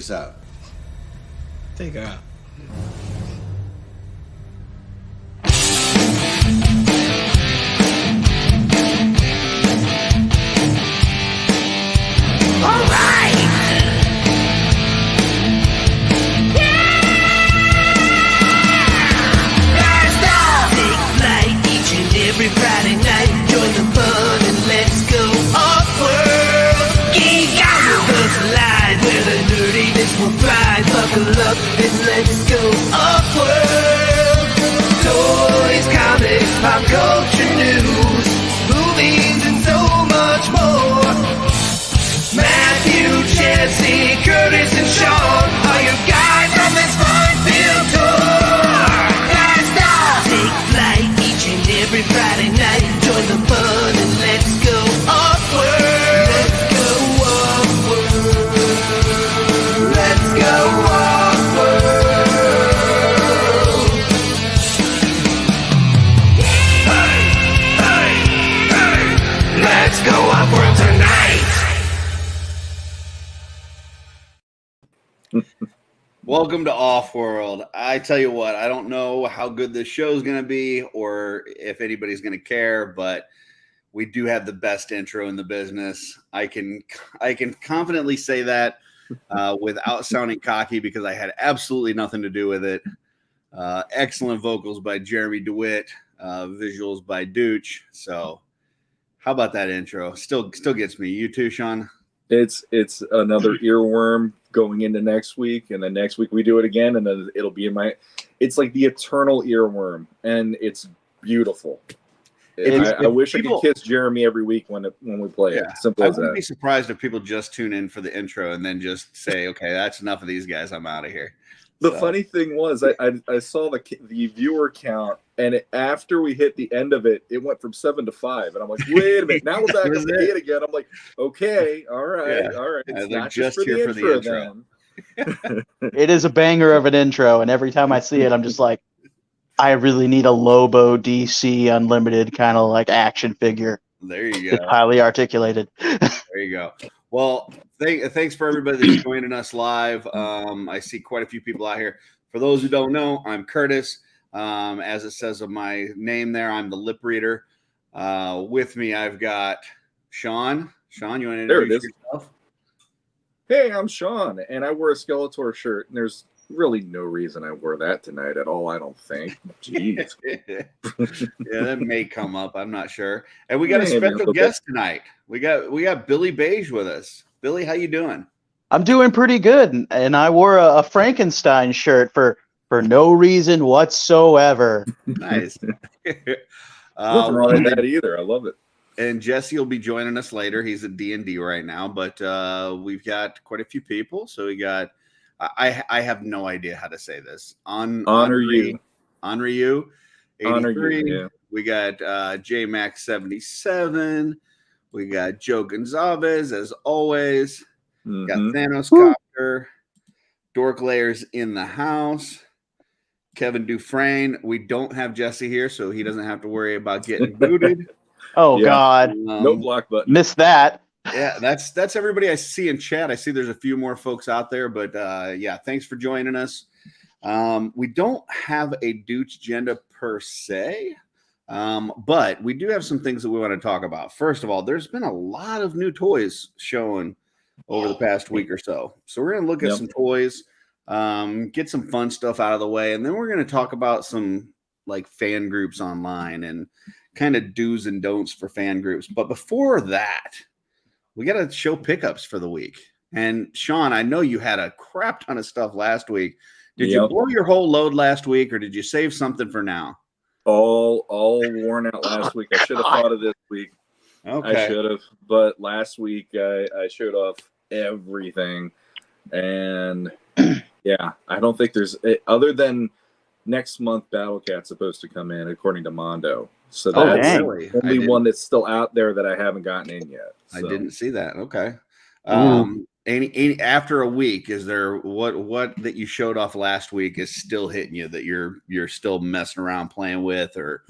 us out. Take her out. All right. Blast off. Take flight each and every Friday night. Join the fun and let's go OffWorld. Geek out with us live where the nerdiness will thrive. Buckle up and let's go OffWorld. Toys, comics, pop culture news, movies, and so much more. Matthew, Jesse, Curtis, and Sean are your guides on this fun-filled tour. Blast off! Take flight each and every Friday night. Join the fun and let's go OffWorld. Let's go OffWorld. Let's go OffWorld. Hey, hey, hey! Let's go OffWorld tonight. Welcome to OffWorld. I tell you what, I don't know how good this show is going to be or if anybody's going to care, but we do have the best intro in the business. I can confidently say that without sounding cocky because I had absolutely nothing to do with it. Excellent vocals by Jeremy DeWitt, visuals by Dooch. So how about that intro? Still gets me. You too, Sean? It's another earworm going into next week, and then next week we do it again, and then it'll be in my. It's like the eternal earworm, and it's beautiful. I wish I could kiss Jeremy every week when we play it. Simple as that. I wouldn't be surprised if people just tune in for the intro and then just say, "Okay, that's enough of these guys. I'm out of here." The funny thing was, I saw the viewer count, and after we hit the end of it, it went from 7 to 5, and I'm like, "Wait a minute, now we're back up to 8 again." I'm like, "Okay, all right. It's not just for the intro." Then. It is a banger of an intro, and every time I see it, I'm just like, I really need a Lobo DC Unlimited kind of like action figure. There you go. It's highly articulated. There you go. Well, thanks for everybody that's joining us live. I see quite a few people out here. For those who don't know, I'm Curtis. As it says on my name there, I'm the lip reader. With me, I've got Sean. Sean, you want to introduce yourself? Hey, I'm Sean, and I wear a Skeletor shirt, and there's really no reason I wore that tonight at all, I don't think. Jeez. Yeah, that may come up. I'm not sure. And we got a special guest tonight. We got Billy Beige with us. Billy, how you doing? I'm doing pretty good, and I wore a Frankenstein shirt for no reason whatsoever. Nice. Nothing wrong with that either. I love it. And Jesse will be joining us later. He's at D&D right now, but we've got quite a few people. So we got I have no idea how to say this. Honor you. 83. Honor you, yeah. We got JMax77. We got Joe Gonzalez, as always. Mm-hmm. Got Thanos Copter. Dork Layers in the house. Kevin Dufresne. We don't have Jesse here, so he doesn't have to worry about getting booted. Oh, yeah. God. No block button. Missed that. Yeah, that's everybody I see in chat. I see there's a few more folks out there, but yeah, thanks for joining us. We don't have a Dooch agenda per se, but we do have some things that we want to talk about. First of all, there's been a lot of new toys showing over the past week or so. So we're going to look at some toys, get some fun stuff out of the way, and then we're going to talk about some like fan groups online and kind of do's and don'ts for fan groups. But before that, we got to show pickups for the week. And Sean, I know you had a crap ton of stuff last week. Did you blow your whole load last week, or did you save something for now? All worn out last week. I should have thought of this week. Okay. I should have. But last week I showed off everything. And yeah, I don't think there's other than next month Battle Cat's supposed to come in according to Mondo. So that's really? the only one that's still out there that I haven't gotten in yet. So. I didn't see that. Okay. Any after a week, is there what that you showed off last week is still hitting you that you're still messing around playing with or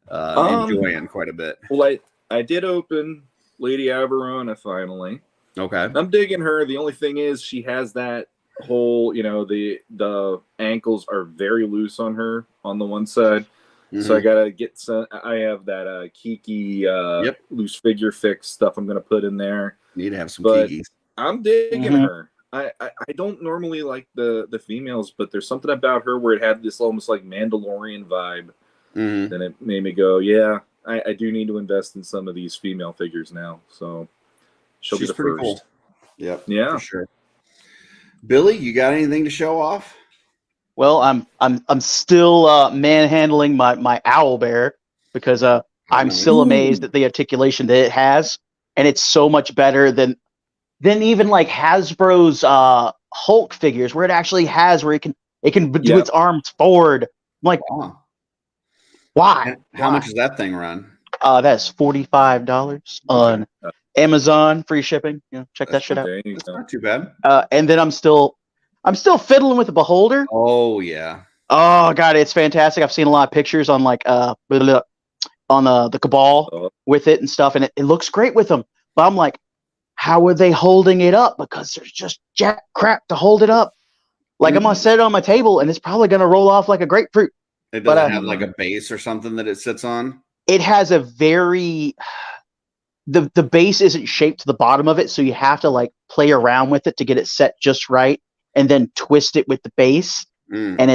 enjoying quite a bit? Well, I did open Lady Averona finally. Okay. I'm digging her. The only thing is she has that whole, the ankles are very loose on her on the one side. So I gotta get some. I have that Kiki loose figure fix stuff I'm gonna put in there. Need to have some But Kikis. I'm digging her. I don't normally like the females, but there's something about her where it had this almost like Mandalorian vibe. Then it made me go, yeah, I do need to invest in some of these female figures now. So she'll be the pretty first. cool. Yep. Yeah. For sure. Billy, you got anything to show off? Well, I'm still manhandling my owl bear because I'm still amazed at the articulation that it has, and it's so much better than even like Hasbro's Hulk figures, where it actually has where it can do its arms forward. I'm like, why? How much does that thing run? That's $45 on Amazon, free shipping. Check that shit out. That's not too bad. And then I'm still fiddling with the Beholder. Oh yeah. Oh god, it's fantastic. I've seen a lot of pictures on like on the Cabal with it and stuff, and it looks great with them. But I'm like, how are they holding it up? Because there's just jack crap to hold it up. Like I'm gonna set it on my table, and it's probably gonna roll off like a grapefruit. It doesn't have like a base or something that it sits on. It has a very the base isn't shaped to the bottom of it, so you have to like play around with it to get it set just right, and then twist it with the base. And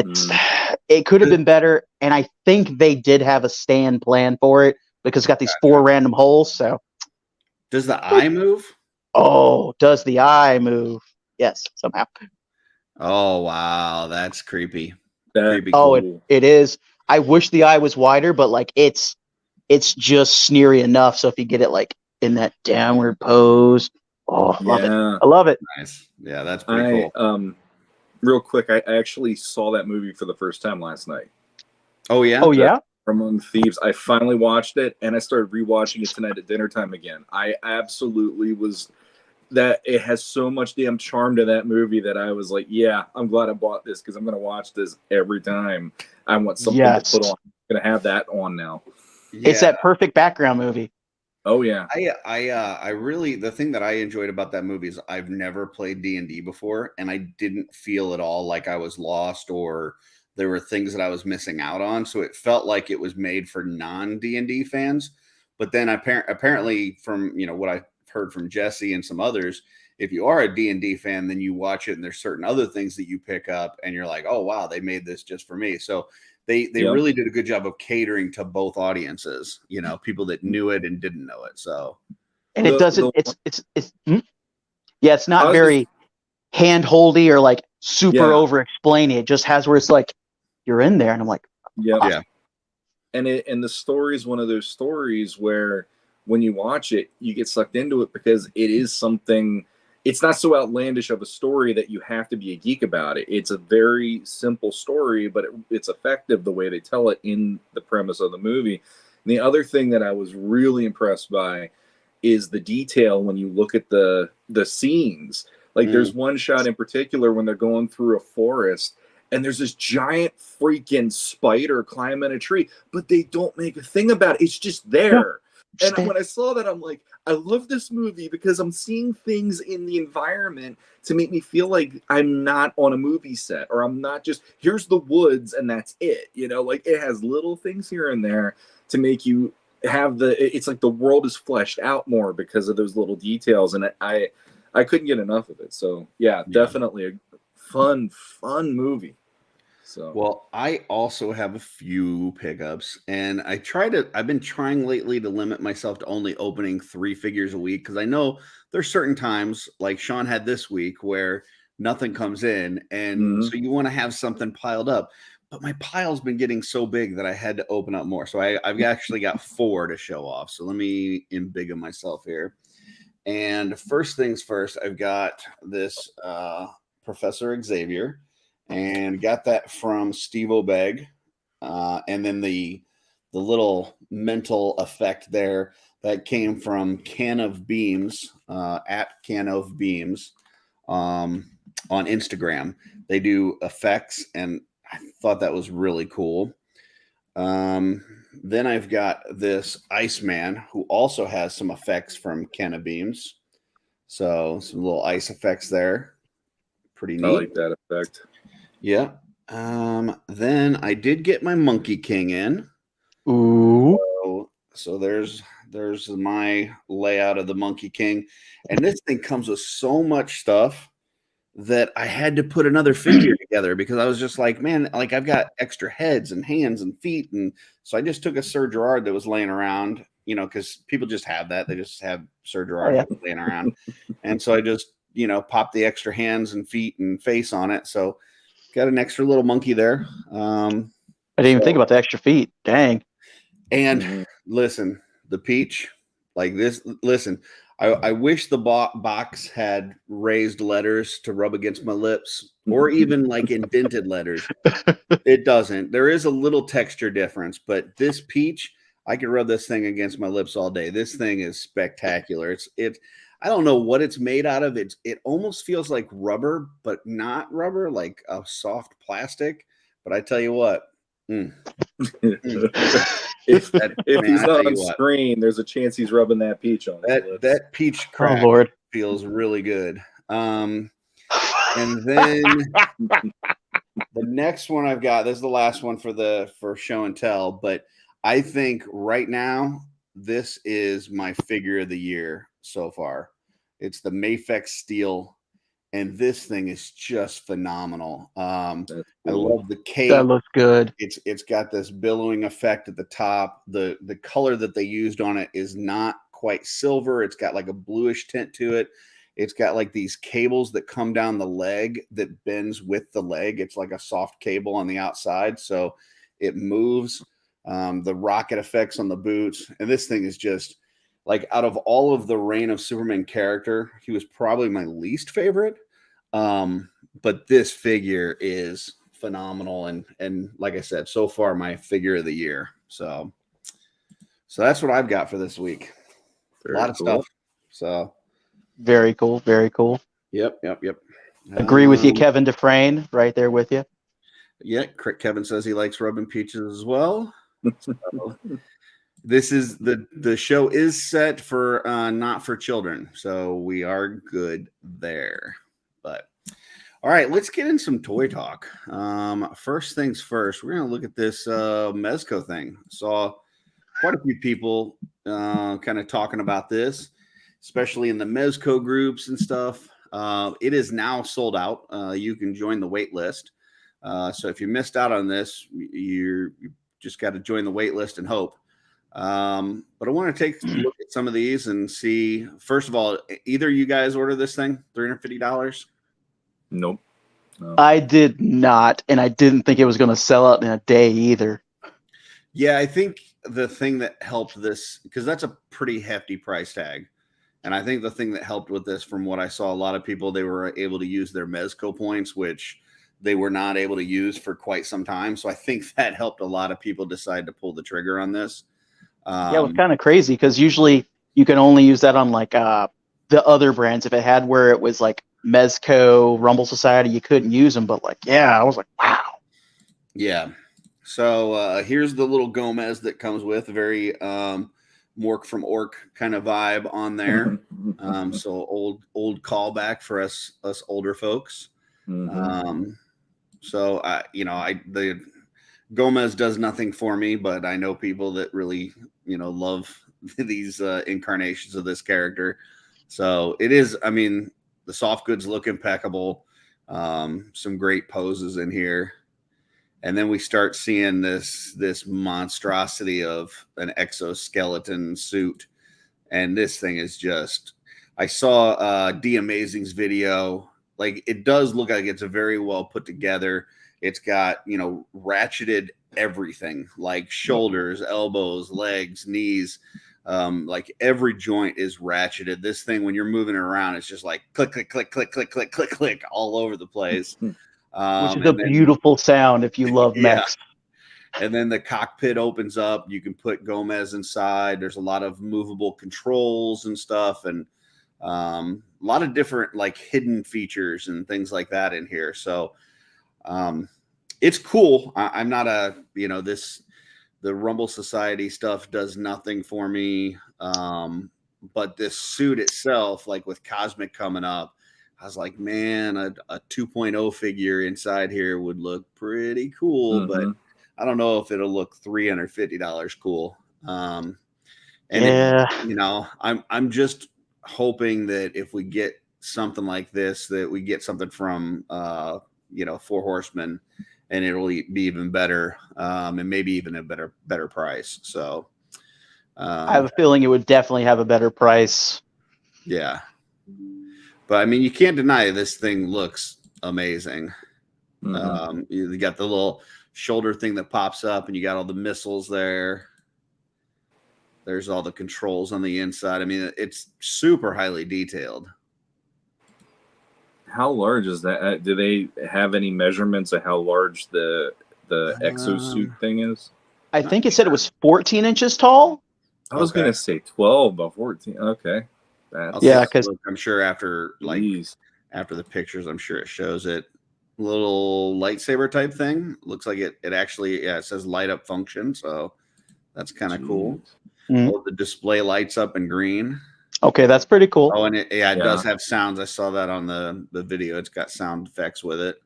it could have been better, and I think they did have a stand plan for it because it's got these 4 random holes. So does the eye move? Oh, does the eye move? Yes, somehow. Oh wow, that's creepy. Creepy cool. Cool. It is. I wish the eye was wider, but like it's just sneery enough. So if you get it like in that downward pose, I love it. I love it. Nice. Yeah, that's pretty cool. Real quick, I actually saw that movie for the first time last night. Oh yeah. Oh yeah. Among Thieves. I finally watched it, and I started rewatching it tonight at dinner time again. I absolutely was. That it has so much damn charm to that movie that I was like, yeah, I'm glad I bought this because I'm going to watch this every time I want something to put on. I'm going to have that on now. Yeah. It's that perfect background movie. Oh yeah. I really, the thing that I enjoyed about that movie is I've never played D&D before, and I didn't feel at all like I was lost or there were things that I was missing out on. So it felt like it was made for non-D&D fans. But then apparently from, what I heard from Jesse and some others, if you are a D&D fan, then you watch it and there's certain other things that you pick up and you're like, oh wow, they made this just for me. So they really did a good job of catering to both audiences, people that knew it and didn't know it. So and it doesn't it's not very hand-holdy or like super over explaining. It just has where it's like you're in there and I'm like, yeah. And the story is one of those stories where when you watch it, you get sucked into it because it is something. It's not so outlandish of a story that you have to be a geek about it. It's a very simple story, but it's effective the way they tell it in the premise of the movie. And the other thing that I was really impressed by is the detail when you look at the scenes. Like there's one shot in particular when they're going through a forest and there's this giant freaking spider climbing a tree, but they don't make a thing about it. It's just there. And when I saw that, I'm like, I love this movie because I'm seeing things in the environment to make me feel like I'm not on a movie set or I'm not just, here's the woods and that's it. Like it has little things here and there to make you have it's like the world is fleshed out more because of those little details. And I couldn't get enough of it. So yeah, definitely a fun movie. So well, I also have a few pickups, and I've been trying lately to limit myself to only opening 3 figures a week because I know there's certain times like Sean had this week where nothing comes in, and so you want to have something piled up. But my pile's been getting so big that I had to open up more. So I've actually got 4 to show off. So let me embiggen myself here. And first things first, I've got this Professor Xavier. And got that from Steve Obeg. And then the little mental effect there that came from Can of Beams at Can of Beams on Instagram. They do effects, and I thought that was really cool. Then I've got this Iceman who also has some effects from Can of Beams. So some little ice effects there. Pretty I neat. like that effect. Yeah. Then I did get my Monkey King in. Ooh. So there's my layout of the Monkey King, and this thing comes with so much stuff that I had to put another figure together because I was just like, man, like I've got extra heads and hands and feet, and so I just took a Sir Gerard that was laying around, you know, because people just have that. They just have Sir Gerard laying around, and so I just, you know, popped the extra hands and feet and face on it. So got an extra little monkey there. I didn't even think about the extra feet. Dang. And listen, the peach, like this. Listen, I wish the box had raised letters to rub against my lips, or even like indented letters. It doesn't. There is a little texture difference, but this peach, I could rub this thing against my lips all day. This thing is spectacular. It's. I don't know what it's made out of. It almost feels like rubber, but not rubber, like a soft plastic. But I tell you what. If he's not on screen, there's a chance he's rubbing that peach on his lips. That peach crack feels really good. And then the next one I've got, this is the last one for show and tell, but I think right now this is my figure of the year so far. It's the Mafex Steel, and this thing is just phenomenal. I love the cape. That looks good. It's got this billowing effect at the top. The color that they used on it is not quite silver. It's got like a bluish tint to it. It's got like these cables that come down the leg that bends with the leg. It's like a soft cable on the outside, so it moves. The rocket effects on the boots, and this thing is just like, out of all of the Reign of Superman character, he was probably my least favorite. But this figure is phenomenal, and like I said, so far my figure of the year. So that's what I've got for this week. A lot of stuff. So very cool. Very cool. Yep. Agree with you, Kevin Dufresne, right there with you. Yeah, Kevin says he likes rubbing peaches as well. So, this is the show is set for not for children, so we are good there. But all right, let's get in some toy talk. First things first, we're gonna look at this Mezco thing. Saw quite a few people kind of talking about this, especially in the Mezco groups and stuff. It is now sold out. You can join the wait list. So if you missed out on this, you just got to join the wait list and hope. But I want to take a look at some of these and see. First of all, either you guys order this thing, $350? Nope. No. I did not, and I didn't think it was going to sell out in a day either. Yeah, I think the thing that helped this, because that's a pretty hefty price tag, and I think the thing that helped with this, from what I saw, a lot of people, they were able to use their Mezco points, which they were not able to use for quite some time. So I think that helped a lot of people decide to pull the trigger on this. Yeah, it was kind of crazy because usually you can only use that on like the other brands. If it had where it was like Mezco, Rumble Society, you couldn't use them. But like, yeah, I was like, wow. Yeah. So here's the little Gomez that comes with a very Mork from Ork kind of vibe on there. So old callback for us older folks. So the Gomez does nothing for me, but I know people that really, love these incarnations of this character. So it is, I mean, the soft goods look impeccable. Some great poses in here. And then we start seeing this monstrosity of an exoskeleton suit. And this thing is just, I saw D Amazing's video. Like, it does look like it's a very well put together. It's got, ratcheted everything, like shoulders, elbows, legs, knees. Like every joint is ratcheted. This thing, when you're moving it around, it's just like click, click, click, click, click, click, click, click all over the place. Which is a beautiful sound if you love mechs. And then the cockpit opens up. You can put Gomez inside. There's a lot of movable controls and stuff, and a lot of different like hidden features and things like that in here. So it's cool. I'm not the Rumble Society stuff does nothing for me. But this suit itself, like with Cosmic coming up, I was like, man, a 2.0 figure inside here would look pretty cool, but I don't know if it'll look $350 cool. And Yeah. I'm just hoping that if we get something like this, that we get something from Four Horsemen, and it'll be even better, and maybe even a better price. So I have a feeling it would definitely have a better price. Yeah, but I mean, you can't deny this thing looks amazing. You got the little shoulder thing that pops up, and you got all the missiles there. There's all the controls on the inside. I mean, it's super highly detailed. How large is that? Do they have any measurements of how large the exosuit thing is? I think it said it was 14 inches tall. I was gonna say 12 by 14. Okay. Yeah, because I'm sure after the pictures, I'm sure it shows it. Little lightsaber type thing. Looks like it actually, it says light up function, so that's kind of cool. Oh, the display lights up in green. Okay, that's pretty cool. Oh, and it does have sounds. I saw that on the video. It's got sound effects with it.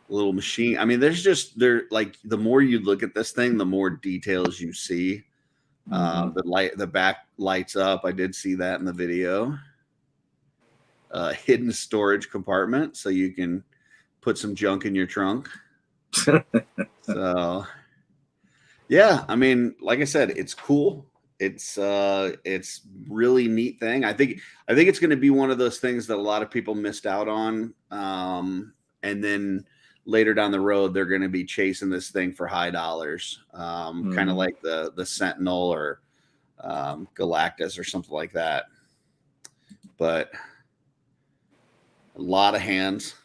Little machine. I mean, like the more you look at this thing, the more details you see. The back lights up. I did see that in the video. Hidden storage compartment, so you can put some junk in your trunk. So, yeah, I mean, like I said, it's cool. It's really neat thing. I think it's going to be one of those things that a lot of people missed out on, and then later down the road they're going to be chasing this thing for high dollars, kind of like the Sentinel or Galactus or something like that. But a lot of hands.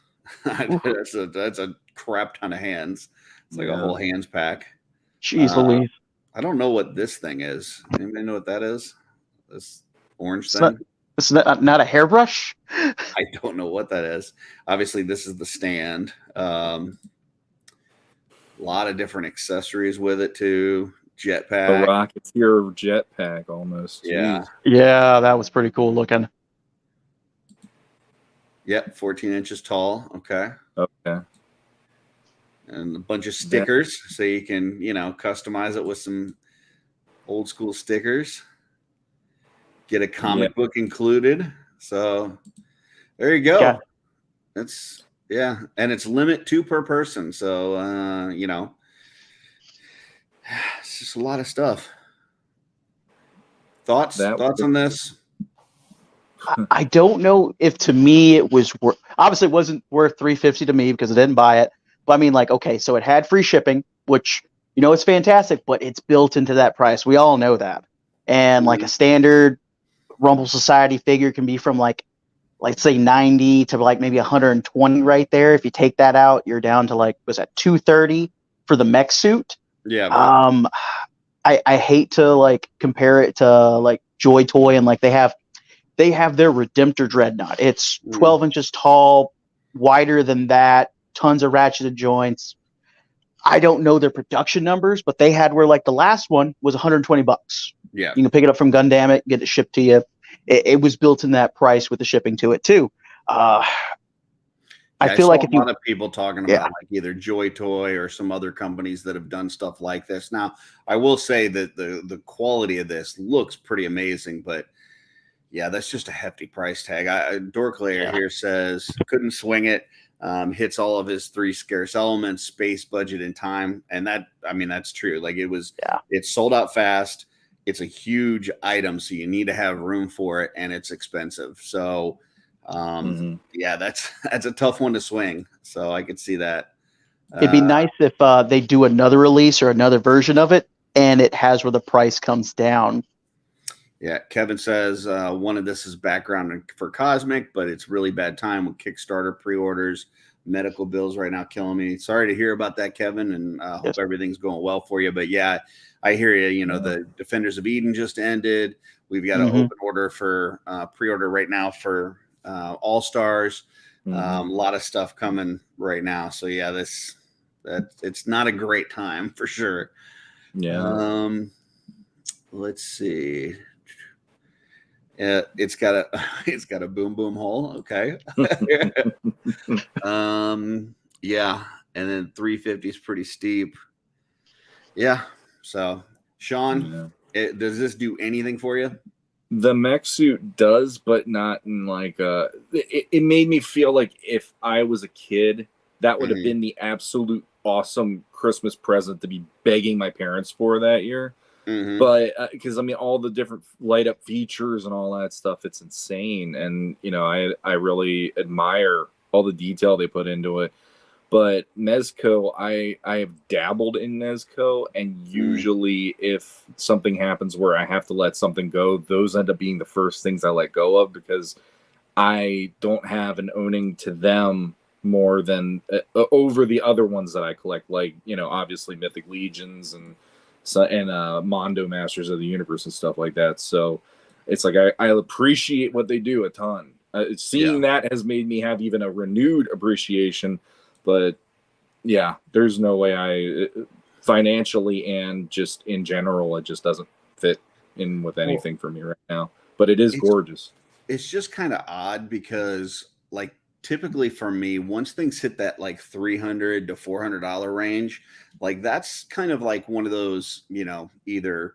that's a crap ton of hands. It's like a whole hands pack. Jeez Louise. I don't know what this thing is. Anybody know what that is? This orange thing? It's not a hairbrush? I don't know what that is. Obviously, this is the stand. A lot of different accessories with it, too. Jetpack. A Rocketeer jetpack, almost. Yeah. Jeez. Yeah, that was pretty cool looking. Yep, 14 inches tall. Okay. And a bunch of stickers, so you can, customize it with some old school stickers. Get a comic book included. So there you go. Yeah. And it's limit 2 per person. So it's just a lot of stuff. Thoughts on this? I don't know if to me it was worth. Obviously, it wasn't worth $350 to me because I didn't buy it. But I mean, like, okay, so it had free shipping, which it's fantastic, but it's built into that price. We all know that. And like a standard Rumble Society figure can be from like say 90 to like maybe 120 right there. If you take that out, you're down to like, was that 230 for the mech suit? Yeah. I hate to like compare it to like Joy Toy, and like they have their Redemptor Dreadnought. It's 12 inches tall, wider than that, tons of ratcheted joints. I don't know their production numbers, but they had where like the last one was $120. Yeah. You can pick it up from Gundam, get it shipped to you. It was built in that price with the shipping to it too. I feel like a lot of people talking about like either Joy Toy or some other companies that have done stuff like this. Now, I will say that the quality of this looks pretty amazing, but yeah, that's just a hefty price tag. Dorklayer here says couldn't swing it. Hits all of his 3 scarce elements, space, budget, and time. And that's true. Like it's sold out fast. It's a huge item, so you need to have room for it, and it's expensive. So, that's a tough one to swing. So I could see that. It'd be nice if they do another release or another version of it, and it has where the price comes down. Yeah, Kevin says one of this is background for Cosmic, but it's really bad time with Kickstarter pre-orders, medical bills right now killing me. Sorry to hear about that, Kevin, and hope everything's going well for you. But yeah, I hear you. The Defenders of Eden just ended. We've got an open order for pre-order right now for All Stars. A lot of stuff coming right now. So yeah, it's not a great time for sure. Yeah. Let's see. It's got a it's got a boom boom hole. Okay. Yeah, and then 350 is pretty steep. Yeah. So, Sean, Yeah. does this do anything for you? The mech suit does, but not in like it made me feel like if I was a kid, that would have been the absolute awesome Christmas present to be begging my parents for that year. But because I mean, all the different light up features and all that stuff, it's insane. And you know, I really admire all the detail they put into it. But Mezco, I have dabbled in Mezco, and usually if something happens where I have to let something go, those end up being the first things I let go of because I don't have an owning to them more than over the other ones that I collect, like, you know, obviously Mythic Legions and Mondo Masters of the Universe and stuff like that. So it's like I appreciate what they do a ton. Seeing that has made me have even a renewed appreciation. But yeah, there's no way I financially and just in general, it just doesn't fit in with anything for me right now. But it is gorgeous. It's just kind of odd because, like, typically for me, once things hit that like $300 to $400 range, like that's kind of like one of those, you know, either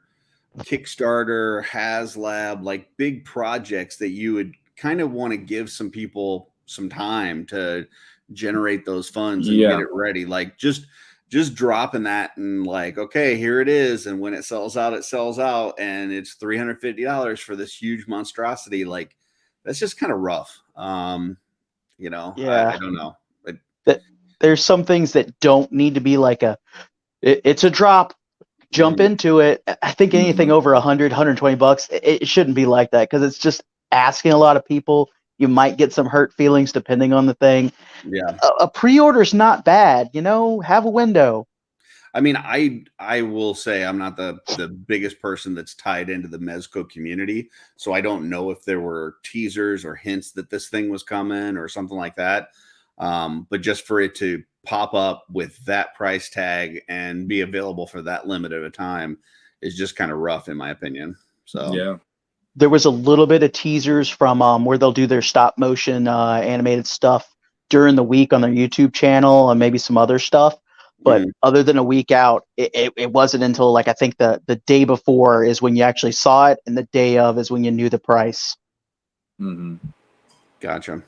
Kickstarter, HasLab, like big projects that you would kind of want to give some people some time to generate those funds and get it ready. Like just dropping that and like, okay, here it is. And when it sells out, and it's $350 for this huge monstrosity. Like that's just kind of rough. You know, I don't know. There's some things that don't need to be like it's a drop, jump into it. I think anything over $100-$120, it shouldn't be like that because it's just asking a lot of people. You might get some hurt feelings depending on the thing. Yeah. A pre-order is not bad, you know, have a window. I mean, I will say I'm not the biggest person that's tied into the Mezco community. So I don't know if there were teasers or hints that this thing was coming or something like that. But just for it to pop up with that price tag and be available for that limited of a time is just kind of rough in my opinion. So yeah. There was a little bit of teasers from where they'll do their stop motion animated stuff during the week on their YouTube channel and maybe some other stuff. But other than a week out, it wasn't until like I think the day before is when you actually saw it, and the day of is when you knew the price. Gotcha.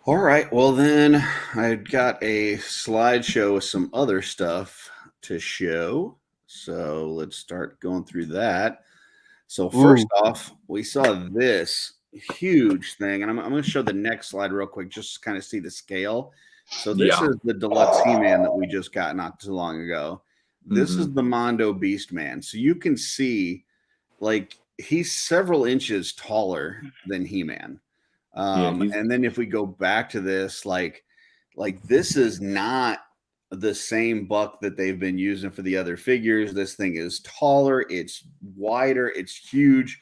All right. Well, then I've got a slideshow with some other stuff to show. So let's start going through that. So first off, we saw this huge thing, and I'm going to show the next slide real quick, just to kind of see the scale. So this is the deluxe He-Man that we just got not too long ago. This is the Mondo Beastman. So you can see, like, he's several inches taller than He-Man. And then if we go back to this, like this is not the same buck that they've been using for the other figures. This thing is taller, it's wider, it's huge.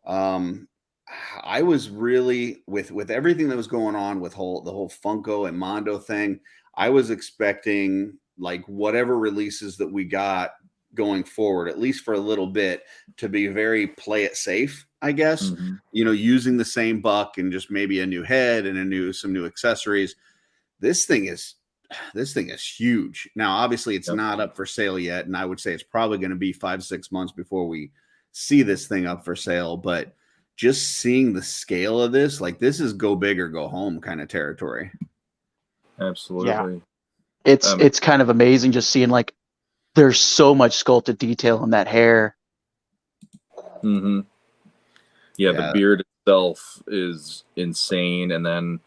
I was really with everything that was going on with the whole Funko and Mondo thing. I was expecting like whatever releases that we got going forward, at least for a little bit, to be very play it safe, I guess. You know, using the same buck and just maybe a new head and some new accessories. This thing is huge. Now, obviously, it's not up for sale yet, and I would say it's probably going to be 5-6 months before we see this thing up for sale. But just seeing the scale of this, like this is go big or go home kind of territory. Absolutely. Yeah. It's kind of amazing just seeing like there's so much sculpted detail in that hair. Yeah, the beard itself is insane, and then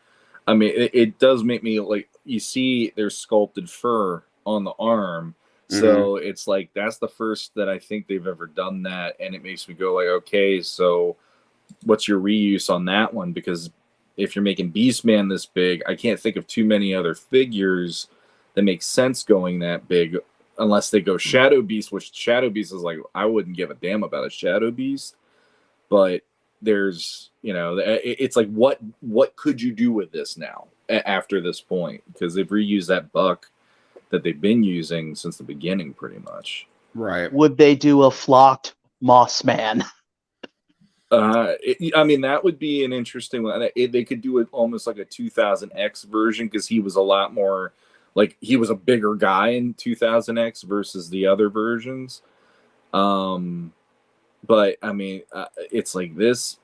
I mean it does make me like, you see there's sculpted fur on the arm, so it's like that's the first that I think they've ever done that, and it makes me go like, okay, so what's your reuse on that one? Because if you're making Beastman this big, I can't think of too many other figures that make sense going that big, unless they go Shadow Beast, which Shadow Beast is like, I wouldn't give a damn about a Shadow Beast, but there's, you know, it's like, what could you do with this now after this point? Because they've reused that buck that they've been using since the beginning, pretty much. Right. Would they do a flocked Moss Man? I mean, that would be an interesting one. They could do it almost like a 2000X version because he was a lot more like he was a bigger guy in 2000X versus the other versions. But I mean, it's like this.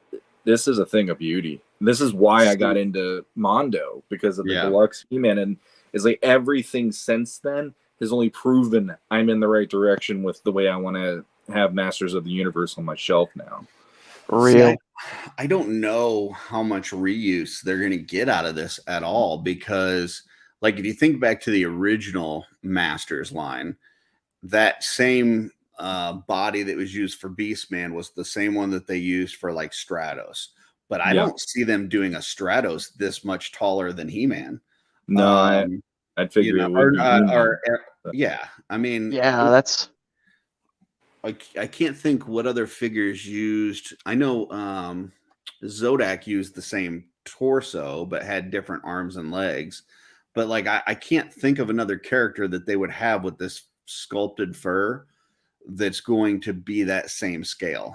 This is a thing of beauty. This is why I got into Mondo because of the deluxe He-Man, and it's like everything since then has only proven I'm in the right direction with the way I want to have Masters of the Universe on my shelf now. Real. See, I don't know how much reuse they're going to get out of this at all because, like, if you think back to the original Masters line, that same body that was used for Beastman was the same one that they used for like Stratos. But I don't see them doing a Stratos this much taller than He-Man. No, I'd figure it would be yeah. I mean, Yeah, that's. I can't think what other figures used. I know Zodak used the same torso, but had different arms and legs. But like, I can't think of another character that they would have with this sculpted fur that's going to be that same scale.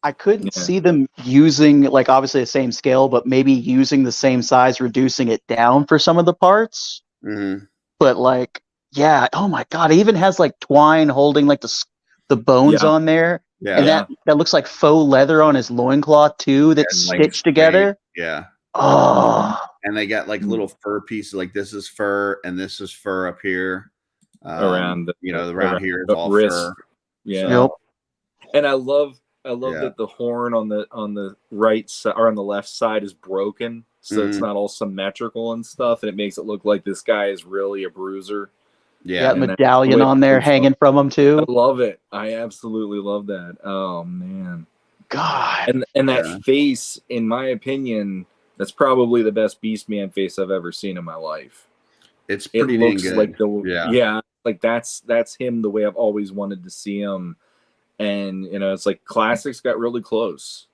I couldn't see them using, like, obviously the same scale, but maybe using the same size, reducing it down for some of the parts. Mm-hmm. But like, yeah, oh my god, it even has like twine holding like the bones on there. Yeah. And that looks like faux leather on his loincloth too, that's like stitched together. Yeah. Oh. And they got like little fur pieces, like this is fur and this is fur up here. Around here is all wrist. fur. Yeah. Yep. And I love that the horn on the right side or on the left side is broken, so it's not all symmetrical and stuff, and it makes it look like this guy is really a bruiser. Yeah, medallion on there hanging from him too. I love it. I absolutely love that. Oh man, God. And that face, in my opinion, that's probably the best Beastman face I've ever seen in my life. It looks good. Like like that's him the way I've always wanted to see him. And it's like classics got really close,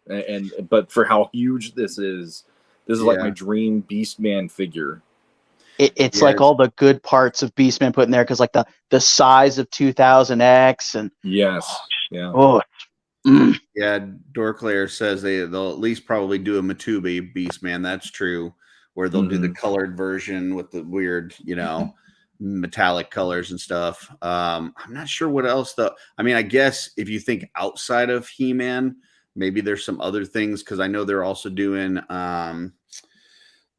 but for how huge this is like my dream Beastman figure. It's like all the good parts of Beastman put in there because like the size of 2000X and yeah. Yeah, Dorclair says they'll at least probably do a Matubi Beastman. That's true, where they'll do the colored version with the weird, metallic colors and stuff. I'm not sure what else though. I mean, I guess if you think outside of He-Man, maybe there's some other things because I know they're also doing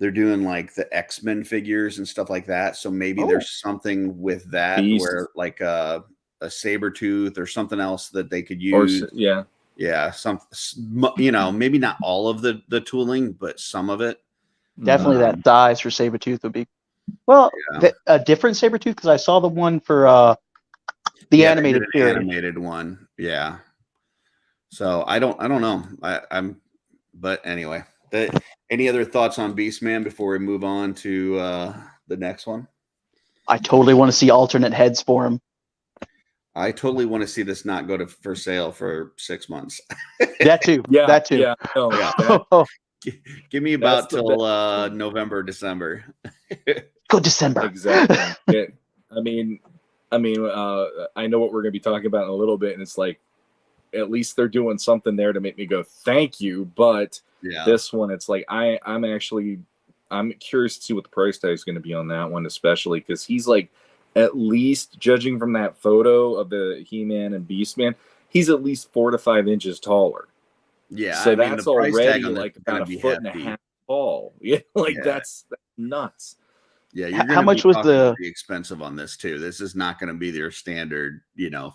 like the X-Men figures and stuff like that. So maybe there's something with that where like a Sabretooth or something else that they could use. Maybe not all of the tooling, but some of it. Definitely that size for Sabretooth would be a different Sabretooth because I saw the one for the animated series. Animated one, yeah. So I don't know. But anyway, any other thoughts on Beastman before we move on to the next one? I totally want to see alternate heads for him. I totally want to see this not go for sale for 6 months. That too. That too. Yeah. Oh, yeah. Give me about till November, December. Go December. Exactly. Yeah. I mean, I know what we're going to be talking about in a little bit, and it's like, at least they're doing something there to make me go, thank you. But this one, it's like, I'm curious to see what the price tag is going to be on that one, especially because he's like, at least judging from that photo of the He-Man and Beastman, he's at least 4 to 5 inches taller. Yeah. So that's already like about a foot and a half tall. Yeah. That's nuts. Yeah, you're how much was the expensive on this too? This is not going to be their standard,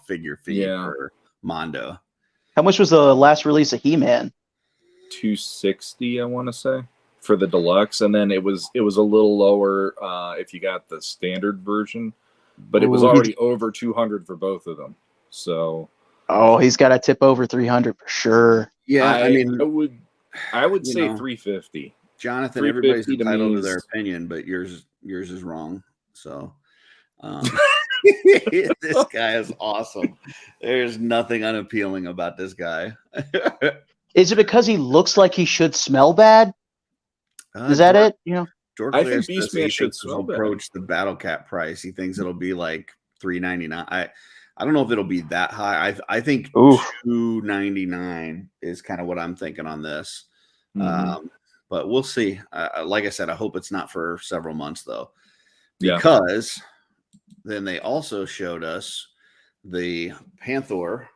figure fee for Mondo. How much was the last release of He-Man? $260, I want to say, for the deluxe, and then it was a little lower if you got the standard version, but it was already over $200 for both of them. So, he's got to tip over 300 for sure. Yeah, I would say 350. Jonathan, everybody's entitled to their opinion, but yours is wrong. So this guy is awesome. There's nothing unappealing about this guy. Is it because he looks like he should smell bad? Is that it? I think Beastman should smell bad. Approach the Battle Cat price. He thinks it'll be like $3.99. I don't know if it'll be that high. I think Oof. $299 is kind of what I'm thinking on this. Mhm. But we'll see. Like I said, I hope it's not for several months though, Yeah. because then they also showed us the Panther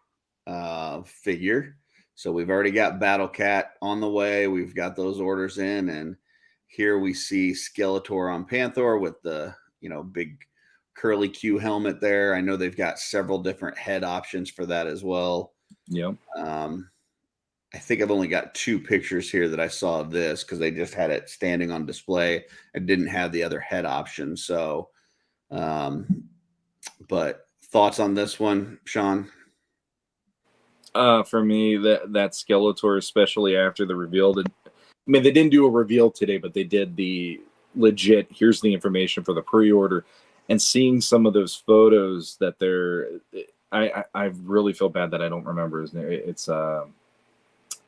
figure. So we've already got Battle Cat on the way. We've got those orders in, and here we see Skeletor on Panther with the big curly Q helmet there. I know they've got several different head options for that as well. Yeah. I think I've only got 2 pictures here that I saw of this because they just had it standing on display and didn't have the other head option. So, but thoughts on this one, Sean? For me, that Skeletor, especially after the reveal, I mean, they didn't do a reveal today, but they did the legit. Here's the information for the pre-order, and seeing some of those photos that they're, I really feel bad that I don't remember his name. It's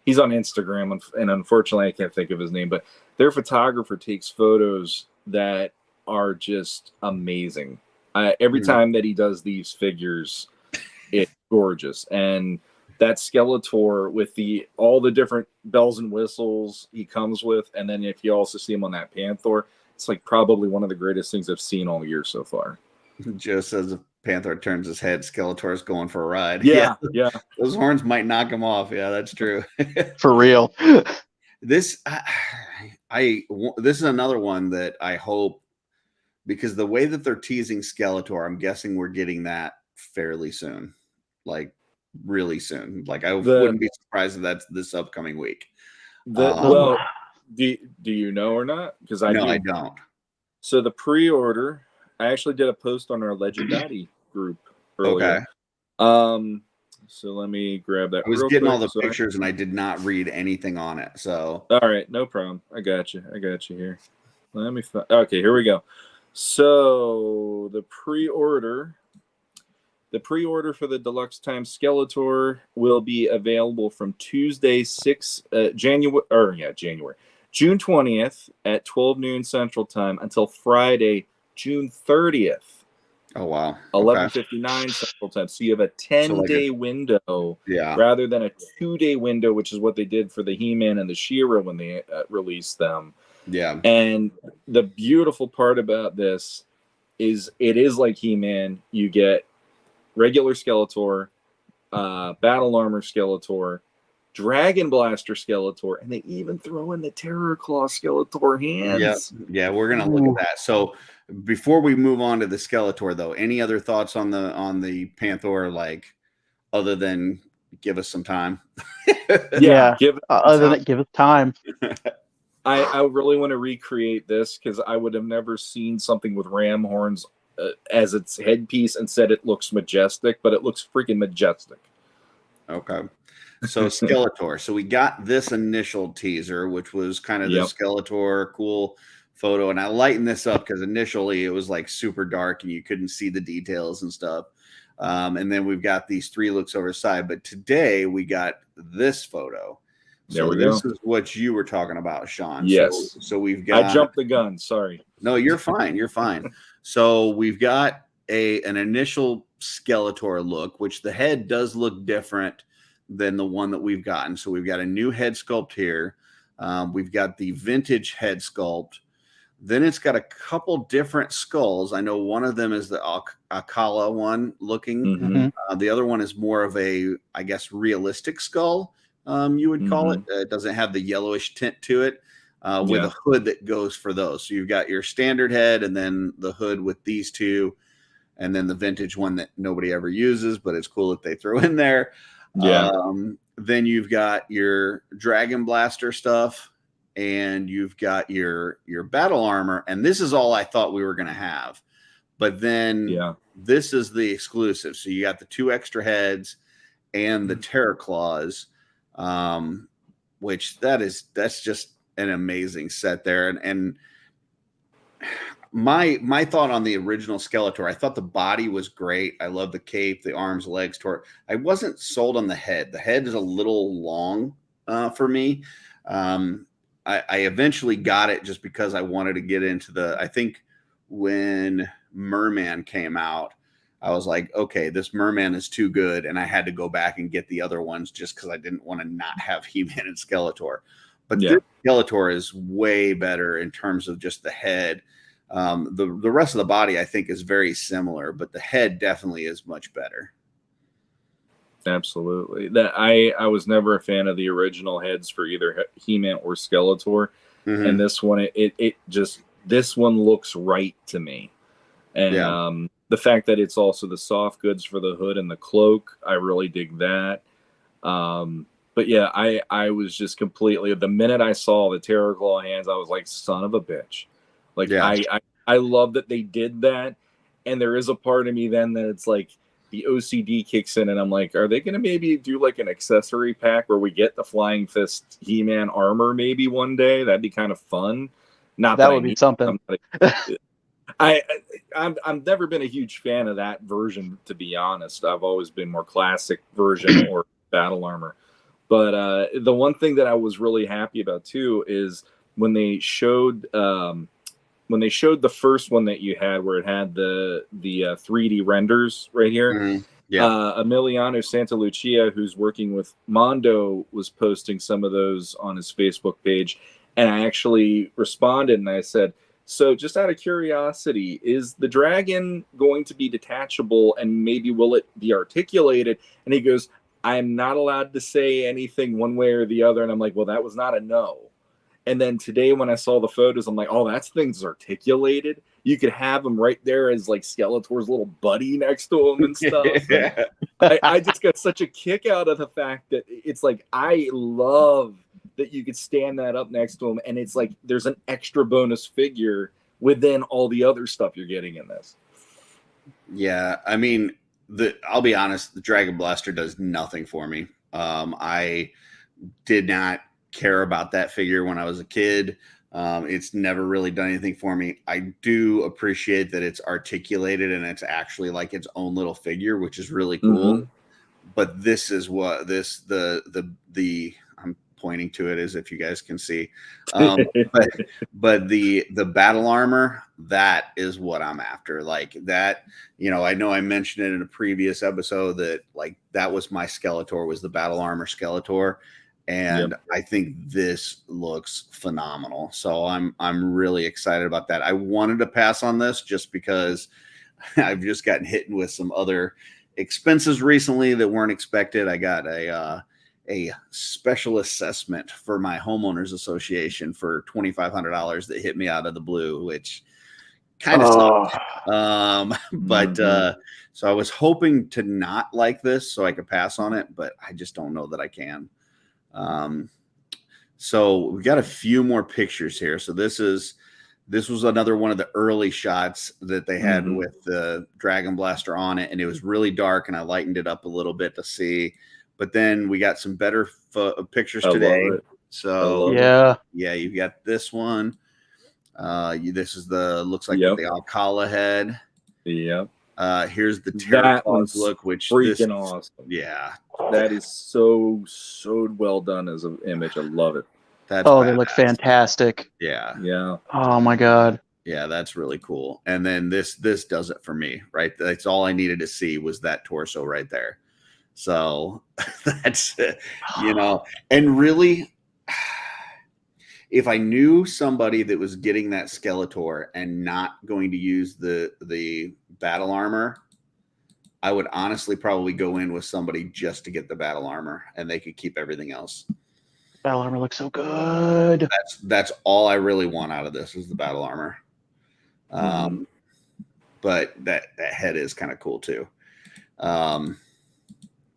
he's on Instagram, and unfortunately, I can't think of his name. But their photographer takes photos that are just amazing. Every time that he does these figures, it's gorgeous. And that Skeletor with all the different bells and whistles he comes with, and then if you also see him on that Panther, it's like probably one of the greatest things I've seen all year so far. Joe says if Panther turns his head, Skeletor's going for a ride. Yeah. Those horns might knock him off. Yeah, that's true. For real. This is another one that I hope, because the way that they're teasing Skeletor, I'm guessing we're getting that fairly soon, like really soon. Like I wouldn't be surprised if that's this upcoming week. Well, do you know or not? Because I don't. So the pre-order, I actually did a post on our Legendati group earlier. Okay. So let me grab that. I was getting all the pictures and I did not read anything on it. So all right, no problem. I got you here. Let me okay, here we go. So the pre-order for the Deluxe Time Skeletor will be available from Tuesday, June 20th at 12 noon Central Time until Friday, June 30th. Oh wow. 11:59 Central Time. So you have a 10-day window, rather than a 2-day window, which is what they did for the He-Man and the She-Ra when they released them. Yeah. And the beautiful part about this is it is like He-Man. You get regular Skeletor, Battle Armor Skeletor, Dragon Blaster Skeletor, and they even throw in the Terror Claw Skeletor hands. Yeah, we're gonna look at that. So before we move on to the Skeletor, though, any other thoughts on the Panther, like other than give us some time? Give us time. I really want to recreate this because I would have never seen something with ram horns as its headpiece and said it looks majestic, but it looks freaking majestic. Okay. So Skeletor. So we got this initial teaser, which was kind of the Skeletor cool photo. And I lightened this up because initially it was like super dark and you couldn't see the details and stuff. And then we've got these 3 looks over the side. But today we got this photo. So this is what you were talking about, Sean. Yes. So we've got. I jumped the gun. Sorry. No, you're fine. You're fine. So we've got an initial Skeletor look, which the head does look different than the one that we've gotten. So we've got a new head sculpt here. We've got the vintage head sculpt. Then it's got a couple different skulls. I know one of them is the Akala one looking. Mm-hmm. The other one is more of a, I guess, realistic skull. You would call it. It doesn't have the yellowish tint to it, with a hood that goes for those. So you've got your standard head and then the hood with these 2, and then the vintage one that nobody ever uses, but it's cool that they throw in there. Then you've got your Dragon Blaster stuff, and you've got your battle armor, and this is all I thought we were going to have. But then this is the exclusive. So you got the 2 extra heads and the Terror Claws. Which that's just an amazing set there. And my thought on the original Skeletor, I thought the body was great. I love the cape, the arms, legs, torso. I wasn't sold on the head. The head is a little long for me. I eventually got it just because I wanted to get into I think when Merman came out, I was like, okay, this Merman is too good, and I had to go back and get the other ones just because I didn't want to not have He-Man and Skeletor. But this Skeletor is way better in terms of just the head. The rest of the body, I think, is very similar, but the head definitely is much better. Absolutely. That I was never a fan of the original heads for either He-Man or Skeletor, and this one this one looks right to me. And the fact that it's also the soft goods for the hood and the cloak, I really dig that. But yeah, I was just completely, the minute I saw the Terror Claw hands, I was like, son of a bitch. Like I love that they did that. And there is a part of me then that it's like the OCD kicks in, and I'm like, are they going to maybe do like an accessory pack where we get the Flying Fist He-Man armor maybe one day? That'd be kind of fun. Not that would be something. I've never been a huge fan of that version, to be honest. I've always been more classic version or battle armor. But the one thing that I was really happy about too is when they showed the first one that you had, where it had the 3D renders right here. Emiliano Santalucia, who's working with Mondo, was posting some of those on his Facebook page, and I actually responded and I said, so just out of curiosity, is the dragon going to be detachable, and maybe will it be articulated? And he goes, I'm not allowed to say anything one way or the other. And I'm like, well, that was not a no. And then today when I saw the photos, I'm like, oh, that thing's articulated. You could have him right there as like Skeletor's little buddy next to him and stuff. And I just got such a kick out of the fact that it's like, I love that you could stand that up next to him, and it's like there's an extra bonus figure within all the other stuff you're getting in this. Yeah, I mean, I'll be honest, the Dragon Blaster does nothing for me. I did not care about that figure when I was a kid. It's never really done anything for me. I do appreciate that it's articulated and it's actually like its own little figure, which is really cool. But this is what I'm pointing to it as if you guys can see. But the battle armor, that is what I'm after. Like that, I know I mentioned it in a previous episode that like that was my Skeletor, was the battle armor Skeletor. And I think this looks phenomenal. So I'm really excited about that. I wanted to pass on this just because I've just gotten hit with some other expenses recently that weren't expected. I got a special assessment for my homeowners association for $2,500 that hit me out of the blue, which kind of sucked. But so I was hoping to not like this so I could pass on it, but I just don't know that I can. So we got a few more pictures here. So this was another one of the early shots that they had with the Dragon Blaster on it, and it was really dark, and I lightened it up a little bit to see. But then we got some better pictures today. So yeah, you got this one. This is looks like the Alcala head. Yep. Here's the Terror Claws look, which freaking awesome. Yeah, that is so well done as an image. I love it. They look fantastic. Yeah. Oh my god. Yeah, that's really cool. And then this does it for me, right? That's all I needed to see was that torso right there. So that's and really, if I knew somebody that was getting that Skeletor and not going to use the battle armor, I would honestly probably go in with somebody just to get the battle armor, and they could keep everything else. Battle armor looks so good. That's all I really want out of this is the battle armor. But that head is kind of cool too.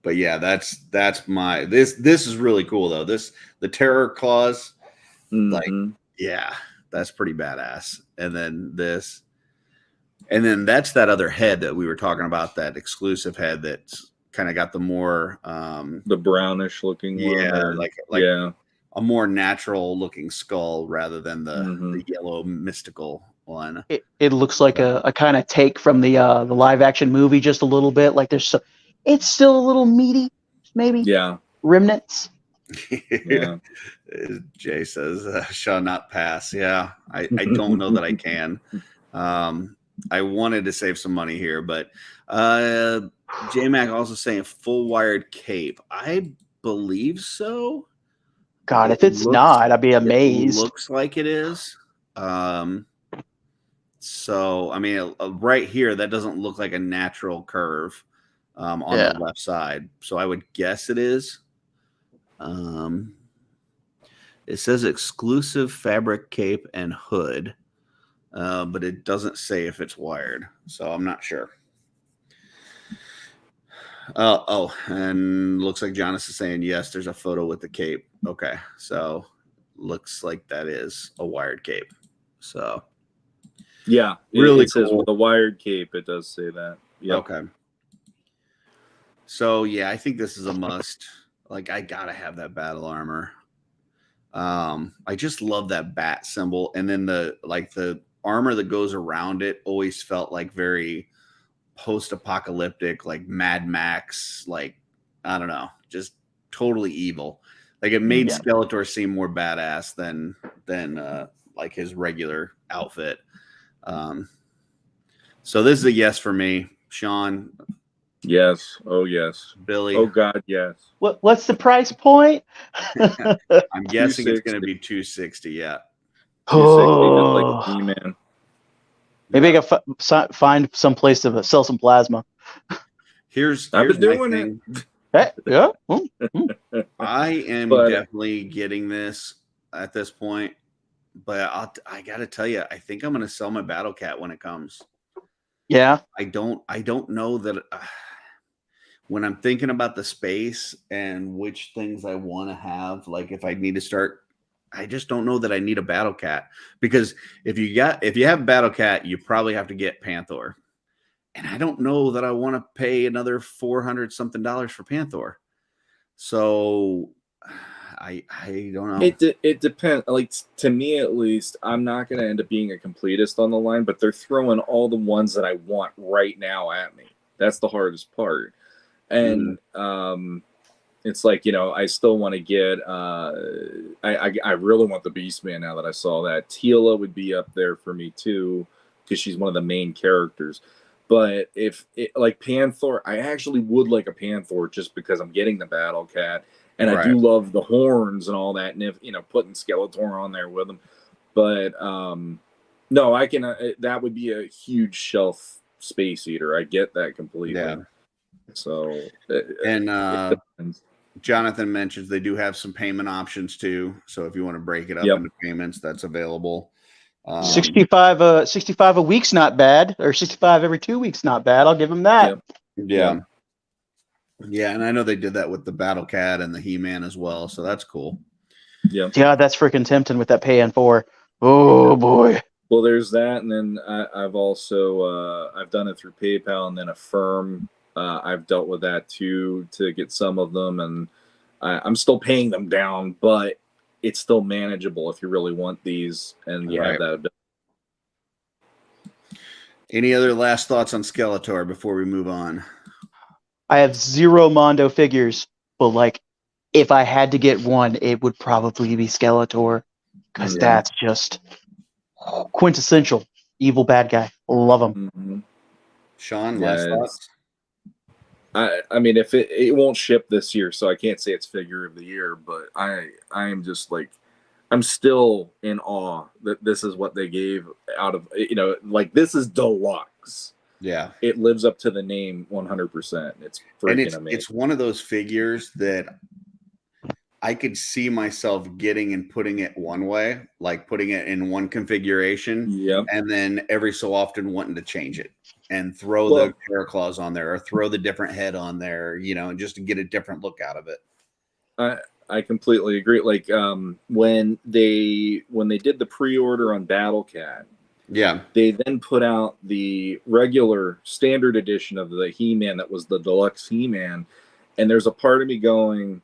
But yeah, that's my this is really cool though. The Terror Claws, like that's pretty badass. And then this, and then that's that other head that we were talking about, that exclusive head that's kind of got the more the brownish looking one, like a more natural looking skull rather than the yellow mystical one. It looks like a kind of take from the live action movie just a little bit. Like it's still a little meaty, maybe. Yeah. Remnants. Yeah. Jay says, shall not pass. Yeah. I don't know that I can. I wanted to save some money here, but J-Mac also saying full wired cape. I believe so. God, It if it's looks- not, I'd be It amazed. looks like it is. So I mean, right here, that doesn't look like a natural curve on Yeah. the left side. So I would guess it is. It says exclusive fabric cape and hood, but it doesn't say if it's wired. So I'm not sure. And looks like Jonas is saying yes. There's a photo with the cape. Okay, so looks like that is a wired cape. So Yeah, really it says cool. with a wired cape. It does say that. Yep. Okay. So yeah, I think this is a must. Like I gotta have that battle armor. I just love that bat symbol, and then the armor that goes around it always felt like very post-apocalyptic, like Mad Max, like I don't know, just totally evil. Like it made Skeletor seem more badass than like his regular outfit. So this is a yes for me. Sean, Yes. Oh yes. Billy. Oh God, yes. What's the price point? I'm guessing it's going to be 260. Yeah. 260, just like He-Man. Maybe I can find some place to sell some plasma. Here's I've been my doing thing. Hey, yeah. I am But- definitely getting this at this point, but I got to tell you, I think I'm going to sell my Battle Cat when it comes. Yeah. I don't know that when I'm thinking about the space and which things I want to have, like if I need to start, I just don't know that I need a Battle Cat, because if you have Battle Cat, you probably have to get Panther. And I don't know that I want to pay another $400 something for Panther. So I don't know. It depends. Like to me, at least, I'm not going to end up being a completist on the line. But they're throwing all the ones that I want right now at me. That's the hardest part. And it's like, I still want to get. I really want the Beastman now that I saw that. Teela would be up there for me too, because she's one of the main characters. But if like Panther, I actually would like a Panther just because I'm getting the Battle Cat. And I do love the horns and all that, and if putting Skeletor on there with them, but no, I can. That would be a huge shelf space eater. I get that completely. Yeah. So and Jonathan mentions they do have some payment options too. So if you want to break it up into payments, that's available. 65 a week's not bad, or 65 every 2 weeks not bad. I'll give them that. Yeah. Yeah, and I know they did that with the Battle Cat and the He-Man as well, so that's cool. Yeah, that's freaking tempting with that paying for. Oh boy. Well, there's that, and then I've also I've done it through PayPal, and then Affirm. I've dealt with that too to get some of them, and I'm still paying them down, but it's still manageable if you really want these, and you have that ability. Any other last thoughts on Skeletor before we move on? I have 0 Mondo figures, but like if I had to get one, it would probably be Skeletor, because that's just quintessential evil bad guy. Love him. Mm-hmm. Sean, last thoughts? I mean, if it won't ship this year, so I can't say it's figure of the year, but I am just like, I'm still in awe that this is what they gave out of, like this is deluxe. Yeah. It lives up to the name 100%. It's freaking amazing. It's one of those figures that I could see myself getting and putting it one way, like putting it in one configuration, and then every so often wanting to change it and throw the Terror Claws on there or throw the different head on there, just to get a different look out of it. I completely agree. Like when they did the pre-order on Battle Cat, they then put out the regular standard edition of the He-Man that was the deluxe He-Man, and there's a part of me going,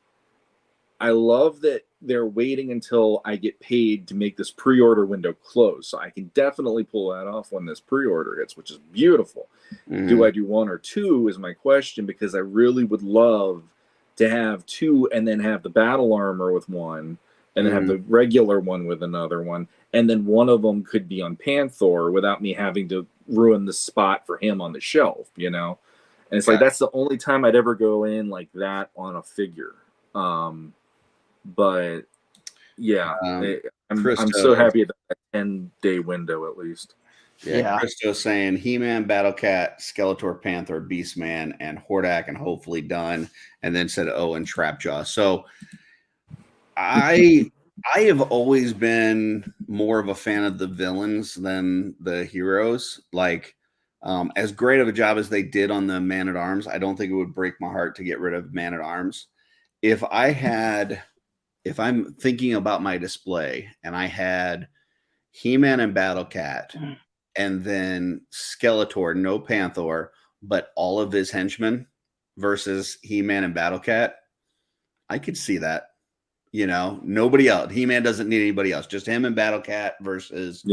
I love that they're waiting until I get paid to make this pre-order window close, so I can definitely pull that off when this pre-order hits, which is beautiful. Do I do 1 or 2 is my question, because I really would love to have 2 and then have the battle armor with one, and then have the regular one with another one, and then one of them could be on Panther without me having to ruin the spot for him on the shelf, you know. And it's Yeah. like that's the only time I'd ever go in like that on a figure. But yeah, I'm so happy at that 10-day window at least. Yeah. Christo saying He-Man, Battlecat, Skeletor, Panther, Beastman, and Hordak, and hopefully done. And then said, oh, and Trapjaw. So I have always been more of a fan of the villains than the heroes. Like, as great of a job as they did on the Man at Arms, I don't think it would break my heart to get rid of Man at Arms. If I'm thinking about my display and I had He-Man and Battlecat, and then Skeletor, no Panther, but all of his henchmen versus He-Man and Battlecat, I could see that. You know, nobody else. He-Man doesn't need anybody else. Just him and Battlecat versus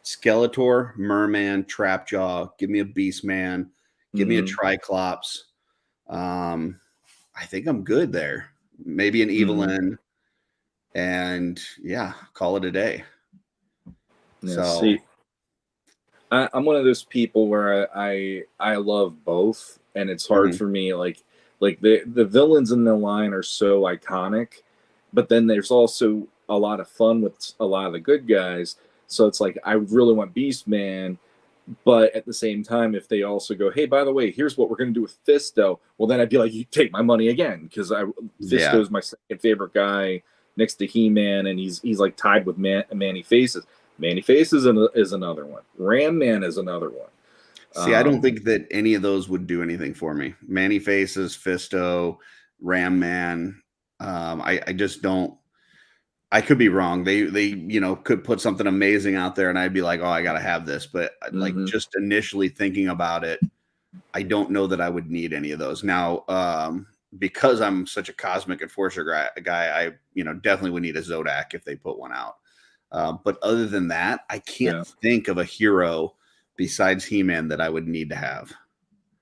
Skeletor, Merman, Trapjaw. Give me a Beastman. Give me a Triclops. I think I'm good there. Maybe an Evelyn. And yeah, call it a day. Yeah, so see, I'm one of those people where I love both, and it's hard for me. Like the villains in the line are so iconic, but then there's also a lot of fun with a lot of the good guys. So it's like I really want Beastman, but at the same time, if they also go, hey, by the way, here's what we're going to do with Fisto, well, then I'd be like, you take my money again, because Fisto's my second favorite guy next to He-Man, and he's like tied with Manny Faces. Manny Faces is another one. Ram Man is another one. See, I don't think that any of those would do anything for me. Manny Faces, Fisto, Ram Man. I just don't. I could be wrong. They could put something amazing out there, and I'd be like, oh, I got to have this. But like just initially thinking about it, I don't know that I would need any of those. Now, because I'm such a Cosmic Enforcer guy, I definitely would need a Zodak if they put one out. But other than that, I can't think of a hero besides He-Man that I would need to have.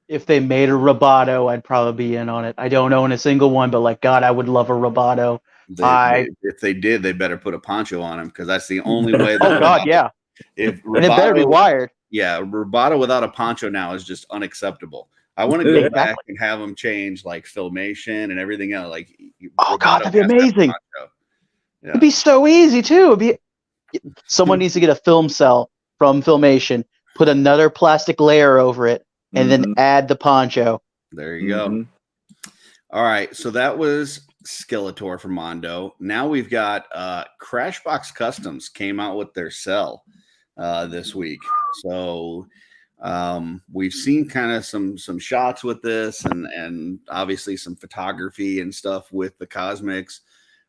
If they made a Roboto, I'd probably be in on it. I don't own a single one, but like God, I would love a Roboto. If they did, they better put a poncho on him, because that's the only way. Oh God, yeah. If and it better be wired. Yeah, Roboto without a poncho now is just unacceptable. I want to go back and have them change like Filmation and everything else. Like, oh God, that'd be amazing. Yeah. It'd be so easy too. Someone needs to get a film cell from Filmation, put another plastic layer over it, and then add the poncho. There you go. All right, so that was Skeletor from Mondo. Now we've got Crashbox Customs came out with their cell this week. So we've seen kind of some shots with this, and obviously some photography and stuff with the Cosmics.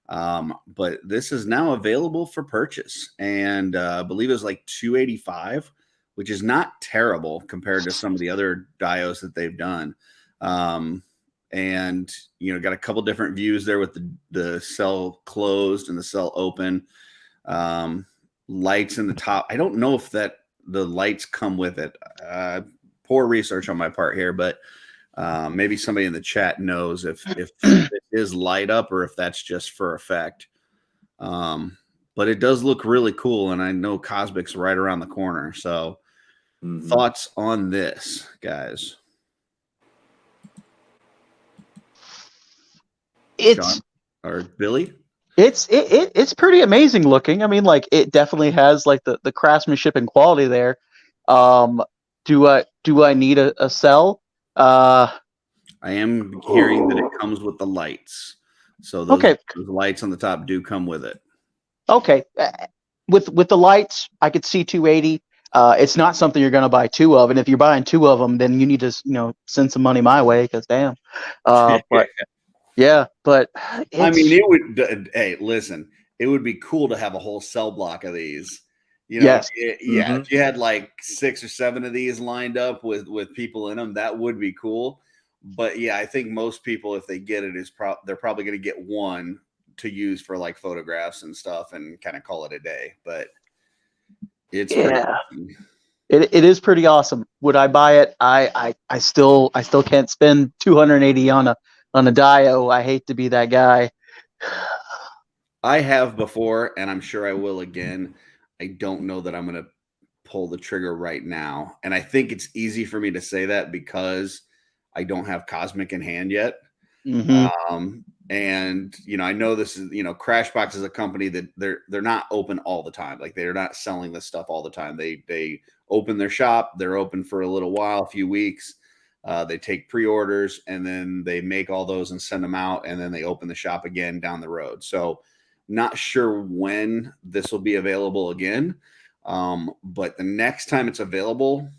But this is now available for purchase, and I believe it was like $285, which is not terrible compared to some of the other dios that they've done. And got a couple different views there with the cell closed and the cell open. Lights in the top. I don't know if the lights come with it. Poor research on my part here, but maybe somebody in the chat knows if it is light up or if that's just for effect. But it does look really cool, and I know Cosmic's right around the corner. So thoughts on this, guys? It's or Billy? It's pretty amazing looking. I mean, like, it definitely has like the craftsmanship and quality there. Do I need a cell? I am hearing that it comes with the lights. So those lights on the top do come with it. Okay. With the lights, I could see 280. It's not something you're going to buy two of, and if you're buying two of them, then you need to send some money my way, because damn. But yeah, but I mean, it would. Hey, listen, it would be cool to have a whole cell block of these. Yes. If you had like 6 or 7 of these lined up with people in them, that would be cool. But yeah, I think most people, if they get it, they're probably going to get one to use for like photographs and stuff and kind of call it a day. But it's it is pretty awesome. Would I buy it? I still can't spend $280 on a dio. I hate to be that guy. I have before, and I'm sure I will again. I don't know that I'm going to pull the trigger right now. And I think it's easy for me to say that because I don't have Cosmic in hand yet. And I know this is, Crashbox is a company that they're not open all the time. Like they're not selling this stuff all the time. They open their shop. They're open for a little while, a few weeks. They take pre-orders and then they make all those and send them out. And then they open the shop again down the road. So not sure when this will be available again. But the next time it's available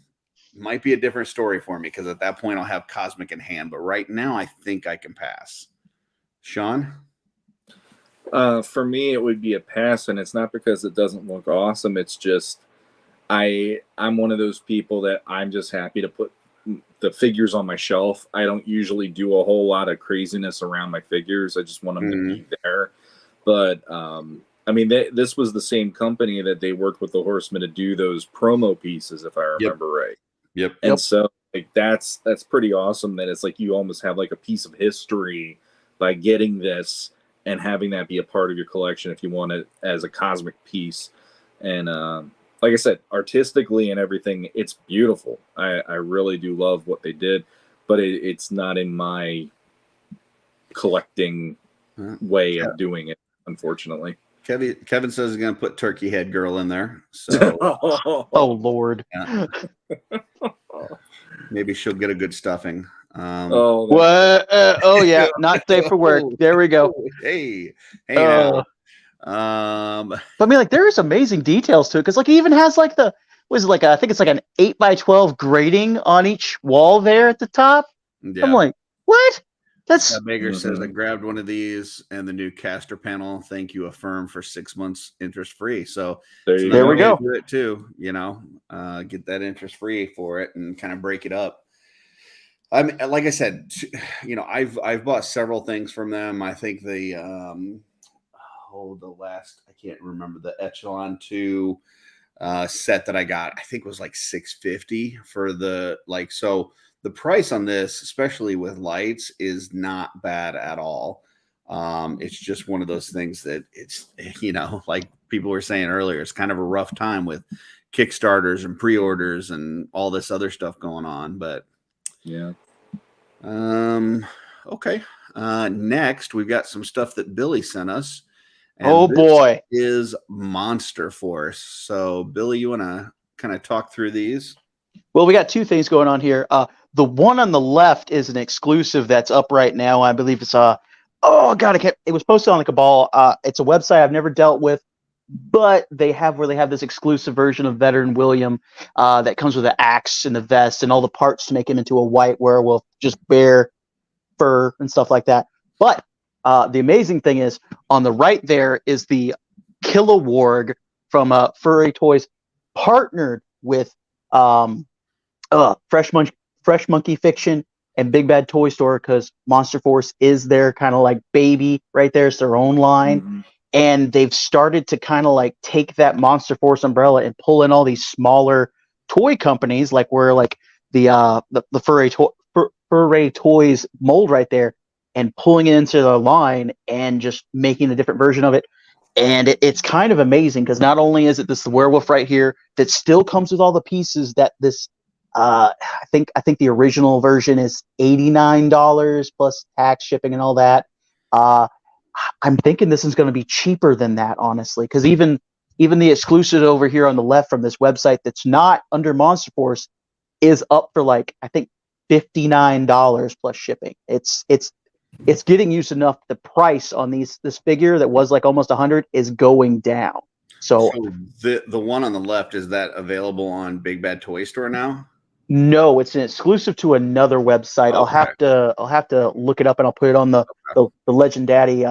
might be a different story for me, because at that point I'll have Cosmic in hand. But right now I think I can pass. Sean? For me, it would be a pass, and it's not because it doesn't look awesome. It's just I'm one of those people that I'm just happy to put the figures on my shelf. I don't usually do a whole lot of craziness around my figures. I just want them to be there. But I mean, this was the same company that they worked with the Horsemen to do those promo pieces, if I remember right. Yep. And so like that's pretty awesome that it's like you almost have like a piece of history by getting this and having that be a part of your collection if you want it as a Cosmic piece. And like I said, artistically and everything, it's beautiful. I really do love what they did, but it's not in my collecting way of doing it, unfortunately. Kevin says he's going to put Turkey Head Girl in there. So, oh Lord, yeah. Maybe she'll get a good stuffing. What? Oh yeah, not safe for work. There we go. Hey now. But I mean, like, there is amazing details to it, because like it even has like I think it's like an 8x12 grating on each wall there at the top. Yeah. I'm like, what? That's Baker says I grabbed one of these and the new caster panel. Thank you, Affirm, for 6 months interest free. So there we go. Do it too. Get that interest free for it and kind of break it up. I mean, like I said, I've bought several things from them. I think the last, I can't remember, the Echelon 2 set that I got, I think was like $650 for so the price on this, especially with lights, is not bad at all. It's just one of those things that it's, like people were saying earlier, it's kind of a rough time with Kickstarters and pre-orders and all this other stuff going on, but yeah. Okay. Next, we've got some stuff that Billy sent us. Oh boy, is Monster Force. So, Billy, you want to kind of talk through these? Well, we got two things going on here. The one on the left is an exclusive that's up right now. I believe it's it was posted on the Cabal. It's a website I've never dealt with, but they have this exclusive version of Veteran William that comes with the axe and the vest and all the parts to make him into a white werewolf, just bare fur and stuff like that. But the amazing thing is, on the right there is the Kilowog from Furry Toys, partnered with Fresh Monkey Fiction and Big Bad Toy Store, because Monster Force is their kind of like baby right there. It's their own line. Mm-hmm. And they've started to kind of like take that Monster Force umbrella and pull in all these smaller toy companies, like where like the Furry Toys mold right there, and pulling it into the line and just making a different version of it. And it's kind of amazing, because not only is it this werewolf right here that still comes with all the pieces that this I think the original version is $89 plus tax, shipping, and all that. I'm thinking this is going to be cheaper than that, honestly, because even the exclusive over here on the left from this website that's not under Monster Force is up for like, I think, $59 plus shipping. It's getting used enough. The price on this figure that was like almost $100 is going down. So the one on the left, is that available on Big Bad Toy Store now? No, it's an exclusive to another website. Okay. I'll have to look it up, and I'll put it on the Legend Daddy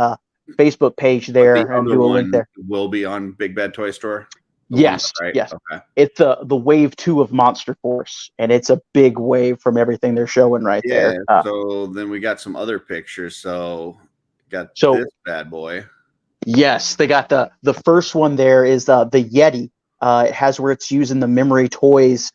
Facebook page there, and do a link there. Will be on Big Bad Toy Store. Yes, right? Yes. Okay. It's the wave 2 of Monster Force, and it's a big wave from everything they're showing right there. So then we got some other pictures. So this bad boy. Yes, they got the first one there is the Yeti. It has where it's using the Memory Toys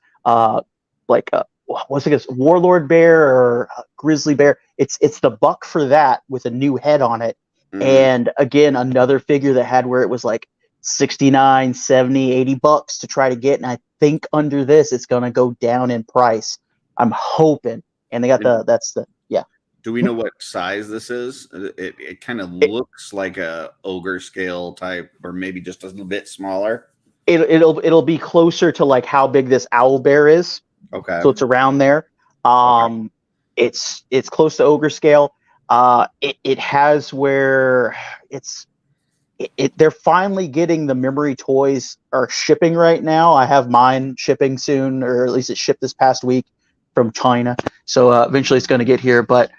what's it, Warlord Bear or Grizzly Bear. It's the buck for that with a new head on it. And again, another figure that had where it was like $69, $70, $80 to try to get. And I think under this, it's going to go down in price. I'm hoping. And they got yeah. Do we know what size this is? It kind of looks like a ogre scale type, or maybe just a little bit smaller. It'll be closer to like how big this owl bear is. Okay. So it's around there. Okay. It's close to ogre scale. It has where they're finally getting the memory toys are shipping right now. I have mine shipping soon, or at least it shipped this past week from China. So eventually it's going to get here. But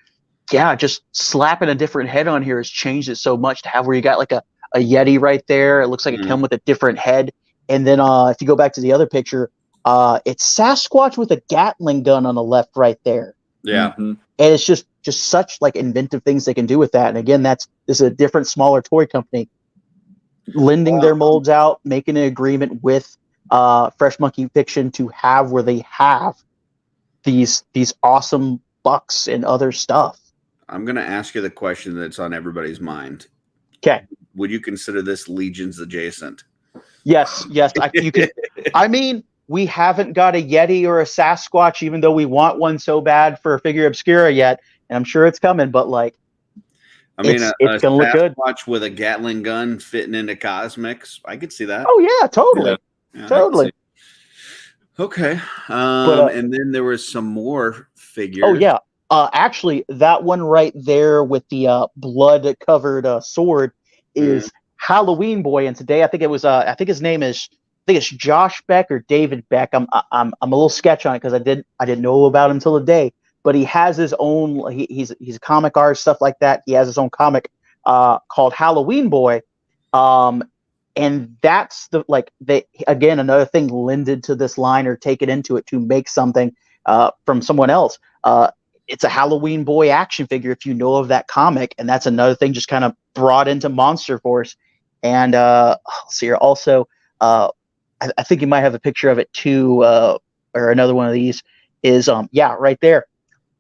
yeah, just slapping a different head on here has changed it so much to have where you got like a Yeti right there. It looks like it come with a different head. And then if you go back to the other picture, it's Sasquatch with a Gatling gun on the left right there. Yeah. Mm-hmm. And it's just such like inventive things they can do with that. And again, this is a different, smaller toy company lending their molds out, making an agreement with Fresh Monkey Fiction to have where they have these awesome bucks and other stuff. I'm going to ask you the question that's on everybody's mind. Okay. Would you consider this Legions adjacent? Yes. You can. I mean, we haven't got a Yeti or a Sasquatch, even though we want one so bad for a figure obscura yet, and I'm sure it's coming. But like, I mean, it's gonna look good. Sasquatch with a Gatling gun fitting into Cosmics, I could see that. Oh yeah, totally, Yeah, totally. Okay. And then there was some more figures. Oh yeah. Actually, that one right there with the blood-covered sword is Halloween Boy, and today I think his name is Josh Beck or David Beck. I'm a little sketch on it because I didn't know about him till today. But he has his own. He's a comic artist, stuff like that. He has his own comic called Halloween Boy, and that's again another thing lended to this line or taken into it to make something from someone else. It's a Halloween Boy action figure if you know of that comic, and that's another thing just kind of brought into Monster Force. And let's see here also. I think you might have a picture of it too, or another one of these is right there.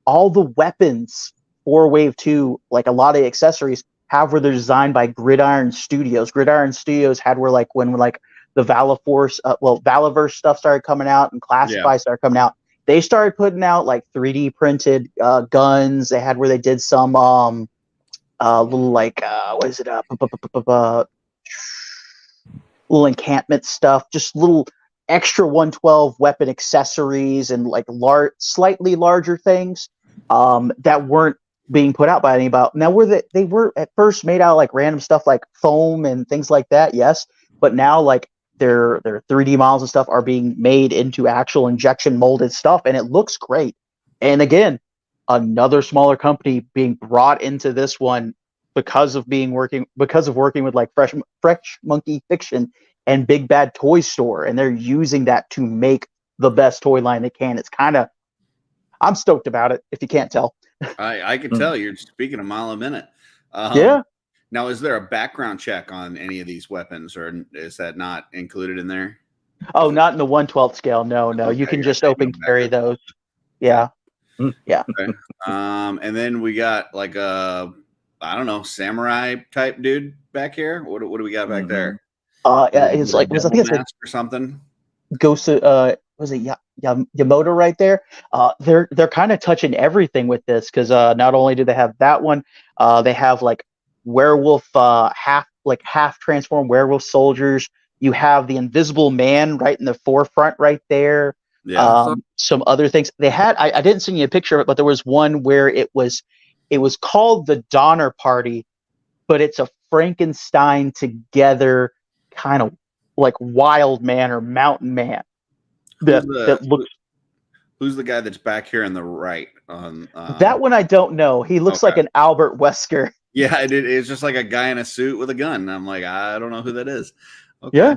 All the weapons for Wave 2, like a lot of the accessories, where they're designed by Gridiron Studios. Gridiron Studios had when the Valaverse stuff started coming out and Classify started coming out. They started putting out like 3D printed guns. They had where they did some little like what is it little encampment stuff, just little extra 112 weapon accessories and like slightly larger things that weren't being put out by anybody. Now they were at first made out of like random stuff like foam and things like that, yes, but now like their 3D models and stuff are being made into actual injection molded stuff, and it looks great. And again, another smaller company being brought into this one because of working with like Fresh Monkey Fiction and Big Bad Toy Store, and they're using that to make the best toy line they can. It's I'm stoked about it, if you can't tell. I can tell you're speaking a mile a minute. Yeah. Now, is there a background check on any of these weapons, or is that not included in there? Oh, not in the 1/12 scale. No. Okay, You can just open carry those. Yeah. Yeah. Okay. And then we got like a, I don't know, samurai type dude back here. What do we got back there? It's like I think it's like or something. Ghost. Was it Yamoto right there? They're kind of touching everything with this because not only do they have that one, they have like werewolf half transformed werewolf soldiers. You have the Invisible Man right in the forefront right there. Yeah. Some other things they had. I didn't send you a picture of it, but there was one where it was called the Donner Party, but it's a Frankenstein together kind of like wild man or mountain man. Who's the guy that's back here on the right? On that one, I don't know. He looks like an Albert Wesker. Yeah, it's just like a guy in a suit with a gun. I'm like, I don't know who that is. Okay.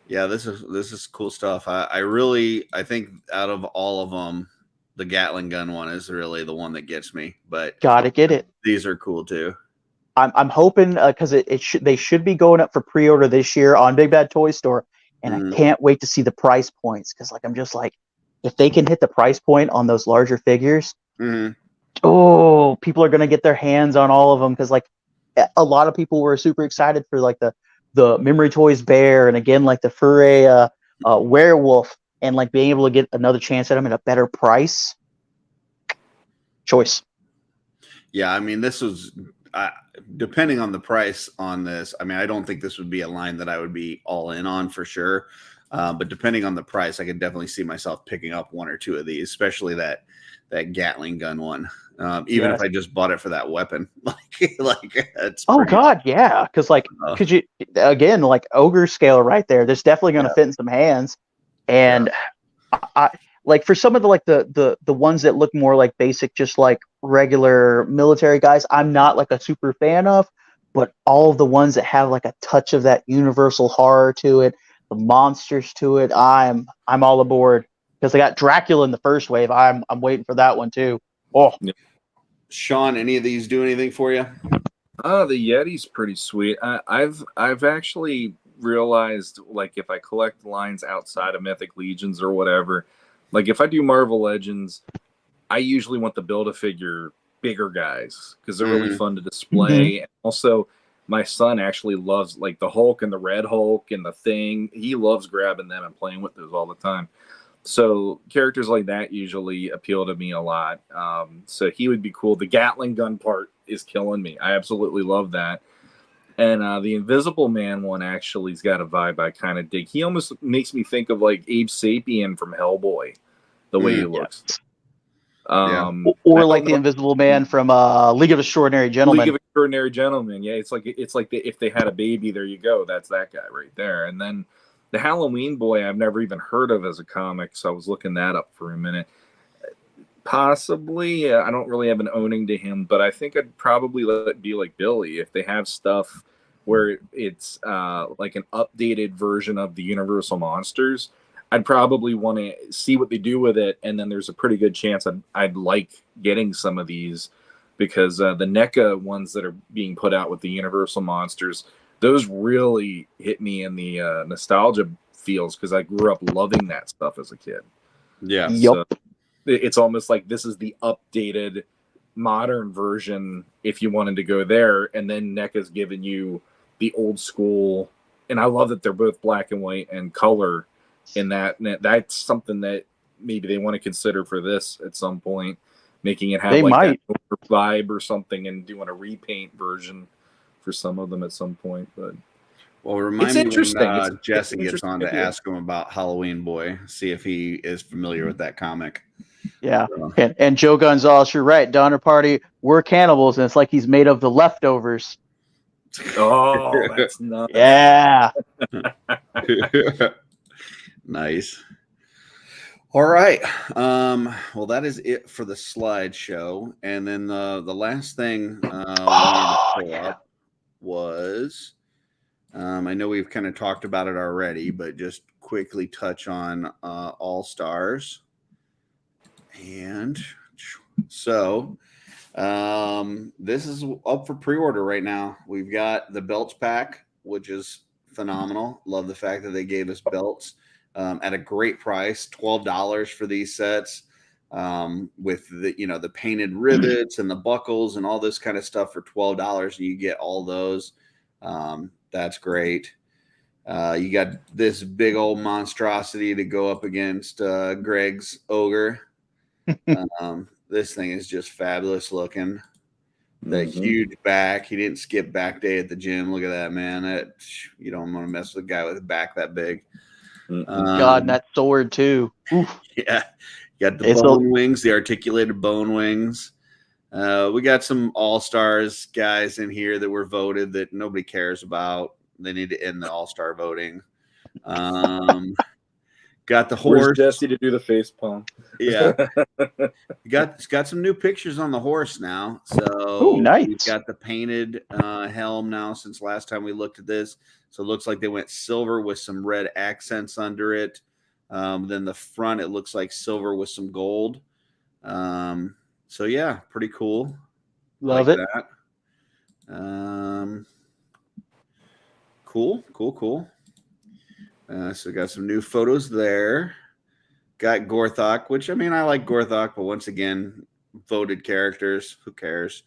Yeah, this is cool stuff. I think out of all of them, the Gatling gun one is really the one that gets me. But gotta get it. These are cool too. I'm hoping because they should be going up for pre-order this year on Big Bad Toy Store, and I can't wait to see the price points because like I'm just like, if they can hit the price point on those larger figures, people are gonna get their hands on all of them because like a lot of people were super excited for like the the Memory Toys bear, and again like the Furry werewolf, and like being able to get another chance at them at a better price. Choice. Yeah, I mean, this was depending on the price on this. I mean, I don't think this would be a line that I would be all in on for sure. But depending on the price, I could definitely see myself picking up one or two of these, especially that Gatling gun one. Even if I just bought it for that weapon, like that's. Oh God, yeah, because you again like ogre scale right there. There's definitely going to fit in some hands, and I like for some of the ones that look more like basic, just like regular military guys. I'm not like a super fan of, but all of the ones that have like a touch of that universal horror to it, the monsters to it, I'm all aboard because they got Dracula in the first wave. I'm waiting for that one too. Oh. Yeah. Sean, any of these do anything for you? The Yeti's pretty sweet. I've actually realized, like, if I collect lines outside of Mythic Legions or whatever, like if I do Marvel Legends, I usually want the Build-A-Figure bigger guys because they're really fun to display. And also, my son actually loves like the Hulk and the Red Hulk and the Thing. He loves grabbing them and playing with those all the time. So characters like that usually appeal to me a lot. So he would be cool. The Gatling gun part is killing me. I absolutely love that. And the Invisible Man one actually's got a vibe I kind of dig. He almost makes me think of like Abe Sapien from Hellboy, the way he looks. Or like the Invisible Man from League of Extraordinary Gentlemen. League of Extraordinary Gentlemen. Yeah, it's like if they had a baby, there you go. That's that guy right there. And then the Halloween Boy, I've never even heard of as a comic, so I was looking that up for a minute. Possibly, I don't really have an owning to him, but I think I'd probably let it be like Billy if they have stuff where it's like an updated version of the Universal Monsters. I'd probably want to see what they do with it, and then there's a pretty good chance I'd like getting some of these because the NECA ones that are being put out with the Universal Monsters, those really hit me in the nostalgia feels because I grew up loving that stuff as a kid. Yeah. Yep. So it's almost like this is the updated modern version if you wanted to go there. And then NECA's given you the old school. And I love that they're both black and white and color in that. And that's something that maybe they want to consider for this at some point, making it have that vibe or something and doing a repaint version for some of them at some point. But remind me when Jesse gets on to ask him about Halloween Boy, see if he is familiar with that comic. Yeah, and Joe Gonzalez, you're right. Donner Party, we're cannibals, and it's like he's made of the leftovers. Oh, that's nuts. Yeah. Nice. All right. Well, that is it for the slideshow. And then the last thing we wanted to pull up was, I know we've kind of talked about it already, but just quickly touch on All Stars. And so this is up for pre-order right now. We've got the belts pack, which is phenomenal. Love the fact that they gave us belts at a great price, $12 for these sets, with the painted rivets and the buckles and all this kind of stuff for $12, and you get all those. That's great. You got this big old monstrosity to go up against Greg's ogre. This thing is just fabulous looking. The huge back. He didn't skip back day at the gym. Look at that, man. You don't want to mess with a guy with a back that big. God, and that sword too. Oof. Yeah. You got the bone wings, the articulated bone wings. We got some all-stars guys in here that were voted that nobody cares about. They need to end the all-star voting. Got the horse. Where's Jesse to do the face palm? Yeah. got some new pictures on the horse now. So nice. We've got the painted helm now since last time we looked at this. So it looks like they went silver with some red accents under it. Then the front, it looks like silver with some gold. So yeah, pretty cool. Love it. That. Cool. So we got some new photos there. Got Gorthok, which I like Gorthok, but once again, voted characters. Who cares?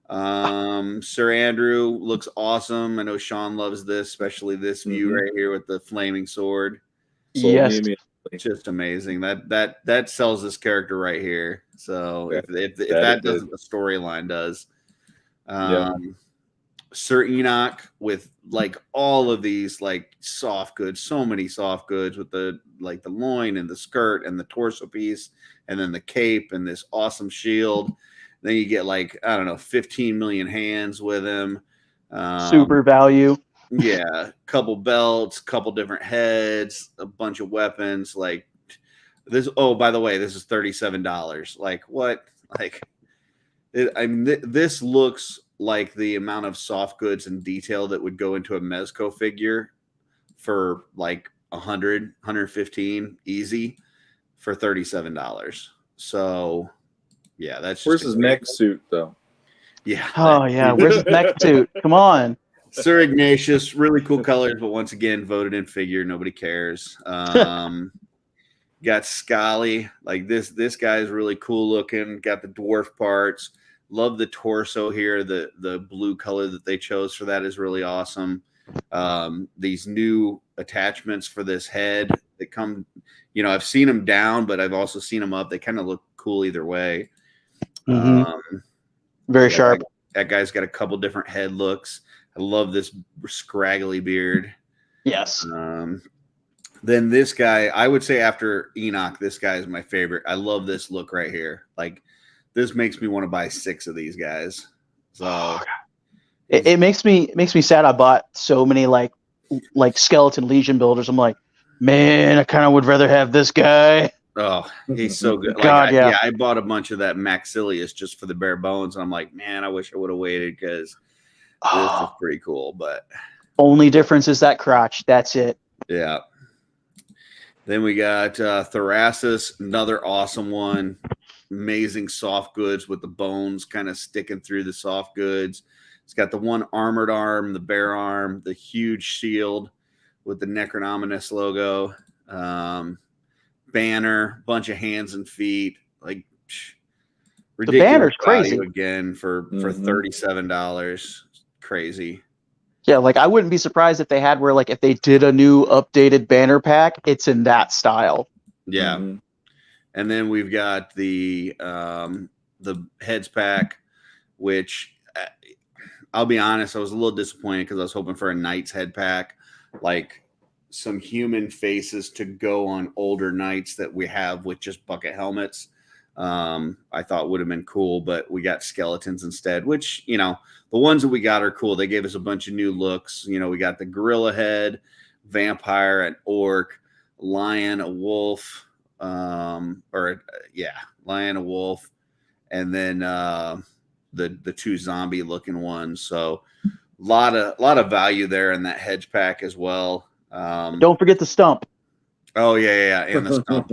Sir Andrew looks awesome. I know Sean loves this, especially this view right here with the flaming sword. Sold me Yes. immediately. Just amazing. That sells this character right here. So if That that it doesn't, did. the storyline does. Yeah. Sir Enoch with like all of these like soft goods, so many soft goods with the like the loin and the skirt and the torso piece, and then the cape and this awesome shield. Then you get like, I don't know, 15 million hands with him. Super value. Yeah, couple belts, couple different heads, a bunch of weapons. Like this. Oh, by the way, this is $37. Like what? Like this looks like the amount of soft goods and detail that would go into a Mezco figure for like 100, 115 easy for $37. So yeah, that's just Where's his mech suit though? Yeah. Oh yeah, where's his mech suit? Come on. Sir Ignatius, really cool colors, but once again, voted in figure. Nobody cares. Got Scully. Like this guy's really cool looking. Got the dwarf parts. Love the torso here. The blue color that they chose for that is really awesome. These new attachments for this head that come, I've seen them down, but I've also seen them up. They kind of look cool either way. Very sharp. That guy's got a couple different head looks. I love this scraggly beard. Yes. Then this guy, I would say after Enoch, this guy is my favorite. I love this look right here. Like this makes me want to buy 6 of these guys. So it makes me sad. I bought so many like skeleton Legion builders. I'm like, man, I kind of would rather have this guy. Oh, he's so good. Like, God, yeah. I bought a bunch of that Maxilius just for the bare bones. And I'm like, man, I wish I would have waited because this is pretty cool. But only difference is that crotch. That's it. Yeah. Then we got Therasis, another awesome one. Amazing soft goods with the bones kind of sticking through the soft goods. It's got the one armored arm, the bare arm, the huge shield with the Necronominus logo. Banner, bunch of hands and feet. Like ridiculous. The banner's crazy again for $37. Crazy. Yeah, like I wouldn't be surprised if they had where like if they did a new updated banner pack, it's in that style. Yeah. And then we've got the heads pack, which I'll be honest, I was a little disappointed because I was hoping for a knight's head pack, like some human faces to go on older knights that we have with just bucket helmets. I thought would have been cool, but we got skeletons instead, which, the ones that we got are cool. They gave us a bunch of new looks. We got the gorilla head, vampire, an orc, lion, a wolf, lion, a wolf, and then the 2 zombie looking ones. So a lot of value there in that hedge pack as well. Don't forget the stump. Oh yeah, and the stump,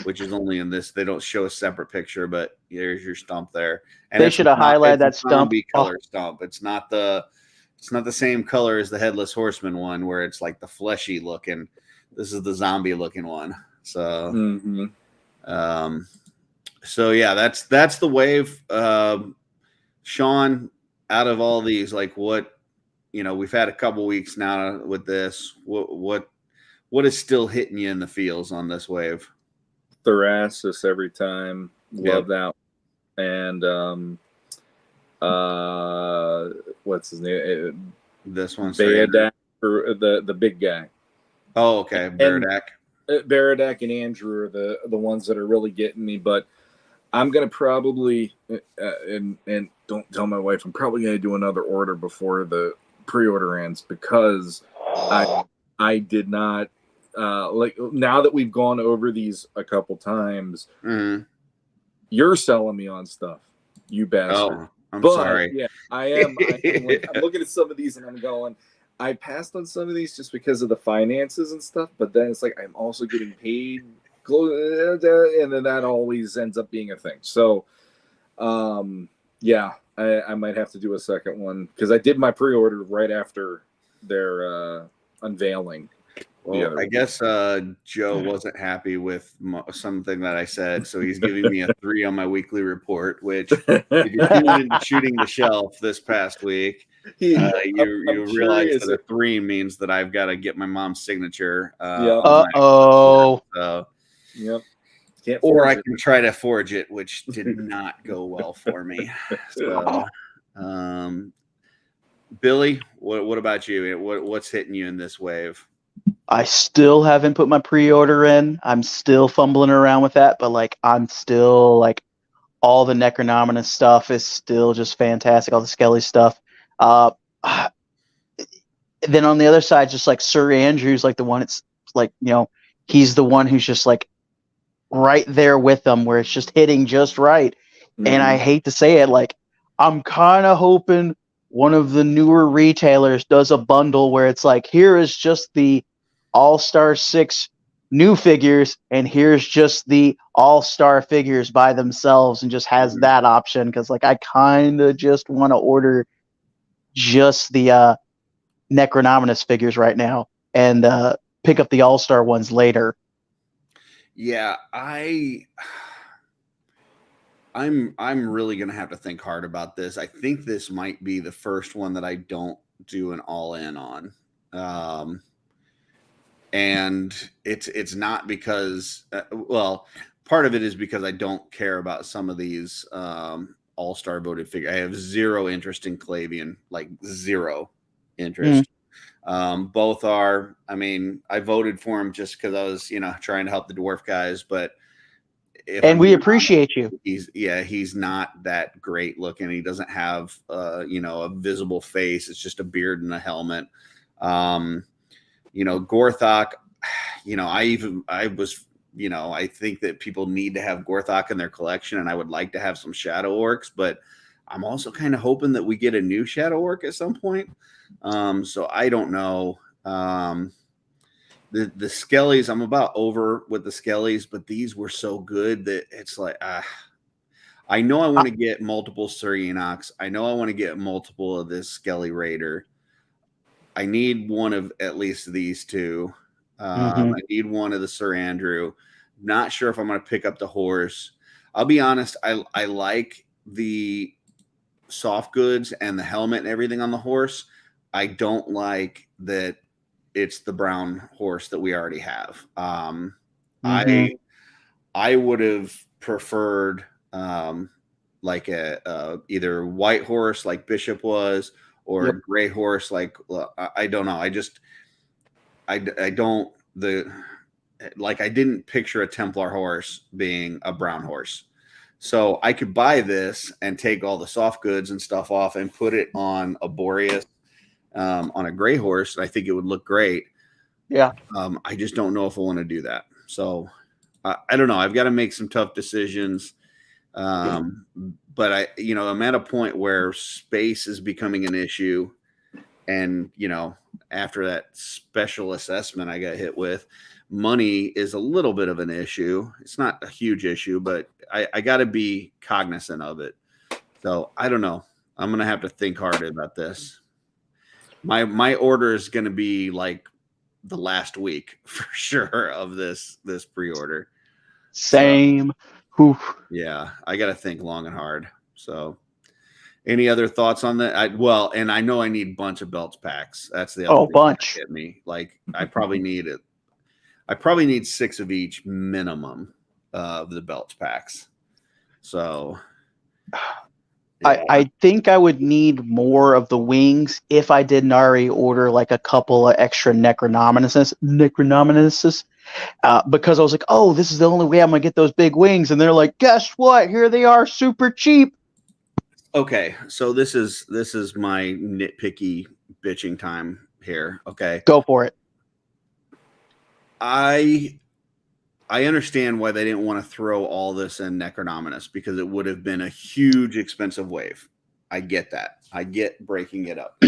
which is only in this. They don't show a separate picture, but there's your stump there. And they should have highlighted that stump. Color stump. It's not the same color as the headless horseman one, where it's like the fleshy looking. This is the zombie looking one. So, so yeah, that's the wave. Sean, out of all these, like what, we've had a couple weeks now with this. What is still hitting you in the feels on this wave? Therasis every time. Love that. And what's his name? This one's Bayadak, the big guy. Oh, okay. Baradak. Baradak and Andrew are the ones that are really getting me, but I'm gonna probably and don't tell my wife, I'm probably gonna do another order before the pre-order ends because I did not like now that we've gone over these a couple times. You're selling me on stuff, you bastard. Oh, I'm sorry. Yeah, I am. I'm looking at some of these and I'm going, I passed on some of these just because of the finances and stuff, but then it's like I'm also getting paid, and then that always ends up being a thing. So, yeah, I might have to do a second one because I did my pre-order right after their unveiling. Well, other I week. guess Joe wasn't happy with something that I said, so he's giving me a 3 on my weekly report. Which, if you're tuning into Shooting the Shelf this past week, I'm you realize curious. that a 3 means that I've got to get my mom's signature. Yeah. On my Uh-oh. report, Yep. Can't or forge I it. can try to forge it, which did not go well for me. So, Billy, what about you? What's hitting you in this wave? I still haven't put my pre-order in. I'm still fumbling around with that, but like I'm still like all the Necronominus stuff is still just fantastic. All the Skelly stuff. Uh, then on the other side, just like Sir Andrew's like the one. It's like he's the one who's just like right there with them, where it's just hitting just right. And I Mhm. hate to say it, like I'm kind of hoping one of the newer retailers does a bundle where it's like, here is just the All-Star 6 new figures, and here's just the All-Star figures by themselves, and just has that option. Because like I kind of just want to order just the Necronominus figures right now, and pick up the All-Star ones later. Yeah, I'm really gonna have to think hard about this. I think this might be the first one that I don't do an all-in on. And it's not because well, part of it is because I don't care about some of these all-star voted figures. I have zero interest in Clavian, like zero interest. Both are, I mean, I voted for him just because I was, trying to help the dwarf guys, but if And I'm we being appreciate you. honest, he's not that great looking. He doesn't have a visible face. It's just a beard and a helmet. Gorthok, I think that people need to have Gorthok in their collection, and I would like to have some Shadow Orcs, but I'm also kind of hoping that we get a new Shadow Orc at some point. So I don't know. The Skellies, I'm about over with the Skellies, but these were so good that it's like, I know I want to get multiple Sir Enochs. I know I want to get multiple of this Skelly Raider. I need one of at least these two. I need one of the Sir Andrew. Not sure if I'm going to pick up the horse. I'll be honest. I like the soft goods and the helmet and everything on the horse. I don't like that it's the brown horse that we already have. I would have preferred like a either white horse like Bishop was, or a gray horse like I don't know. I don't I didn't picture a Templar horse being a brown horse. So I could buy this and take all the soft goods and stuff off and put it on a Boreas, on a gray horse. I think it would look great. Yeah. I just don't know if I want to do that. So I don't know. I've got to make some tough decisions. But I'm at a point where space is becoming an issue. And, after that special assessment I got hit with, money is a little bit of an issue. It's not a huge issue, but I got to be cognizant of it. So I don't know. I'm going to have to think hard about this. My order is going to be like the last week for sure of this pre-order. Same. So, yeah, I got to think long and hard. So, any other thoughts on that? And I know I need a bunch of belts packs. That's the other thing bunch. that hit me. Like I probably need it. I probably need 6 of each minimum of the belts packs. So, yeah. I think I would need more of the wings if I didn't already order like a couple of extra Necronominuses, because I was like, oh, this is the only way I'm gonna get those big wings, and they're like, guess what? Here they are, super cheap. Okay, so this is my nitpicky bitching time here. Okay, Go for it. I understand why they didn't want to throw all this in Necronominus, because it would have been a huge expensive wave. I get that. I get breaking it up.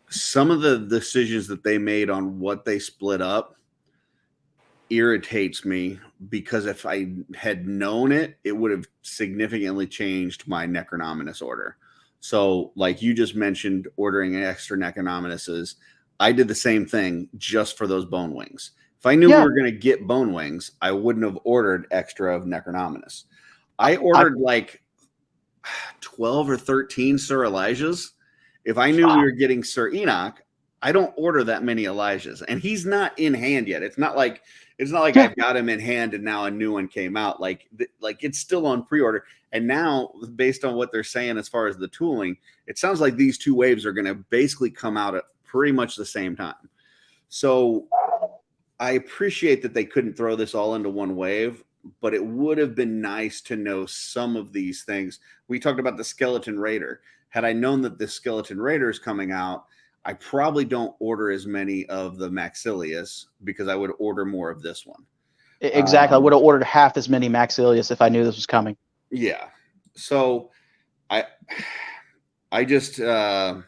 Some of the decisions that they made on what they split up irritates me, because if I had known it, it would have significantly changed my Necronominus order. So like you just mentioned, ordering extra Necronominuses, I did the same thing just for those bone wings. If I knew we were going to get bone wings, I wouldn't have ordered extra of Necronominus. I ordered like 12 or 13 Sir Elijahs. If I knew we were getting Sir Enoch, I don't order that many Elijahs, and he's not in hand yet. It's not like I've got him in hand and now a new one came out. Like it's still on pre-order. And now, based on what they're saying as far as the tooling, it sounds like these two waves are going to basically come out at pretty much the same time. So I appreciate that they couldn't throw this all into one wave, but it would have been nice to know some of these things. We talked about the Skeleton Raider. Had I known that the Skeleton Raider is coming out, I probably don't order as many of the Maxilius because I would order more of this one. Exactly. I would have ordered half as many Maxilius if I knew this was coming. Yeah. So I just, yeah,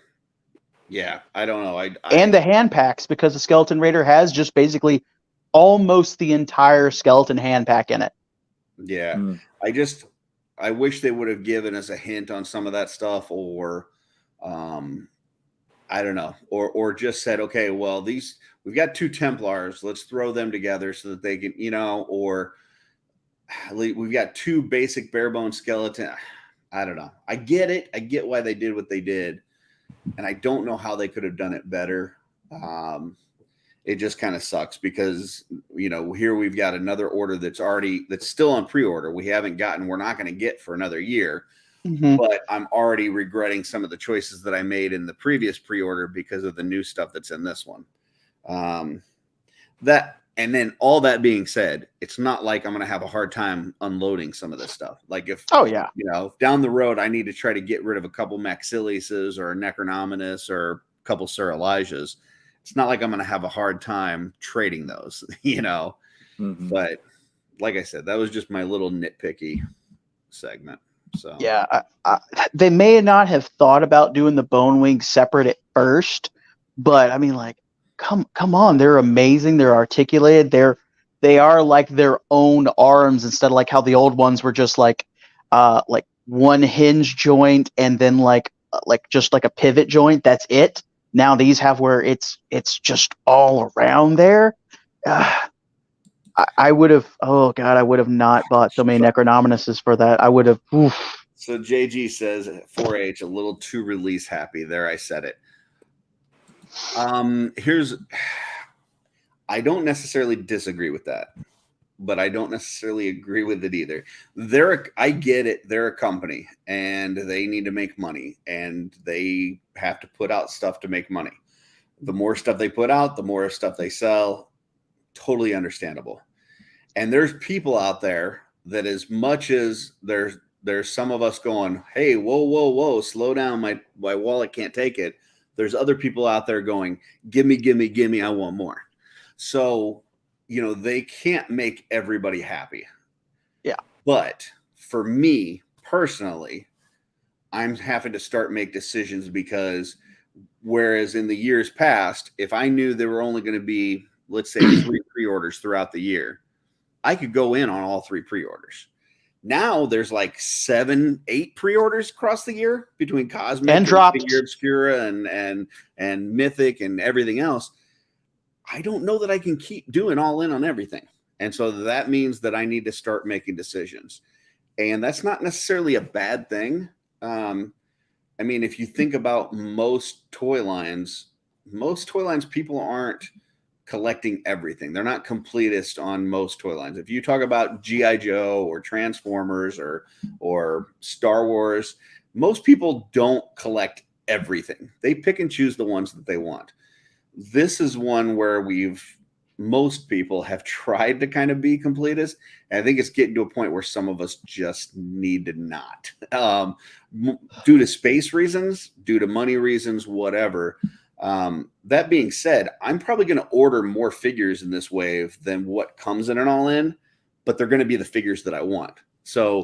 I don't know. And the hand packs, because the Skeleton Raider has just basically almost the entire skeleton hand pack in it. Yeah. I wish they would have given us a hint on some of that stuff, or, I don't know, or just said, okay, well, we've got 2 Templars, let's throw them together so that they can, or we've got 2 basic bare bone skeleton. I don't know. I get it. I get why they did what they did, and I don't know how they could have done it better. It just kind of sucks because, here we've got another order that's still on pre-order. We're not going to get for another year. Mm-hmm. But I'm already regretting some of the choices that I made in the previous pre-order because of the new stuff that's in this one. And then all that being said, it's not like I'm going to have a hard time unloading some of this stuff. Like if, down the road, I need to try to get rid of a couple Maxiliuses or a Necronominus or a couple Sir Elijahs. It's not like I'm going to have a hard time trading those, Mm-hmm. But like I said, that was just my little nitpicky segment. So yeah, they may not have thought about doing the bone wings separate at first, but I mean, like, come on, they're amazing. They're articulated. They are like their own arms instead of like how the old ones were just like one hinge joint and then like just like a pivot joint. That's it. Now these have where it's just all around there. I would have, I would have not bought so many Necronominuses for that. I would have. Oof. So JG says 4H a little too release happy. There, I said it. I don't necessarily disagree with that, but I don't necessarily agree with it either. I get it. They're a company and they need to make money and they have to put out stuff to make money. The more stuff they put out, the more stuff they sell. Totally understandable. And there's people out there that, as much as there's some of us going, hey, whoa, slow down, my wallet can't take it. There's other people out there going, gimme, I want more. So, they can't make everybody happy. Yeah. But for me personally, I'm having to make decisions because whereas in the years past, if I knew there were only going to be, let's say, 3 pre-orders throughout the year, I could go in on all 3 pre-orders. Now there's like 7, 8 pre-orders across the year between Cosmic and drops, Figure Obscura and Mythic and everything else. I don't know that I can keep doing all in on everything. And so that means that I need to start making decisions. And that's not necessarily a bad thing. I mean, if you think about most toy lines, people aren't collecting everything. They're not completists on most toy lines. If you talk about G.I. Joe or Transformers or Star Wars, most people don't collect everything. They pick and choose the ones that they want. This is one where most people have tried to kind of be completists. And I think it's getting to a point where some of us just need to not, due to space reasons, due to money reasons, whatever. That being said, I'm probably going to order more figures in this wave than what comes in an all-in, but they're going to be the figures that I want. So,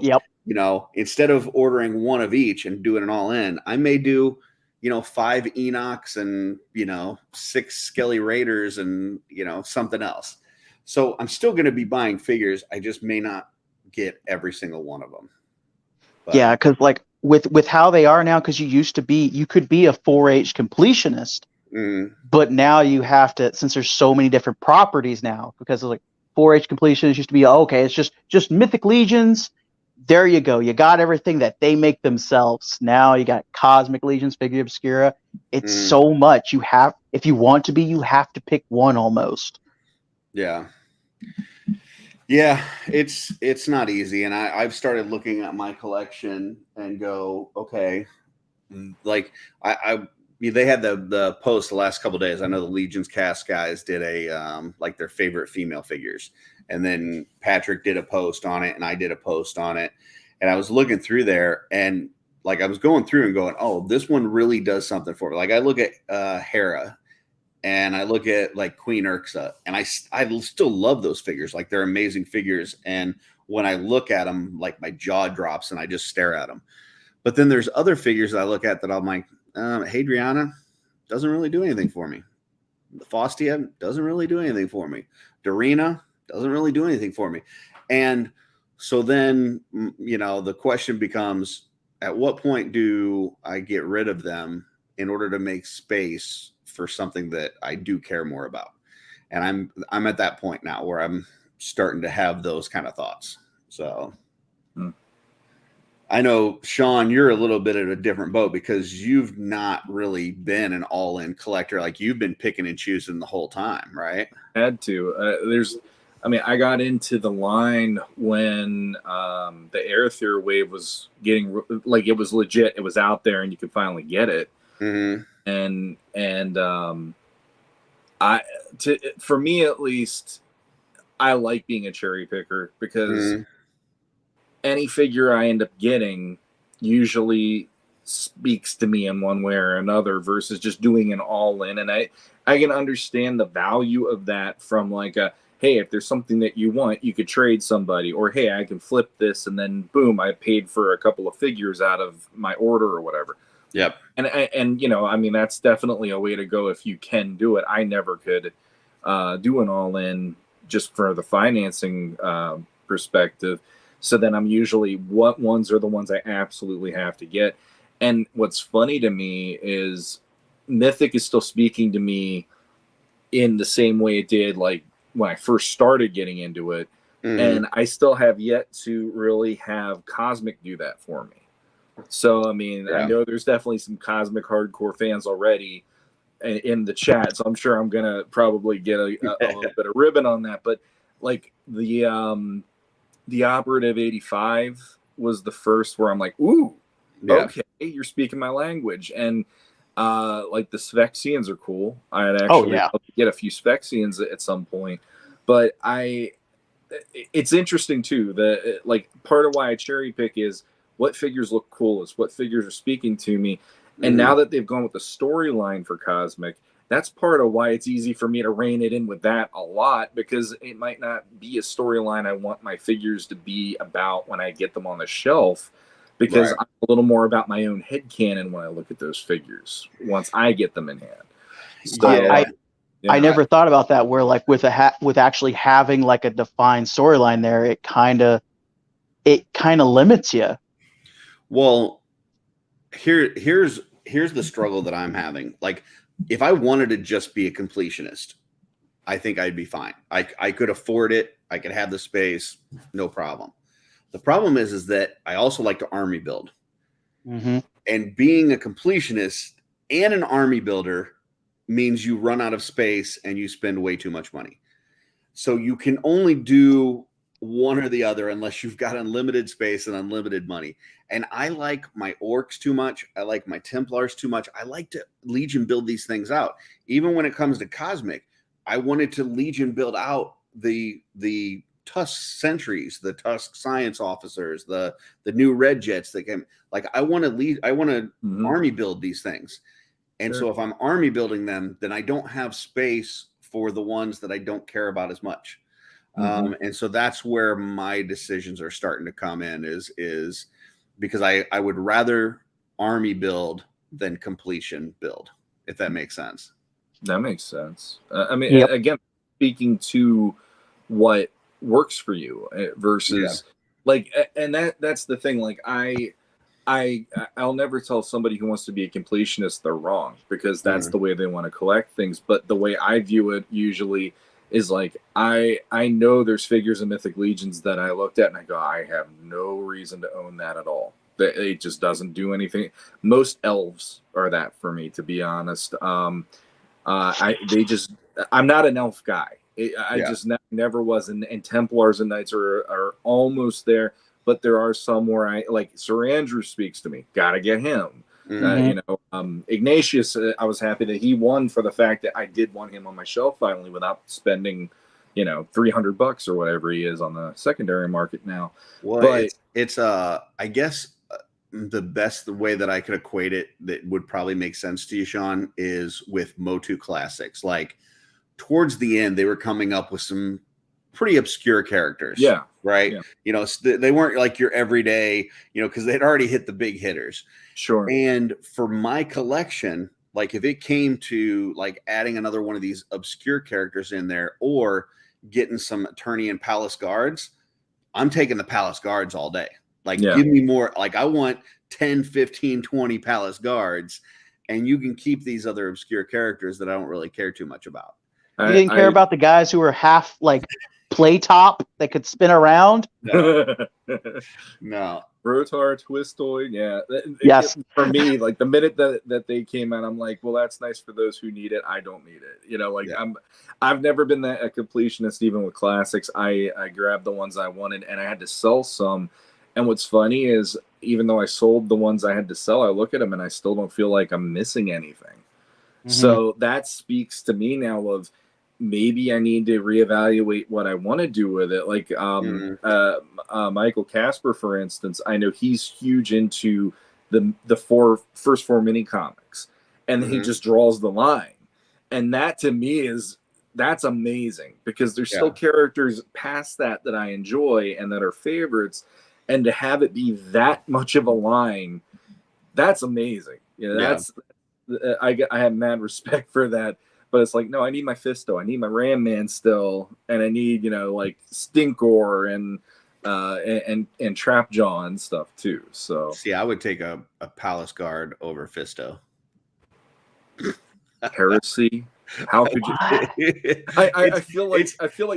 instead of ordering one of each and doing an all-in, I may do, 5 Enochs and, 6 Skelly Raiders and, something else. So I'm still going to be buying figures. I just may not get every single one of them. But, yeah, because like with how they are now, because you could be a 4H completionist Mm. But now you have to, since there's so many different properties now, because it's like 4-H completions used to be, okay, it's just Mythic Legions. There you go. You got everything that they make themselves. Now you got Cosmic Legions, Figure Obscura. It's so much. If you want to be, you have to pick one almost. Yeah. Yeah, it's not easy. And I've started looking at my collection and go, okay, like they had the post the last couple of days. I know the Legions cast guys did a like their favorite female figures, and then Patrick did a post on it, and I did a post on it, and I was looking through there, and like I was going through and going, oh, this one really does something for me. Like I look at Hera, and I look at like Queen Urxa, and I still love those figures. Like they're amazing figures, and when I look at them, like my jaw drops, and I just stare at them. But then there's other figures that I look at that I'm like, Hadriana doesn't really do anything for me. Faustia doesn't really do anything for me. Dorina doesn't really do anything for me. And so then, the question becomes, at what point do I get rid of them in order to make space for something that I do care more about? And I'm at that point now where I'm starting to have those kind of thoughts. So I know, Sean, you're a little bit of a different boat because you've not really been an all-in collector. Like you've been picking and choosing the whole time, right? Had to. I got into the line when the Aether wave was getting, like, it was legit. It was out there and you could finally get it. Mm-hmm. For me at least, I like being a cherry picker because any figure I end up getting usually speaks to me in one way or another versus just doing an all in. And I can understand the value of that from like hey, if there's something that you want, you could trade somebody, or hey, I can flip this and then boom, I paid for a couple of figures out of my order or whatever. Yep. And that's definitely a way to go if you can do it. I never could do an all in just for the financing perspective. So then I'm usually, what ones are the ones I absolutely have to get? And what's funny to me is Mythic is still speaking to me in the same way it did like when I first started getting into it. And I still have yet to really have Cosmic do that for me. So, I know there's definitely some Cosmic hardcore fans already in the chat. So I'm sure I'm going to probably get a little bit of ribbon on that. But like the Operative 85 was the first where I'm like, ooh, okay, you're speaking my language. And like the Sphexians are cool. I had actually get a few Sphexians at some point. But it's interesting too, that like part of why I cherry pick is what figures look coolest, what figures are speaking to me. And now that they've gone with the storyline for Cosmic, that's part of why it's easy for me to rein it in with that a lot, because it might not be a storyline I want my figures to be about when I get them on the shelf, because I'm a little more about my own headcanon when I look at those figures once I get them in hand. So, I never thought about that, where like with actually having like a defined storyline there, it kind of limits you. Well, here's the struggle that I'm having. Like, if I wanted to just be a completionist, I think I'd be fine. I could afford it. I could have the space, no problem. The problem is that I also like to army build. And being a completionist and an army builder means you run out of space and you spend way too much money. So you can only do one or the other unless you've got unlimited space and unlimited money. And I like my orcs too much. I like my Templars too much. I like to Legion build these things out. Even when it comes to Cosmic, I wanted to Legion build out the Tusk sentries, the Tusk science officers, the new red jets that came. Like I want to army build these things. And so if I'm army building them, then I don't have space for the ones that I don't care about as much. And so that's where my decisions are starting to come in is because I would rather army build than completion build, if that makes sense. That makes sense. Again, speaking to what works for you versus like, and that's the thing. Like I'll never tell somebody who wants to be a completionist they're wrong, because that's the way they want to collect things. But the way I view it usually is like, I know there's figures in Mythic Legions that I looked at and I go, I have no reason to own that at all. It just doesn't do anything. Most elves are that for me, to be honest. I'm not an elf guy. I just never was, and Templars and Knights are almost there, but there are some where I like. Sir Andrew speaks to me. Gotta get him. Ignatius. I was happy that he won for the fact that I did want him on my shelf finally without spending, $300 or whatever he is on the secondary market now. Well, but it's I guess the best way that I could equate it that would probably make sense to you, Sean, is with Motu Classics. Like towards the end, they were coming up with some pretty obscure characters. Yeah. Right. Yeah. They weren't like your everyday, because they'd already hit the big hitters. Sure. And for my collection, like if it came to like adding another one of these obscure characters in there or getting some Attorney and Palace Guards, I'm taking the Palace Guards all day. Like, give me more. Like, I want 10, 15, 20 Palace Guards, and you can keep these other obscure characters that I don't really care too much about. You didn't care about the guys who were half, like, play top that could spin around? No. Rotar, Twistoid, yeah. Yes. For me, like, the minute that they came out, I'm like, well, that's nice for those who need it. I don't need it. I've never been a completionist, even with classics. I grabbed the ones I wanted, and I had to sell some. And what's funny is, even though I sold the ones I had to sell, I look at them and I still don't feel like I'm missing anything. Mm-hmm. So that speaks to me now of maybe I need to reevaluate what I want to do with it. Like Michael Casper, for instance, I know he's huge into the first four mini comics, and he just draws the line. And that to me that's amazing, because there's still characters past that I enjoy and that are favorites. And to have it be that much of a line, that's amazing. I have mad respect for that. But it's like, no, I need my Fisto, I need my Ram Man still, and I need like Stinkor and Trapjaw and stuff too. So see, I would take a Palace Guard over Fisto. Heresy. How could you? I feel like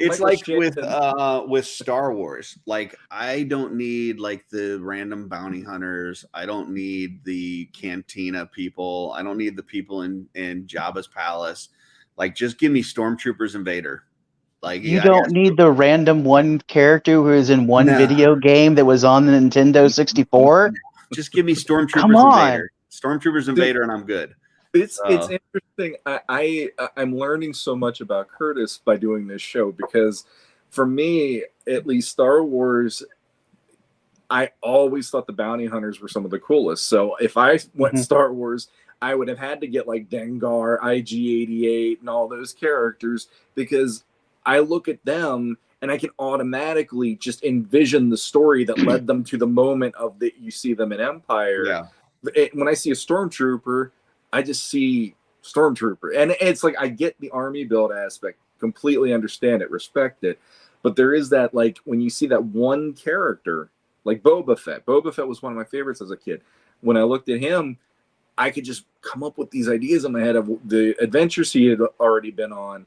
it's like with Star Wars. Like, I don't need like the random bounty hunters. I don't need the Cantina people. I don't need the people in Jabba's palace. Like, just give me Stormtroopers and Vader. Like, you don't need the random one character who is in one video game that was on the Nintendo 64. Just give me Stormtroopers and Vader. Stormtroopers and Vader, and I'm good. It's interesting. I'm learning so much about Curtis by doing this show, because for me, at least, Star Wars, I always thought the bounty hunters were some of the coolest. So if I went Star Wars, I would have had to get like Dengar, IG-88, and all those characters, because I look at them and I can automatically just envision the story that led them to the moment of that you see them in Empire. Yeah. When I see a Stormtrooper, I just see Stormtrooper. And it's like, I get the army build aspect, completely understand it, respect it. But there is that, like, when you see that one character, like Boba Fett. Boba Fett was one of my favorites as a kid. When I looked at him, I could just come up with these ideas in my head of the adventures he had already been on.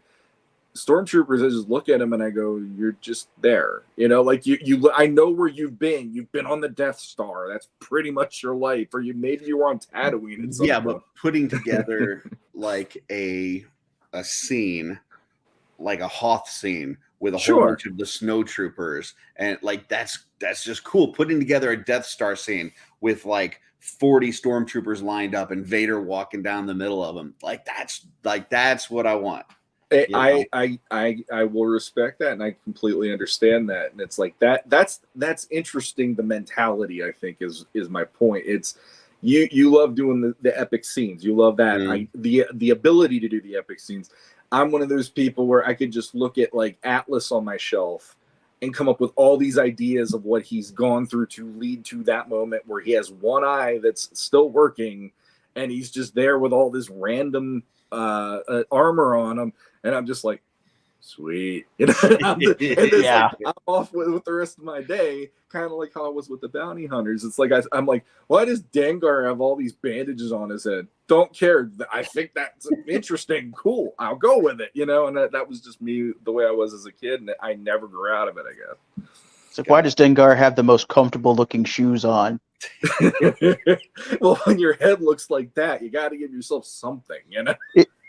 Stormtroopers, I just look at him and I go, you're just there. Like you I know where you've been. You've been on the Death Star. That's pretty much your life. Or maybe you were on Tatooine at some point. But putting together like a scene, like a Hoth scene with a whole bunch of the snow troopers, and like that's just cool. Putting together a Death Star scene with like 40 stormtroopers lined up and Vader walking down the middle of them. That's what I want. I will respect that, and I completely understand that. And it's like that's interesting. The mentality, I think, is my point. It's you love doing the epic scenes. You love that. The ability to do the epic scenes. I'm one of those people where I could just look at like Atlas on my shelf and come up with all these ideas of what he's gone through to lead to that moment where he has one eye that's still working, and he's just there with all this random armor on him. And I'm just like, sweet. And it's Yeah. like, I'm off with the rest of my day, kind of like how I was with the bounty hunters. It's like I'm like, why does Dengar have all these bandages on his head? Don't care. I think that's interesting. Cool. I'll go with it. And that was just me, the way I was as a kid, and I never grew out of it, I guess. It's like, why does Dengar have the most comfortable looking shoes on? Well, when your head looks like that, you got to give yourself something,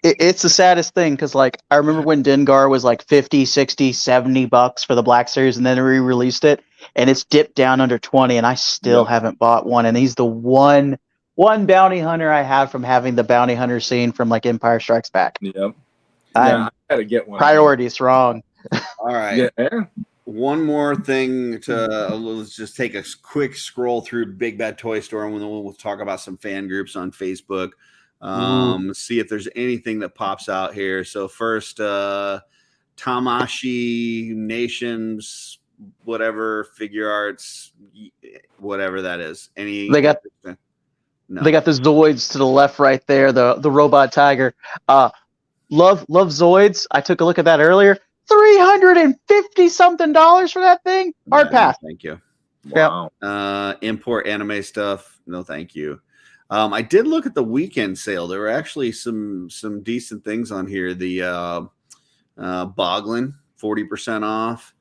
It's the saddest thing because, like, I remember when Dengar was like 50, 60, $70 for the Black Series, and then they re-released it, and it's dipped down under 20, and I still haven't bought one. And he's the one bounty hunter I have from having the bounty hunter scene from like Empire Strikes Back. Yep. I gotta get one. Priorities wrong. All right. Yeah. One more thing let's just take a quick scroll through Big Bad Toy Store, and we'll talk about some fan groups on Facebook. See if there's anything that pops out here. So first, Tamashi Nations, whatever, figure arts, whatever that is. They got the Zoids to the left right there, the robot tiger. Love Zoids. I took a look at that earlier. $350 something for that thing. Hard pass. Thank you. Wow. Import anime stuff. No, thank you. I did look at the weekend sale. There were actually some decent things on here. The Boglin, 40% off.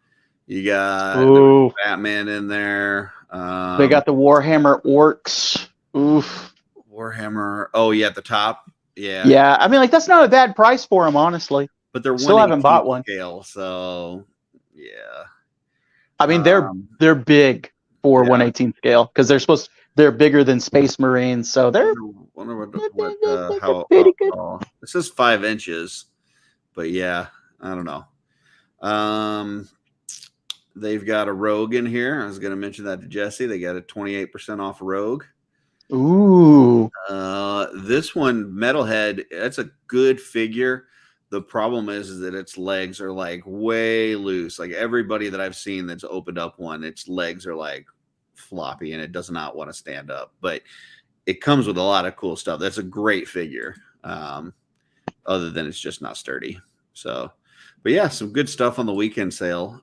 You got the Batman in there. They got the Warhammer Orcs. Oof. Warhammer. Oh yeah, at the top. Yeah. Yeah. I mean, like, that's not a bad price for them, honestly. But they're still haven't bought one. Scale, so yeah. I mean, they're big for 1/18 scale because they're bigger than Space Marines, so they're. Wonder how this is 5 inches, but yeah, I don't know. They've got a Rogue in here. I was going to mention that to Jesse. They got a 28% off Rogue. Ooh. This one, Metalhead. That's a good figure. The problem is that its legs are like way loose. Like everybody that I've seen that's opened up one, its legs are like floppy and it does not want to stand up. But it comes with a lot of cool stuff. That's a great figure. Other than it's just not sturdy. So, but yeah, some good stuff on the weekend sale.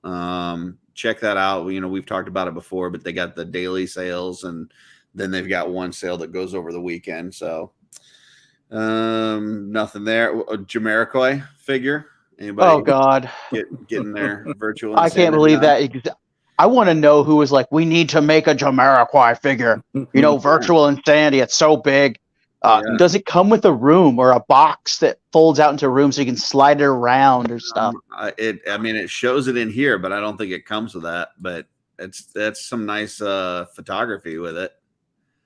Check that out. We've talked about it before, but they got the daily sales and then they've got one sale that goes over the weekend. So. Nothing there. A Jamiroquai figure. Anybody? Oh God, getting their virtual. I can't believe that. I want to know who was like, we need to make a Jamiroquai figure. Virtual insanity. It's so big. Does it come with a room or a box that folds out into a room so you can slide it around or stuff? It shows it in here, but I don't think it comes with that. But that's some nice photography with it.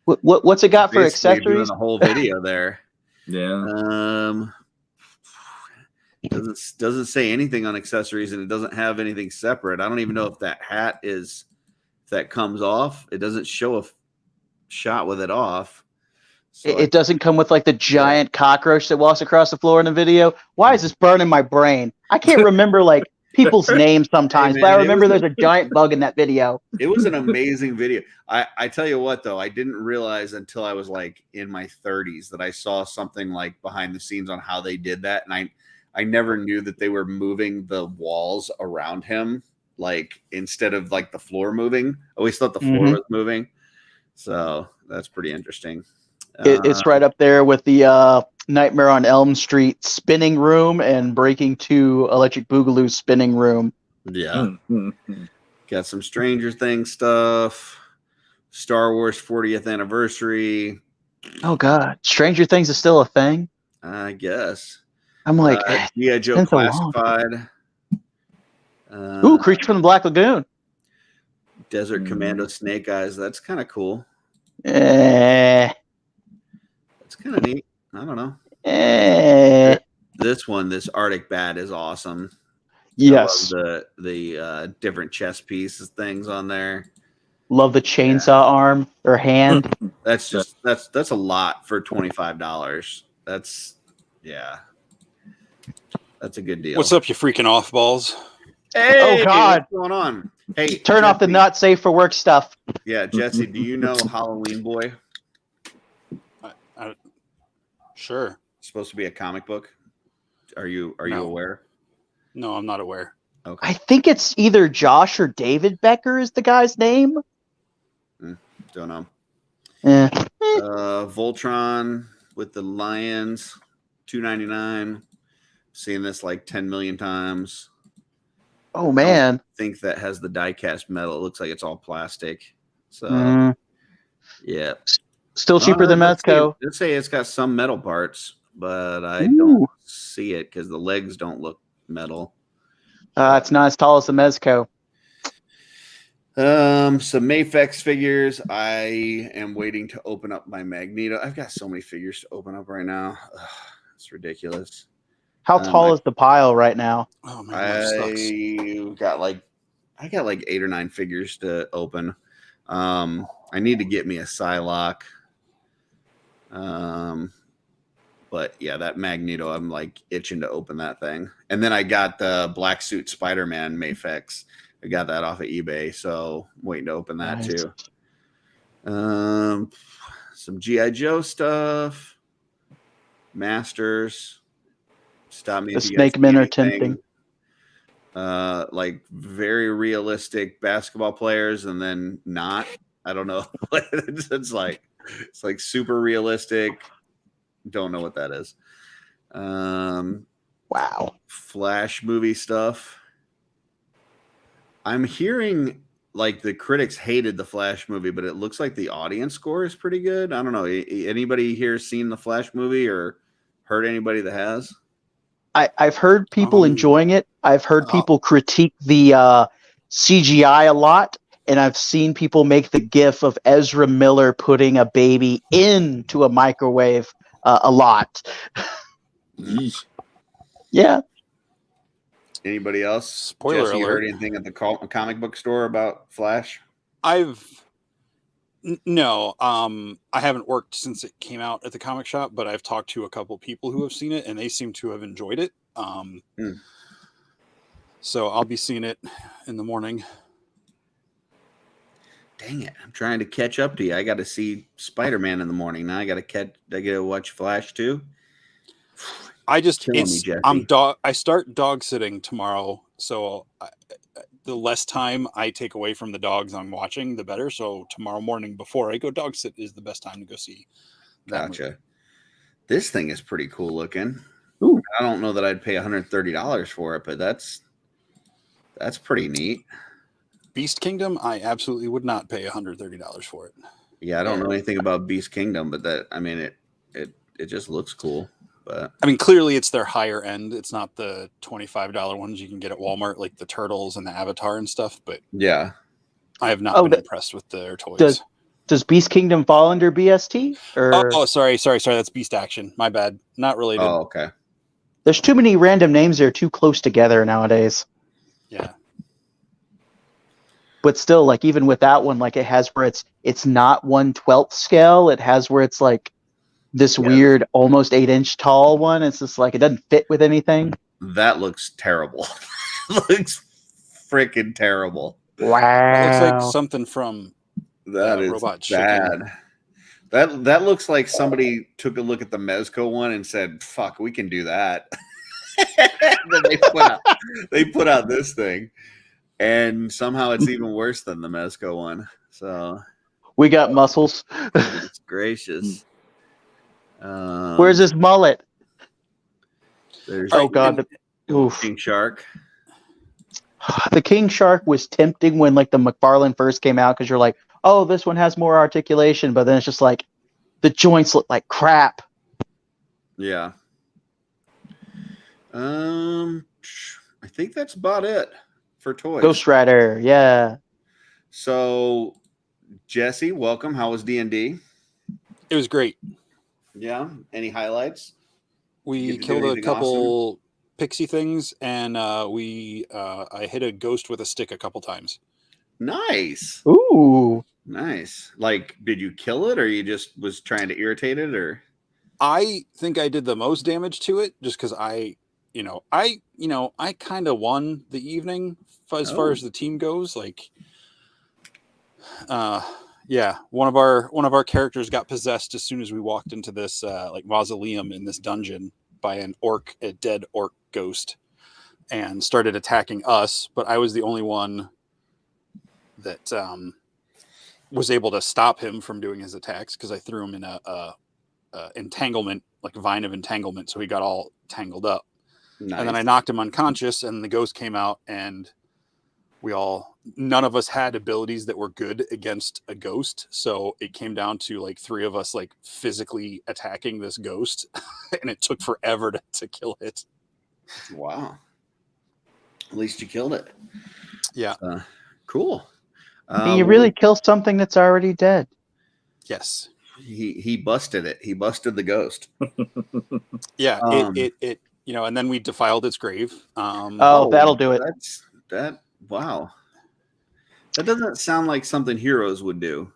What's it got for accessories? Doing the whole video there. Yeah. Doesn't say anything on accessories, and it doesn't have anything separate. I don't even know if that hat if that comes off. It doesn't show a shot with it off. So it doesn't come with like the giant cockroach that walks across the floor in the video. Why is this burning my brain? I can't remember like people's names sometimes, but I remember there's a giant bug in that video. It was an amazing video. I tell you what, though, I didn't realize until I was like in my 30s that I saw something like behind the scenes on how they did that. And I never knew that they were moving the walls around him, like instead of like the floor moving. I always thought the floor was moving. So that's pretty interesting. It's right up there with the Nightmare on Elm Street spinning room and Breaking 2 Electric Boogaloo spinning room. Yeah. Got some Stranger Things stuff. Star Wars 40th anniversary. Oh God, Stranger Things is still a thing? I guess. I'm like, G.I. Joe Classified. Creature from the Black Lagoon. Desert Commando Snake Eyes. That's kind of cool. That's kind of neat. I don't know. This Arctic Bat is awesome. Yes. I love the different chess pieces things on there. Love the chainsaw arm or hand. That's a lot for $25. That's a good deal. What's up, you freaking off balls? Hey, oh God, what's going on? Hey, turn off the not safe for work stuff. Yeah, Jesse, do you know Halloween Boy? Sure. It's supposed to be a comic book. Are you aware? No, I'm not aware. Okay. I think it's either Josh or David Becker is the guy's name. Don't know. Eh. Voltron with the Lions, $2.99. Seen this like 10 million times. Oh man. I think that has the die-cast metal. It looks like it's all plastic. So Mm. yeah. Still cheaper than Mezco. Let's say it's got some metal parts, but I Ooh. don't see it because the legs don't look metal. It's not as tall as the Mezco. Some Mafex figures. I am waiting to open up my Magneto. I've got so many figures to open up right now. Ugh, it's ridiculous. How tall is the pile right now? Oh man, sucks. I got like 8 or 9 figures to open. I need to get me a Psylocke. But yeah, that Magneto, I'm like itching to open that thing. And then I got the Black Suit Spider-Man Mafex. I got that off of eBay, so I'm waiting to open that too. Some G.I. Joe stuff. Masters. Stop me The if you guys Snake Men see are anything. tempting. Like very realistic basketball players, and then not. I don't know. It's like super realistic. Don't know what that is. Wow. Flash movie stuff. I'm hearing like the critics hated the Flash movie, but it looks like the audience score is pretty good. I don't know. Anybody here seen the Flash movie or heard anybody that has? I've heard people enjoying it. I've heard people critique the CGI a lot, and I've seen people make the gif of Ezra Miller putting a baby into a microwave a lot. Yeesh. Yeah. Anybody else? Spoiler Jesse, you alert. heard anything at the comic book store about Flash? No, I haven't worked since it came out at the comic shop, but I've talked to a couple people who have seen it, and they seem to have enjoyed it. So I'll be seeing it in the morning. Dang it! I'm trying to catch up to you. I got to see Spider-Man in the morning. Now I got to watch Flash too. I start dog sitting tomorrow, so the less time I take away from the dogs I'm watching, the better. So tomorrow morning before I go dog sit is the best time to go see. Gotcha. This thing is pretty cool looking. Ooh. I don't know that I'd pay $130 for it, but that's pretty neat. Beast Kingdom, I absolutely would not pay $130 for it. Yeah, I don't know anything about Beast Kingdom, but it just looks cool. But I mean, clearly it's their higher end. It's not the $25 ones you can get at Walmart, like the Turtles and the Avatar and stuff. But yeah, I have not been impressed with their toys. Does Beast Kingdom fall under BST? Or? Oh, sorry. That's Beast Action. My bad. Not related. Oh, okay. There's too many random names that are too close together nowadays. Yeah. But still, like even with that one, like it has where it's not 1/12 scale. It has where it's like this weird, almost 8-inch tall one. It's just like it doesn't fit with anything. That looks terrible. Looks freaking terrible. Wow. It looks like something from that is Robot bad. Chicken. That looks like somebody took a look at the Mezco one and said, "Fuck, we can do that." Then they put out this thing, and somehow it's even worse than the Mezco one. So we got muscles. It's gracious. Where's his mullet? There's God, the King Shark. The King Shark was tempting when like the McFarlane first came out because you're like, oh, this one has more articulation, but then it's just like the joints look like crap. Yeah. I think that's about it for toys. Ghost Rider, yeah. So, Jesse, welcome. How was D&D? It was great. Yeah. Any highlights? We killed a couple pixie things, and I hit a ghost with a stick a couple times. Nice. Ooh. Nice. Like, did you kill it, or you just was trying to irritate it, or? I think I did the most damage to it, just because I kind of won the evening as far as the team goes. Like, one of our characters got possessed as soon as we walked into this like mausoleum in this dungeon by a dead orc ghost, and started attacking us. But I was the only one that was able to stop him from doing his attacks because I threw him in a entanglement, like a vine of entanglement, so he got all tangled up. Nice. And then I knocked him unconscious, and the ghost came out, and none of us had abilities that were good against a ghost. So it came down to like 3 of us like physically attacking this ghost, and it took forever to kill it. Wow. At least you killed it. Yeah. Cool. Can you really kill something that's already dead? Yes. He busted it. He busted the ghost. Yeah. It and then we defiled its grave. That'll do it. Wow. That doesn't sound like something heroes would do.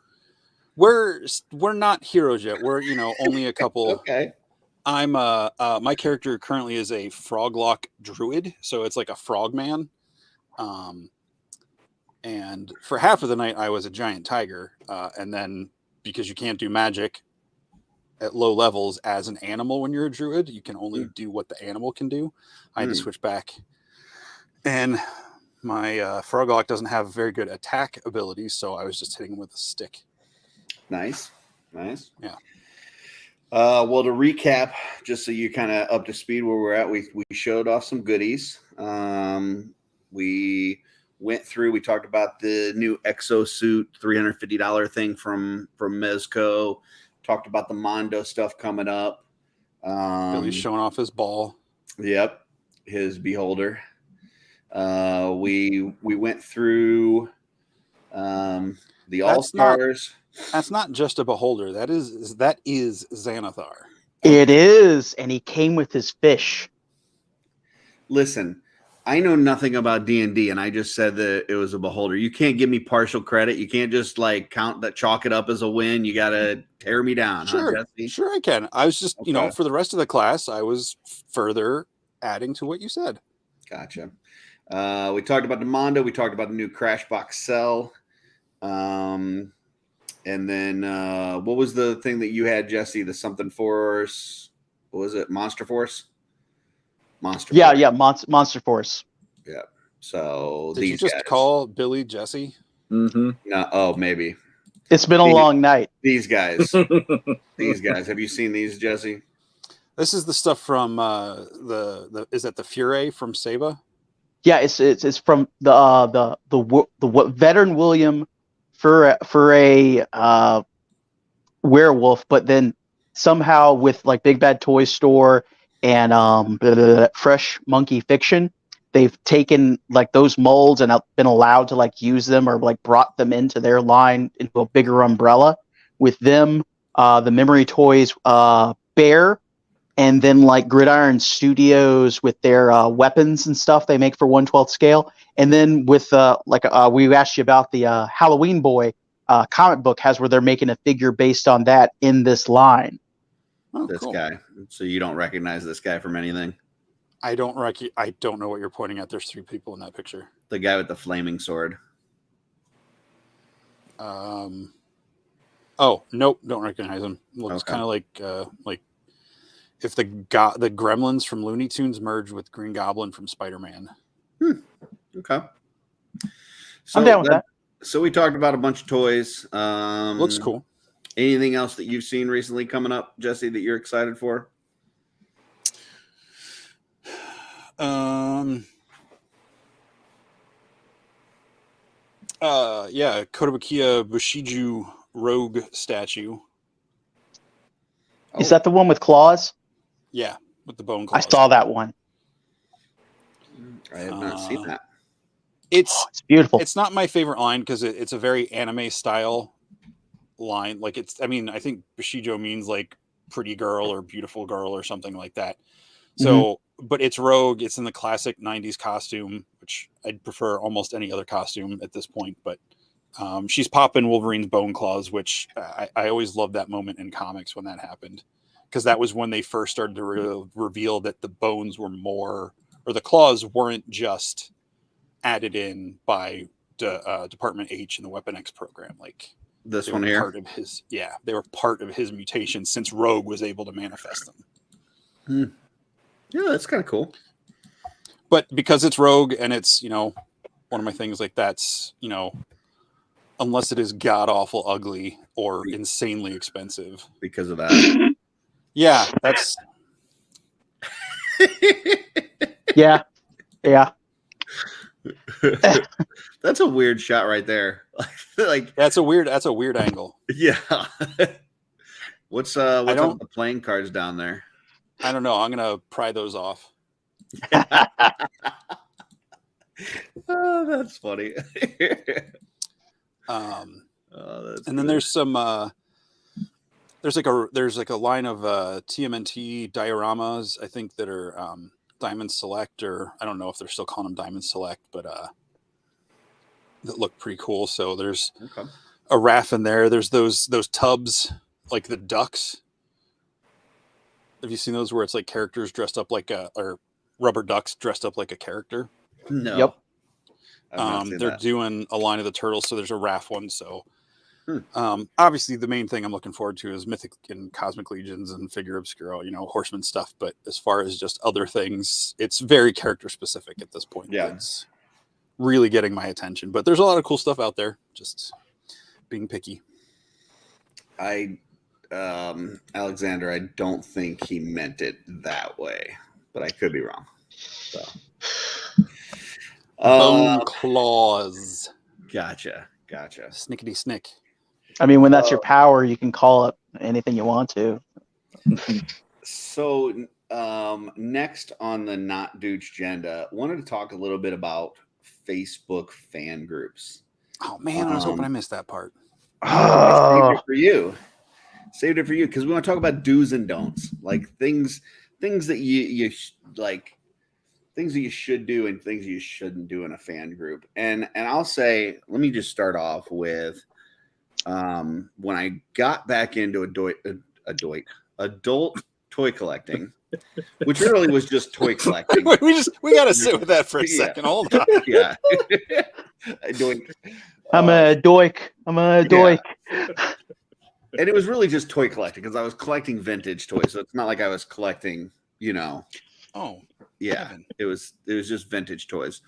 We're not heroes yet. We're, only a couple. Okay. I'm my character currently is a froglock druid, so it's like a frogman. And for half of the night I was a giant tiger, and then because you can't do magic at low levels as an animal when you're a druid, you can only do what the animal can do. I had to switch back, and my froglock doesn't have very good attack abilities, so I was just hitting him with a stick. Nice. Yeah. Well, to recap, just so you're kind of up to speed where we're at, we showed off some goodies. We went through, we talked about the new exosuit, $350 thing from Mezco. Talked about the Mondo stuff coming up. Billy's showing off his ball. Yep, his beholder. We went through the All-Stars. That's not just a beholder. That is Xanathar. It is, and he came with his fish. Listen, I know nothing about D&D, and I just said that it was a beholder. You can't give me partial credit. You can't just like chalk it up as a win. You got to tear me down. Sure, huh, Jesse? Sure I can. I was just, for the rest of the class, I was further adding to what you said. Gotcha. We talked about the Mondo. We talked about the new Crashbox Cell. And then what was the thing that you had, Jesse? The something force? What was it? Monster Force? Monster Force. Yeah. So did you just call Billy Jesse? Mm-hmm. No. Oh, maybe. It's been a long night. These guys. Have you seen these, Jesse? This is the stuff from is that the Fury from Saba? Yeah, it's from the veteran William for a werewolf, but then somehow with like Big Bad Toy Store and Fresh Monkey Fiction, they've taken like those molds and been allowed to like use them or like brought them into their line into a bigger umbrella with them. The Memory Toys Bear, and then like Gridiron Studios with their weapons and stuff they make for 1/12 scale. And then with we asked you about the Halloween Boy comic book has where they're making a figure based on that in this line. Oh, this cool. guy. So you don't recognize this guy from anything? I don't know what you're pointing at. There's 3 people in that picture. The guy with the flaming sword. Oh, nope, don't recognize him. Looks kind of like if the Gremlins from Looney Tunes merged with Green Goblin from Spider-Man. Okay. So I'm down with that. So we talked about a bunch of toys. Looks cool. Anything else that you've seen recently coming up, Jesse, that you're excited for? Kotobukiya Bushiju Rogue statue. Is that the one with claws? Yeah, with the bone claws. I saw that one. I have not seen that. It's beautiful. It's not my favorite line because it's a very anime style line. Like I think Bushido means like pretty girl or beautiful girl or something like that. So, but it's Rogue. It's in the classic 90s costume, which I'd prefer almost any other costume at this point. But she's popping Wolverine's bone claws, which I always loved that moment in comics when that happened. Because that was when they first started to reveal that the bones were more, or the claws weren't just added in by Department H in the Weapon X program. Like this one here? They were part of his mutation since Rogue was able to manifest them. Yeah, that's kind of cool. but because it's Rogue and it's, you know, one of my things, like, that's, you know, unless it is god awful ugly or insanely expensive. Because of that. Yeah, that's Yeah. That's a weird shot right there. Like that's a weird angle. yeah. What's up don't- with the playing cards down there? I don't know. I'm gonna pry those off. Oh, that's funny. That's and then there's some there's like a line of TMNT dioramas, I think, that are Diamond Select, or I don't know if they're still calling them Diamond Select, but that look pretty cool. So there's a raft in there. There's those tubs, like the ducks. Have you seen those where it's like characters dressed up like or rubber ducks dressed up like a character? No. Yep. They're doing a line of the turtles, so there's a raft one. So obviously the main thing I'm looking forward to is Mythic and Cosmic Legions and Figure Obscuro, you know, Horseman stuff. But as far as just other things, it's very character specific at this point. Yeah. It's really getting my attention. But there's a lot of cool stuff out there. Just being picky. Alexander, I don't think he meant it that way, but I could be wrong. So. Bone claws. Gotcha. Snickety snick. I mean, when that's your power, you can call it anything you want to. So next on the Not Dooch agenda, wanted to talk a little bit about Facebook fan groups. Oh man, I was hoping I missed that part. I saved it for you because we want to talk about do's and don'ts, like things that you like, things that you should do and things you shouldn't do in a fan group. And I'll say, let me just start off with when I got back into adult toy collecting, which really was just toy collecting. we got to sit with that for a second. Hold on. Yeah. I'm a doik. And it was really just toy collecting because I was collecting vintage toys. So it's not like I was collecting, you know. Oh, yeah. Heaven. It was just vintage toys.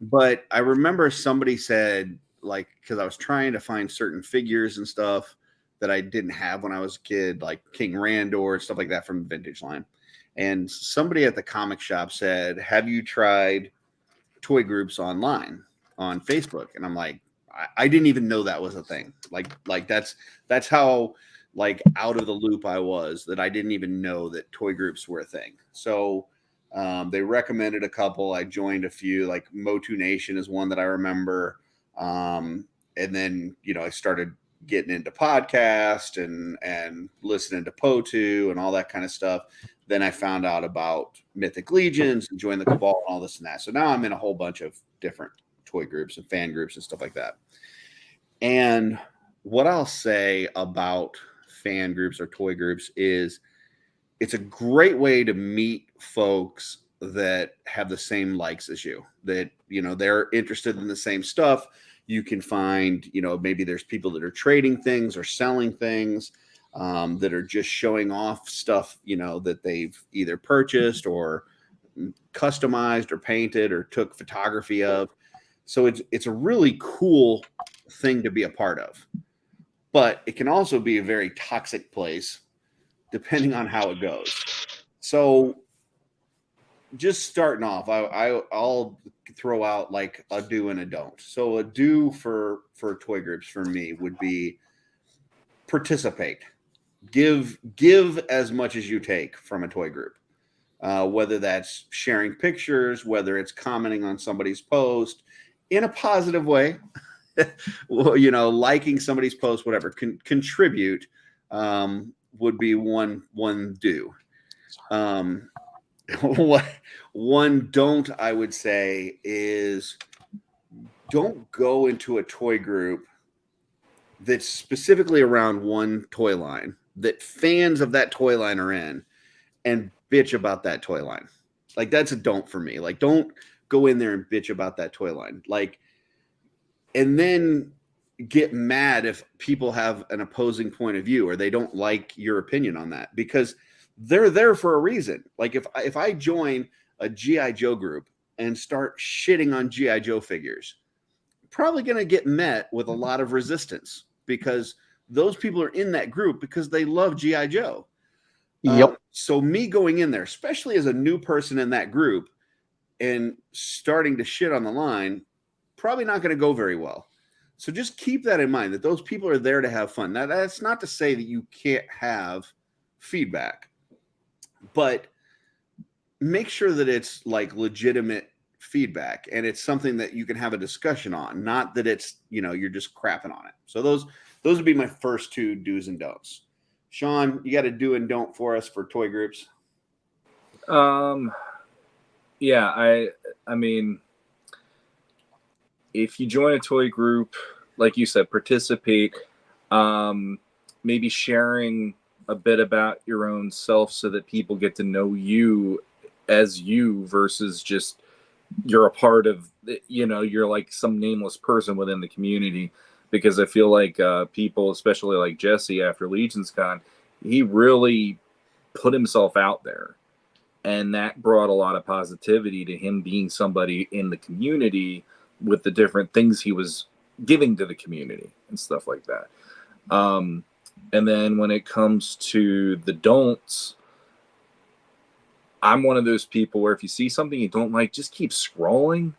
But I remember somebody said, like, because I was trying to find certain figures and stuff that I didn't have when I was a kid, like King Randor and stuff like that from the vintage line. And somebody at the comic shop said, have you tried toy groups online on Facebook? And I'm like, I didn't even know that was a thing. Like that's how like out of the loop I was, that I didn't even know that toy groups were a thing. So they recommended a couple. I joined a few, like Motu Nation is one that I remember. And then, you know, I started getting into podcast and listening to Potu and all that kind of stuff. Then I found out about Mythic Legions and joined the Cabal and all this and that. So now I'm in a whole bunch of different toy groups and fan groups and stuff like that. And what I'll say about fan groups or toy groups is it's a great way to meet folks that have the same likes as you, that, you know, they're interested in the same stuff. You can find, you know, maybe there's people that are trading things or selling things, that are just showing off stuff, you know, that they've either purchased or customized or painted or took photography of. So it's a really cool thing to be a part of, but it can also be a very toxic place depending on how it goes. So just starting off, I'll throw out like a do and a don't. So a do for toy groups for me would be participate. Give as much as you take from a toy group, whether that's sharing pictures, whether it's commenting on somebody's post in a positive way, well, you know, liking somebody's post, whatever. Contribute would be one do. One don't, I would say, is don't go into a toy group that's specifically around one toy line that fans of that toy line are in and bitch about that toy line. Like, that's a don't for me. Like, don't go in there and bitch about that toy line. Like, and then get mad if people have an opposing point of view or they don't like your opinion on that, because they're there for a reason. Like, if I join a G.I. Joe group and start shitting on GI Joe figures, probably going to get met with a lot of resistance, because those people are in that group because they love GI Joe. Yep. So me going in there, especially as a new person in that group, and starting to shit on the line, probably not going to go very well. So just keep that in mind, that those people are there to have fun. Now, that's not to say that you can't have feedback, but make sure that it's like legitimate feedback and it's something that you can have a discussion on, not that it's, you're just crapping on it. So those would be my first two do's and don'ts. Sean, you got a do and don't for us for toy groups? Yeah, I mean, if you join a toy group, like you said, participate, maybe sharing a bit about your own self so that people get to know you as you versus just you're a part of, you're like some nameless person within the community. Because I feel like people, especially like Jesse after Legion's Con, he really put himself out there. And that brought a lot of positivity to him being somebody in the community with the different things he was giving to the community and stuff like that. And then when it comes to the don'ts, I'm one of those people where if you see something you don't like, just keep scrolling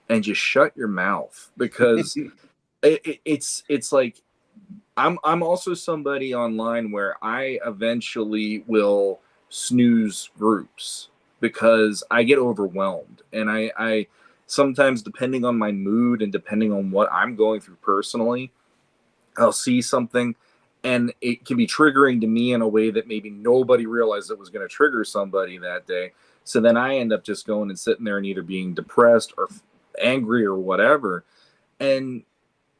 and just shut your mouth, because it's like I'm also somebody online where I eventually will snooze groups because I get overwhelmed, and I sometimes, depending on my mood and depending on what I'm going through personally, I'll see something and it can be triggering to me in a way that maybe nobody realized it was going to trigger somebody that day. So then I end up just going and sitting there and either being depressed or angry or whatever. And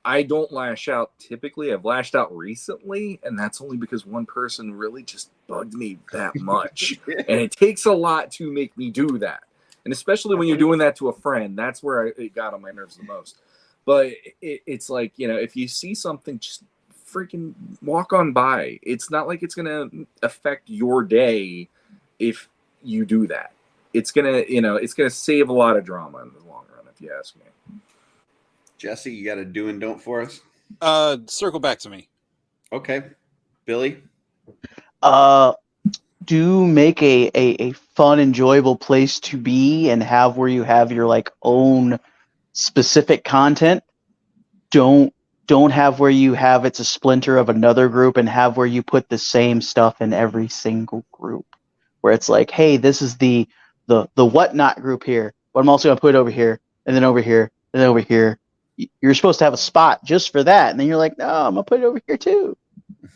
I don't lash out typically. I've lashed out recently, and that's only because one person really just bugged me that much. And it takes a lot to make me do that. And especially when you're doing that to a friend, that's where it got on my nerves the most. But it's like, if you see something, just freaking walk on by. It's not like it's going to affect your day if you do that. It's going to, it's going to save a lot of drama in the long run, if you ask me. Jesse, you got a do and don't for us? Circle back to me. Okay. Billy? Do make a fun, enjoyable place to be and have where you have your like own specific content. Don't have where you have it's a splinter of another group and have where you put the same stuff in every single group. Where it's like, hey, this is the whatnot group here, but I'm also gonna put it over here and then over here and then over here. You're supposed to have a spot just for that, and then you're like, no, I'm gonna put it over here too.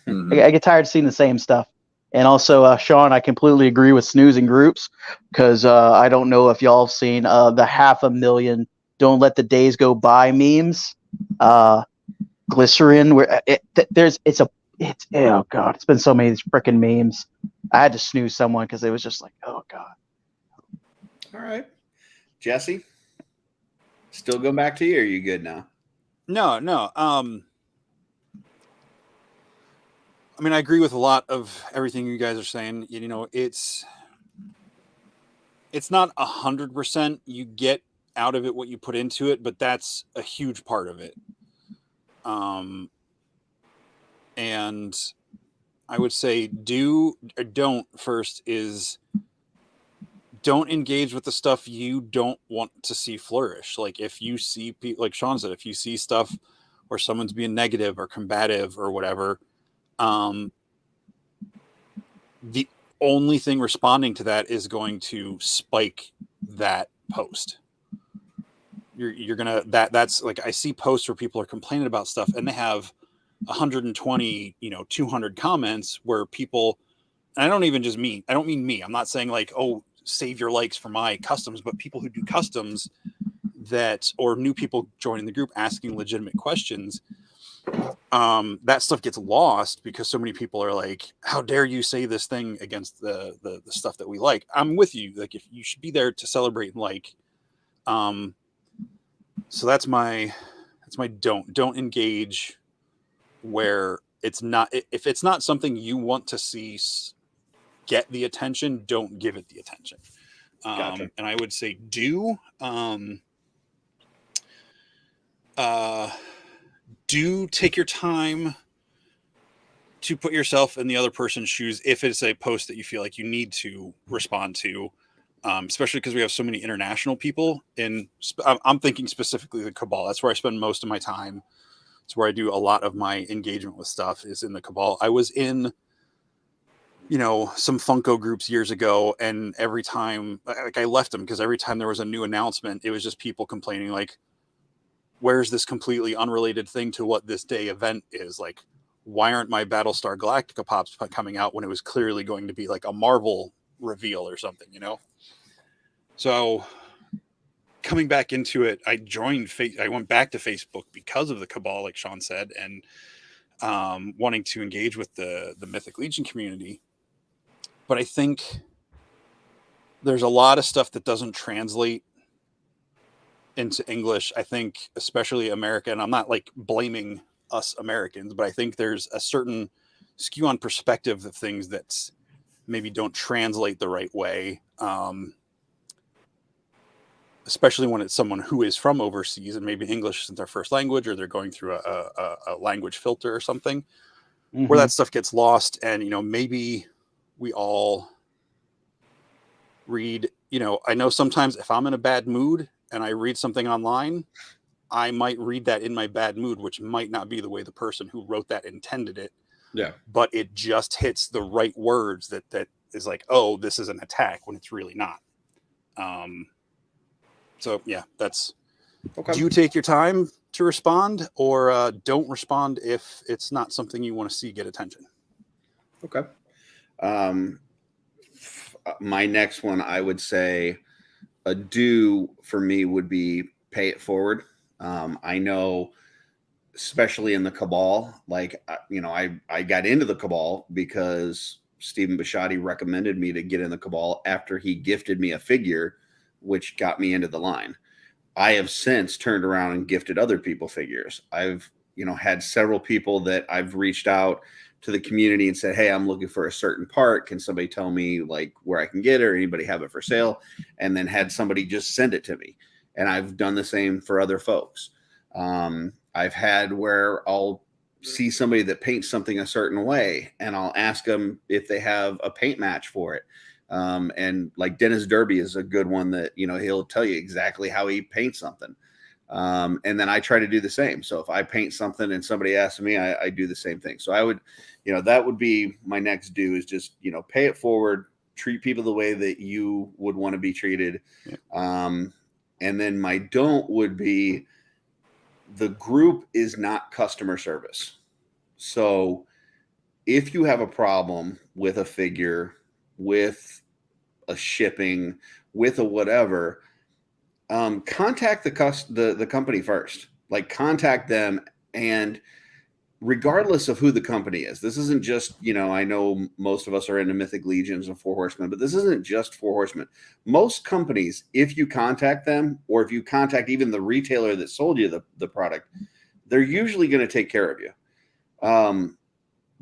Mm-hmm. I get tired of seeing the same stuff. And also, Sean, I completely agree with snoozing groups, because I don't know if y'all have seen the 500,000 "Don't Let the Days Go By" memes. Glycerin, where it's oh god, it's been so many of these freaking memes. I had to snooze someone because it was just like, oh god. All right, Jesse. Still going back to you? Or are you good now? No. I mean, I agree with a lot of everything you guys are saying. It's not 100% you get out of it what you put into it, but that's a huge part of it. And I would say do or don't first is don't engage with the stuff you don't want to see flourish. Like if you see people, like Sean said, if you see stuff where someone's being negative or combative or whatever, the only thing responding to that is going to spike that post. You're gonna that's like, I see posts where people are complaining about stuff and they have 120, 200 comments where people, and I don't mean me. I'm not saying like, oh, save your likes for my customs, but people who do customs or new people joining the group asking legitimate questions, that stuff gets lost because so many people are like, how dare you say this thing against the stuff that we like. I'm with you. Like, if you should be there to celebrate and like, so that's my don't engage where it's not, if it's not something you want to see get the attention, don't give it the attention. Gotcha. And I would say do take your time to put yourself in the other person's shoes if it's a post that you feel like you need to respond to, especially because we have so many international people. I'm thinking specifically the Cabal. That's where I spend most of my time. It's where I do a lot of my engagement with stuff is in the Cabal. I was in, some Funko groups years ago, and every time, like, I left them because every time there was a new announcement, it was just people complaining, like, where's this completely unrelated thing to what this day event is? Like, why aren't my Battlestar Galactica pops coming out when it was clearly going to be like a Marvel reveal or something, So coming back into it, I went back to Facebook because of the Cabal, like Sean said, and wanting to engage with the Mythic Legion community. But I think there's a lot of stuff that doesn't translate into English. I think especially America, and I'm not like blaming us Americans, but I think there's a certain skew on perspective of things that maybe don't translate the right way. Especially when it's someone who is from overseas and maybe English isn't their first language, or they're going through a language filter or something, where that stuff gets lost. And, maybe we all read, I know sometimes if I'm in a bad mood and I read something online, I might read that in my bad mood, which might not be the way the person who wrote that intended it. Yeah. But it just hits the right words that is like, oh, this is an attack, when it's really not. So yeah, that's okay. Do you take your time to respond, or don't respond if it's not something you want to see get attention? Okay. My next one, I would say a do for me would be pay it forward. I know, especially in the Cabal, like, I got into the Cabal because Stephen Bisciotti recommended me to get in the Cabal after he gifted me a figure, which got me into the line. I have since turned around and gifted other people figures. I've, had several people that I've reached out to the community and said, hey, I'm looking for a certain part. Can somebody tell me like where I can get it, or anybody have it for sale? And then had somebody just send it to me. And I've done the same for other folks. I've had where I'll see somebody that paints something a certain way, and I'll ask them if they have a paint match for it. And like Dennis Derby is a good one that, he'll tell you exactly how he paints something. And then I try to do the same. So if I paint something and somebody asks me, I do the same thing. So I would, that would be my next do, is just, pay it forward, treat people the way that you would want to be treated. Yeah. And then my don't would be, the group is not customer service. So if you have a problem with a figure, with a shipping, with a whatever, contact the company first. Like, contact them, and regardless of who the company is, this isn't just, I know most of us are into Mythic Legions and Four Horsemen, but this isn't just Four Horsemen. Most companies, if you contact them, or if you contact even the retailer that sold you the product, they're usually going to take care of you.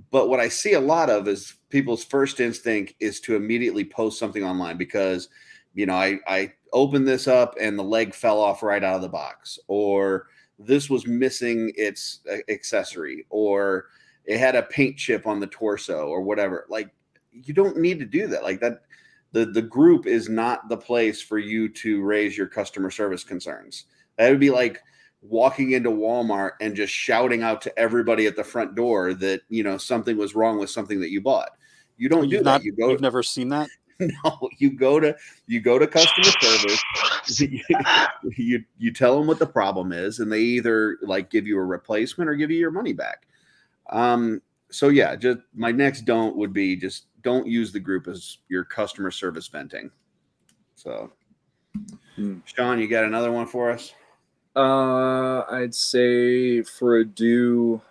But what I see a lot of is people's first instinct is to immediately post something online because, I opened this up and the leg fell off right out of the box, or this was missing its accessory, or it had a paint chip on the torso, or whatever. Like, you don't need to do that. Like that, the group is not the place for you to raise your customer service concerns. That would be like walking into Walmart and just shouting out to everybody at the front door that, something was wrong with something that you bought. You don't do that. You've never seen that? No, you go to customer service. you tell them what the problem is, and they either like give you a replacement or give you your money back. So yeah, just my next don't would be just don't use the group as your customer service venting. So, Sean, you got another one for us? I'd say for a do,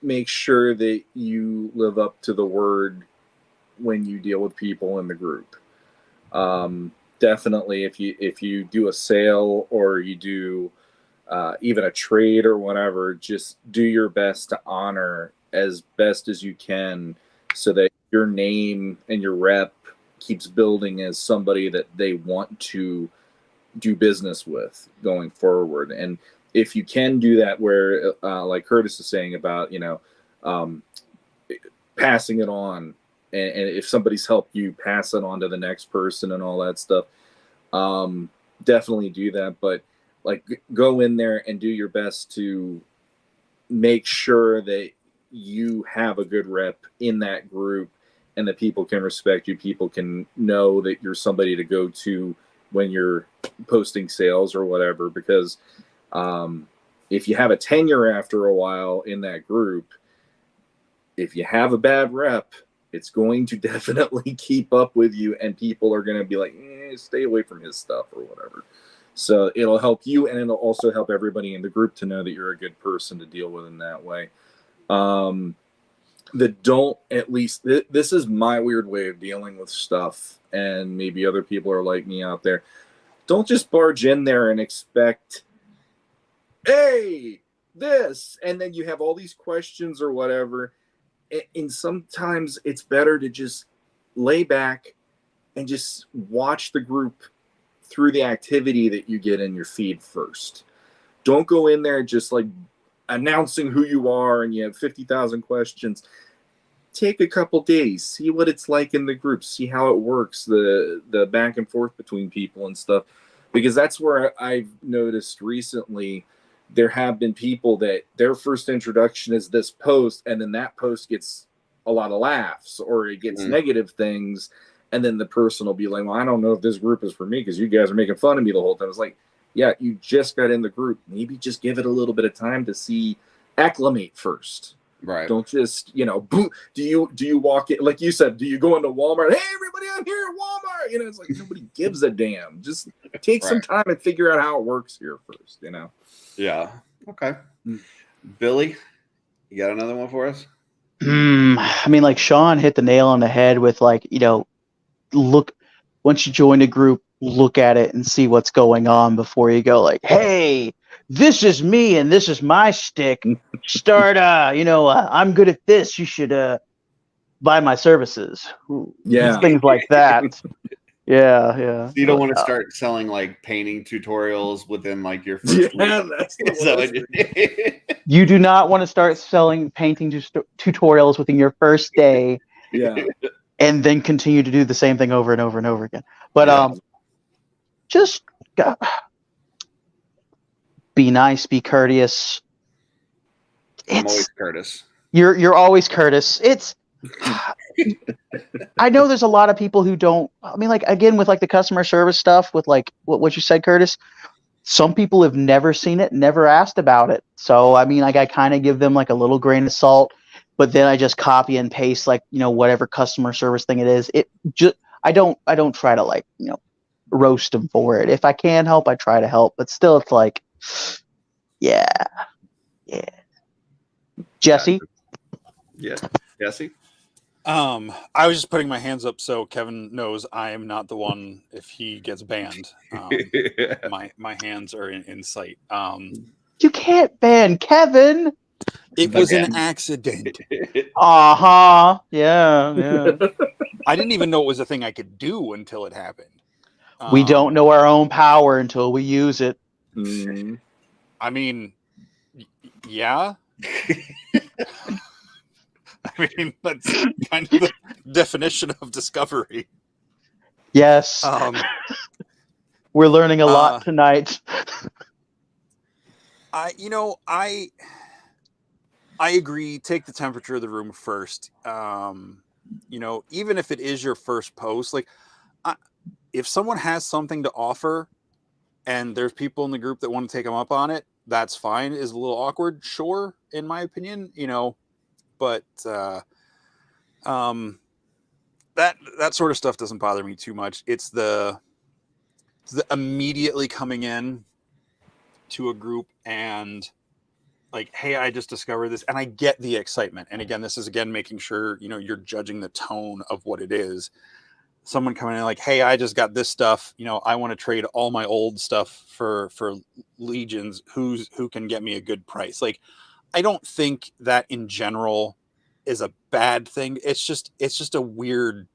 make sure that you live up to the word when you deal with people in the group. Definitely, if you do a sale, or you do even a trade or whatever, just do your best to honor as best as you can, so that your name and your rep keeps building as somebody that they want to do business with going forward. And if you can do that, where like Curtis is saying about, passing it on, and if somebody's helped you, pass it on to the next person and all that stuff, definitely do that. But like, go in there and do your best to make sure that you have a good rep in that group, and that people can respect you. People can know that you're somebody to go to when you're posting sales or whatever, because if you have a tenure after a while in that group, if you have a bad rep, it's going to definitely keep up with you, and people are going to be like, stay away from his stuff or whatever. So it'll help you, and it'll also help everybody in the group to know that you're a good person to deal with in that way. This is my weird way of dealing with stuff, and maybe other people are like me out there. Don't just barge in there and expect, hey, this, and then you have all these questions or whatever. And sometimes it's better to just lay back and just watch the group through the activity that you get in your feed first. Don't go in there just like announcing who you are and you have 50,000 questions. Take a couple days, see what it's like in the group, see how it works, the back and forth between people and stuff. Because that's where I've noticed recently there have been people that their first introduction is this post, and then that post gets a lot of laughs or it gets negative things. And then the person will be like, well, I don't know if this group is for me because you guys are making fun of me the whole time. It's like, yeah, you just got in the group. Maybe just give it a little bit of time to acclimate first. Right. Don't just, boom. Do you walk in, like you said, do you go into Walmart? Hey, everybody, I'm here at Walmart. It's like nobody gives a damn. Just take some time and figure out how it works here first, Yeah. Okay. Billy, you got another one for us? I mean, like Sean hit the nail on the head with like, look, once you join a group, look at it and see what's going on before you go like, hey, this is me and this is my stick. Start, I'm good at this. You should buy my services. Yeah. Things like that. Yeah. So you don't want to start selling like painting tutorials within like your first week. That's the You do not want to start selling painting tutorials within your first day. Yeah. And then continue to do the same thing over and over and over again. But just be nice, be courteous. I'm always Curtis. You're always Curtis. I know there's a lot of people who don't. I mean, like again with like the customer service stuff with like what you said, Curtis. Some people have never seen it, never asked about it. So I mean, like I kind of give them like a little grain of salt. But then I just copy and paste like, whatever customer service thing it is. I don't try to like, roast them for it. If I can help, I try to help. But still, it's like, yeah. Jesse? Yeah. Jesse? I was just putting my hands up so Kevin knows I am not the one if he gets banned. My hands are in sight. You can't ban Kevin. It was an accident. Yeah. I didn't even know it was a thing I could do until it happened. We don't know our own power until we use it. I mean, yeah. I mean, that's kind of the definition of discovery. Yes. We're learning a lot tonight. I agree. Take the temperature of the room first. Even if it is your first post, like if someone has something to offer and there's people in the group that want to take them up on it, that's fine. Is a little awkward, sure, in my opinion, but that sort of stuff doesn't bother me too much. It's the immediately coming in to a group and like, hey, I just discovered this, and I get the excitement. And again, this is making sure you're judging the tone of what it is. Someone coming in like, hey, I just got this stuff. I want to trade all my old stuff for Legions. Who can get me a good price? Like, I don't think that in general is a bad thing. It's just a weird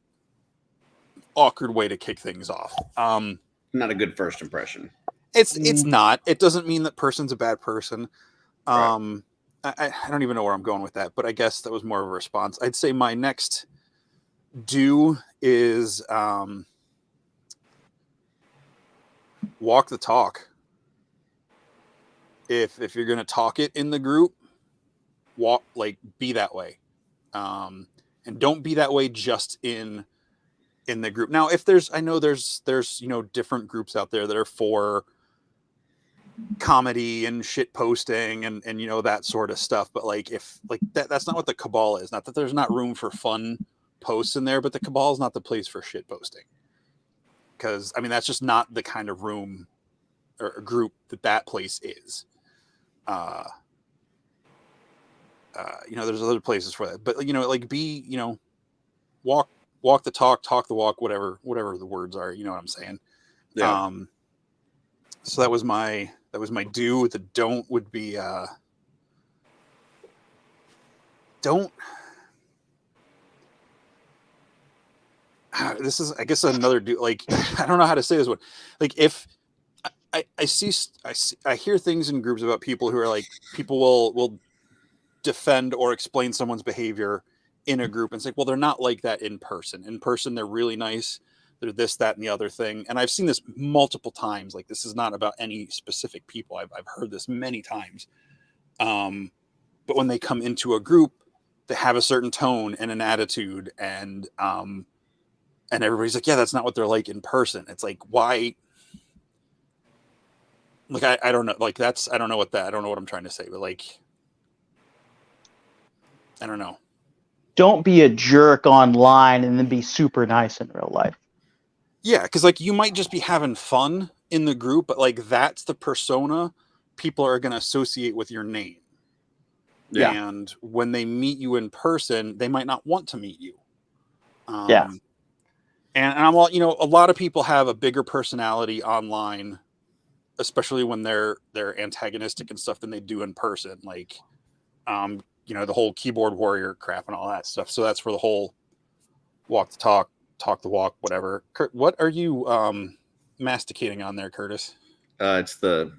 awkward way to kick things off. Not a good first impression. It's not. It doesn't mean that person's a bad person. Right. I don't even know where I'm going with that, but I guess that was more of a response. I'd say my next do is walk the talk. If you're gonna talk it in the group, be that way, and don't be that way just in the group. Now, if I know there's different groups out there that are for comedy and shit posting and that sort of stuff, but that's not what the cabal is. Not that there's not room for fun posts in there, but the cabal is not the place for shit posting, because that's just not the kind of room or group that place is. There's other places for that, but walk the talk the walk, whatever the words are, you know what I'm saying? Yeah. So that was my do. The don't would be don't. This is, I guess, another do. Like, I don't know how to say this one. Like, if I hear things in groups about people who are like, people will defend or explain someone's behavior in a group and say, well, they're not like that in person. In person, they're really nice. They're this, that, and the other thing. And I've seen this multiple times. Like, this is not about any specific people. I've heard this many times. But when they come into a group, they have a certain tone and an attitude, and everybody's like, yeah, that's not what they're like in person. It's like, why? Like, I don't know. Like, I don't know what I'm trying to say, but like, I don't know. Don't be a jerk online and then be super nice in real life. Yeah, because like, you might just be having fun in the group, but like, that's the persona people are going to associate with your name. Yeah. And when they meet you in person, they might not want to meet you. Yeah. And I'm all, a lot of people have a bigger personality online, especially when they're antagonistic and stuff, than they do in person. Like, the whole keyboard warrior crap and all that stuff. So that's where the whole walk the talk the walk, whatever. Kurt, what are you masticating on there, Curtis? It's the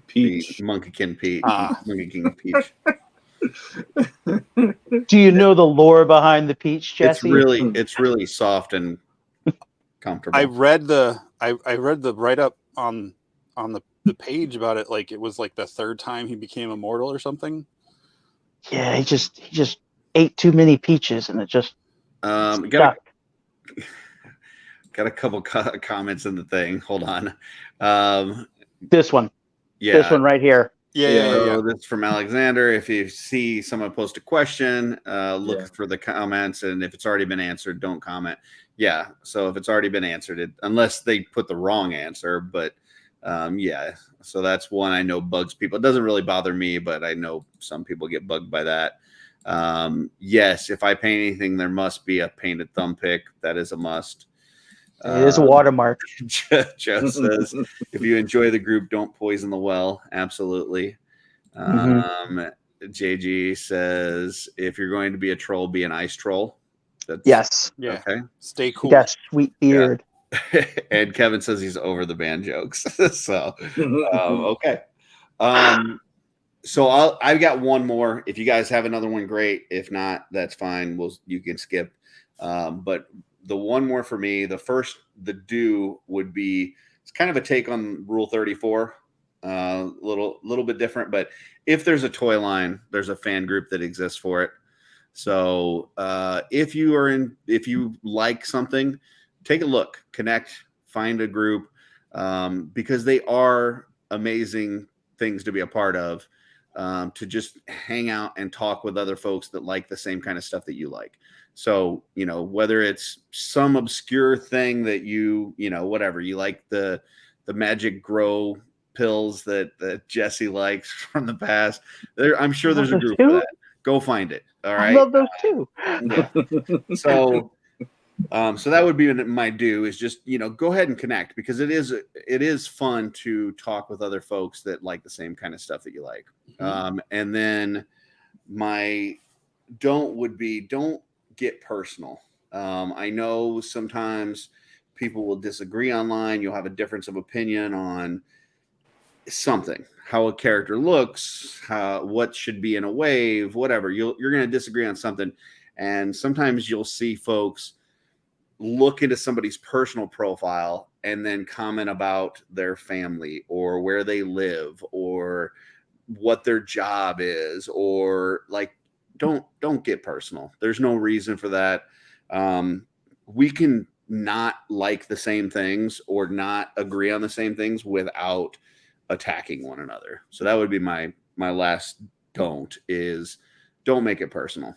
peach. The Monkeykin peach. Monkey King peach. Do you know the lore behind the peach, Jesse? It's really soft and comfortable. I read the write up on the page about it. Like, it was like the third time he became immortal or something. Yeah, he just ate too many peaches and it just got a couple comments in the thing. Hold on. This one. Yeah. This one right here. Yeah. This is from Alexander. If you see someone post a question, look for the comments, and if it's already been answered, don't comment. Yeah. So if it's already been answered, unless they put the wrong answer, but yeah. So that's one I know bugs people. It doesn't really bother me, but I know some people get bugged by that. Yes, if I paint anything, there must be a painted thumb pick. That is a must. It is a watermark. Joe says, if you enjoy the group, don't poison the well. Absolutely. JG says, if you're going to be a troll, be an ice troll. Yes. Yeah. Okay. Stay cool. That sweet beard. Yeah. And Kevin says he's over the band jokes. So, okay. So I've got one more. If you guys have another one, great. If not, that's fine. You can skip. But the one more for me, the do would be, it's kind of a take on Rule 34, little bit different. But if there's a toy line, there's a fan group that exists for it. So if you like something, take a look, connect, find a group, because they are amazing things to be a part of, to just hang out and talk with other folks that like the same kind of stuff that you like. So, whether it's some obscure thing that whatever, you like the magic grow pills that Jesse likes from the past. I'm sure there's a group for that. Go find it. All right. I love those too. Yeah. So that would be my do, is just, go ahead and connect, because it is fun to talk with other folks that like the same kind of stuff that you like. And then my don't would be, don't get personal. I know sometimes people will disagree online. You'll have a difference of opinion on something, how a character looks, what should be in a wave, whatever. You're going to disagree on something. And sometimes you'll see folks look into somebody's personal profile and then comment about their family or where they live or what their job is, or like, don't get personal. There's no reason for that. We can not like the same things or not agree on the same things without attacking one another. So that would be my last don't make it personal.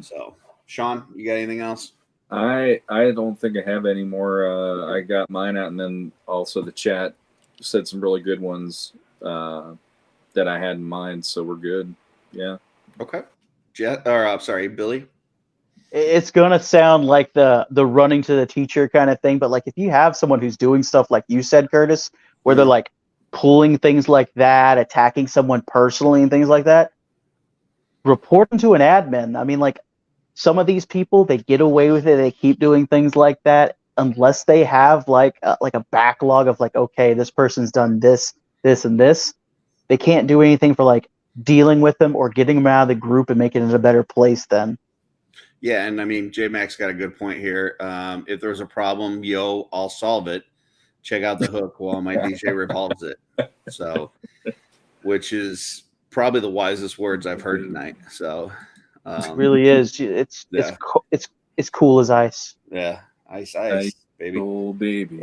So Sean, you got anything else? I don't think I have any more. I got mine out, and then also the chat said some really good ones that I had in mind, so we're good. Yeah. Okay. Sorry, Billy. It's gonna sound like the running to the teacher kind of thing, but like if you have someone who's doing stuff like you said, Curtis, where they're like pulling things like that, attacking someone personally and things like that, report them to an admin. I mean, like some of these people, they get away with it. They keep doing things like that unless they have like a backlog of like, okay, this person's done this, this, and this. They can't do anything for like dealing with them or getting them out of the group and making it a better place then. Yeah, and I mean, J-Mac's got a good point here. If there's a problem, I'll solve it. Check out the hook while my DJ revolves it. So, which is probably the wisest words I've heard tonight. So, it really is. It's cool as ice. Yeah, ice, baby. Oh, baby.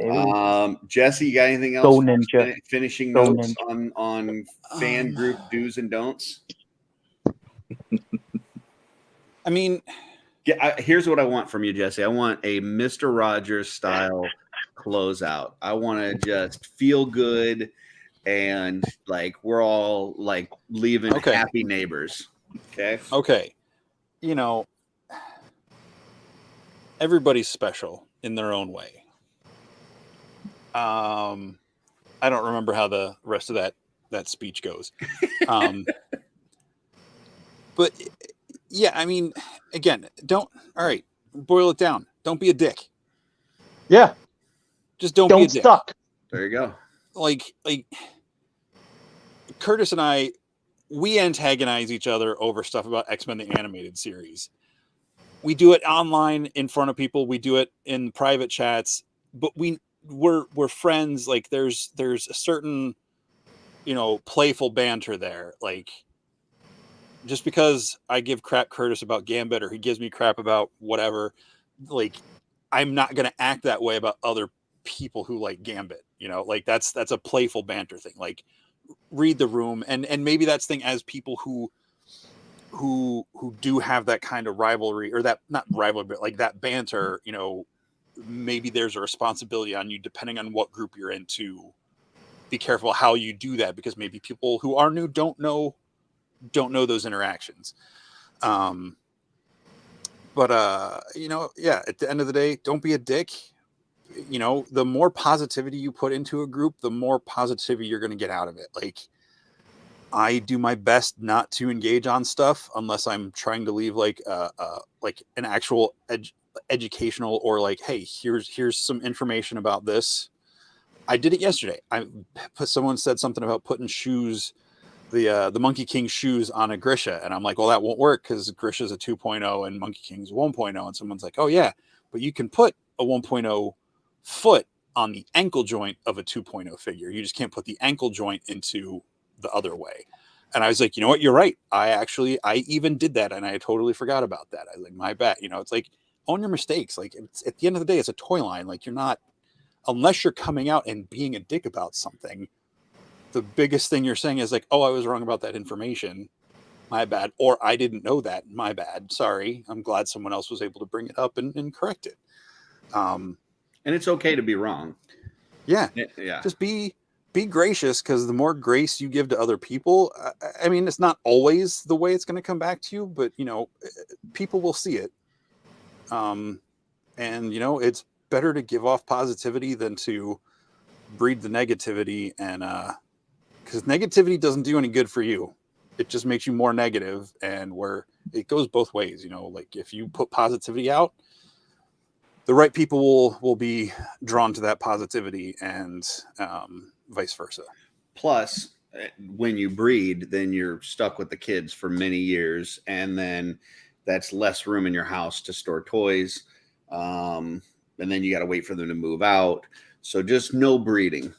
Jesse, you got anything else? Go Ninja. Finishing Go notes Ninja. on fan group do's and don'ts. I mean, here's what I want from you, Jesse. I want a Mr. Rogers style closeout. I want to just feel good and like we're all like leaving happy neighbors. Okay. Okay. You know, everybody's special in their own way. I don't remember how the rest of that speech goes. But yeah, I mean, again, all right, boil it down. Don't be a dick. Yeah. Just don't be a dick. Suck. There you go. Like Curtis and I, we antagonize each other over stuff about X-Men the Animated Series. We do it online in front of people. We do it in private chats, but we're friends. Like there's a certain, playful banter there. Like just because I give crap Curtis about Gambit or he gives me crap about whatever, like I'm not going to act that way about other people who like Gambit, like that's a playful banter thing. Like read the room and maybe that's thing as people who do have that kind of rivalry or that not rivalry, but like that banter, maybe there's a responsibility on you depending on what group you're in to be careful how you do that, because maybe people who are new don't know those interactions. But at the end of the day, don't be a dick. The more positivity you put into a group, the more positivity you're going to get out of it. Like I do my best not to engage on stuff unless I'm trying to leave like an actual educational or like, hey, here's some information about this. I did it yesterday. Someone said something about putting shoes, the Monkey King shoes on a Grisha, and I'm like, well, that won't work because Grisha's a 2.0 and Monkey King's 1.0, and someone's like, oh yeah, but you can put a 1.0 foot on the ankle joint of a 2.0 figure. You just can't put the ankle joint into the other way. And I was like, you know what, you're right. I even did that and I totally forgot about that. I was like, my bad. It's like, own your mistakes. Like it's, at the end of the day, it's a toy line. Like you're not, unless you're coming out and being a dick about something, the biggest thing you're saying is like, oh, I was wrong about that information. My bad. Or I didn't know that. My bad. Sorry. I'm glad someone else was able to bring it up and correct it. And it's okay to be wrong. Yeah. Yeah. Just be gracious, because the more grace you give to other people, I mean, it's not always the way it's going to come back to you, but people will see it. And it's better to give off positivity than to breed the negativity, and because negativity doesn't do any good for you. It just makes you more negative, and where it goes both ways. Like if you put positivity out, the right people will be drawn to that positivity, and vice versa. Plus, when you breed, then you're stuck with the kids for many years, and then that's less room in your house to store toys, and then you got to wait for them to move out. So just no breeding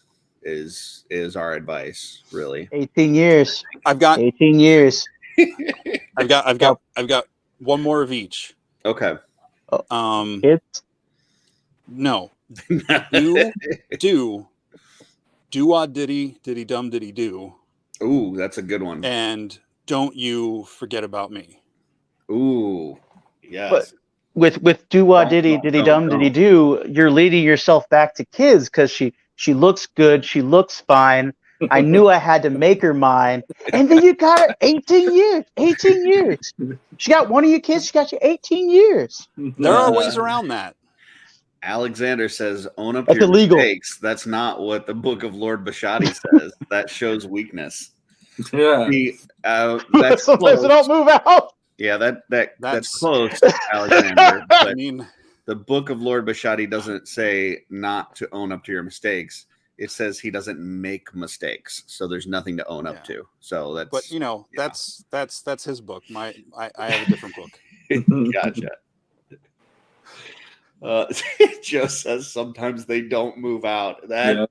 is our advice, really. 18 years. I've got 18 years. I've got one more of each. Okay. Kids. No. Do diddy dum diddy do. Ooh, that's a good one. And don't you forget about me. Ooh, yes. But with do diddy dum diddy do, you're leading yourself back to kids because she looks good, she looks fine. I knew I had to make her mine, and then you got her 18 years. 18 years. She got one of your kids. She got you 18 years. There are ways around that. Alexander says, "Own up That's to your illegal. mistakes." That's not what the Book of Lord Bashadi says. That shows weakness. Yeah. That's Sometimes they don't move out. Yeah, that's That's close, Alexander. I But mean, the Book of Lord Bashadi doesn't say not to own up to your mistakes. It says he doesn't make mistakes, so there's nothing to own up to. So that's. but that's his book. I have a different book. Gotcha. Joe says sometimes they don't move out. That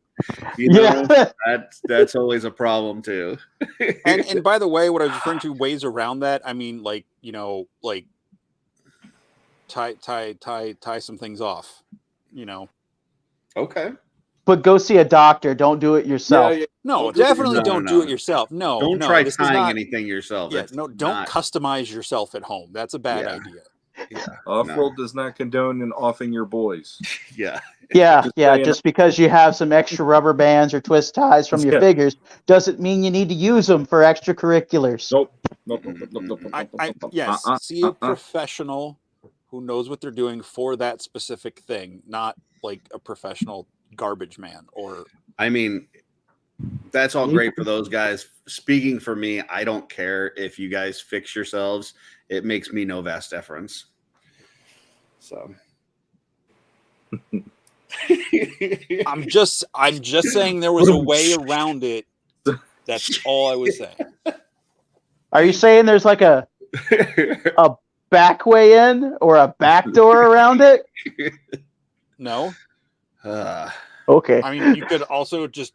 that's always a problem too. And by the way, what I was referring to ways around that, I mean like tie some things off. Okay. But go see a doctor. Don't do it yourself. Yeah. No, definitely don't do it yourself. No, don't no, try this tying is not, anything yourself. Yeah, That's don't not, customize yourself at home. That's a bad idea. Yeah, OffWorld does not condone in offing your boys. yeah. Just because you have some extra rubber bands or twist ties from your figures doesn't mean you need to use them for extracurriculars. Nope. Yes, see a professional who knows what they're doing for that specific thing, not like a professional garbage man. Or I mean, that's all great for those guys. Speaking for me, I don't care if you guys fix yourselves. It makes me no vast deference. So I'm just saying there was a way around it. That's all I was saying. Are you saying there's like a back way in or a back door around it? No. Okay. I mean, you could also just,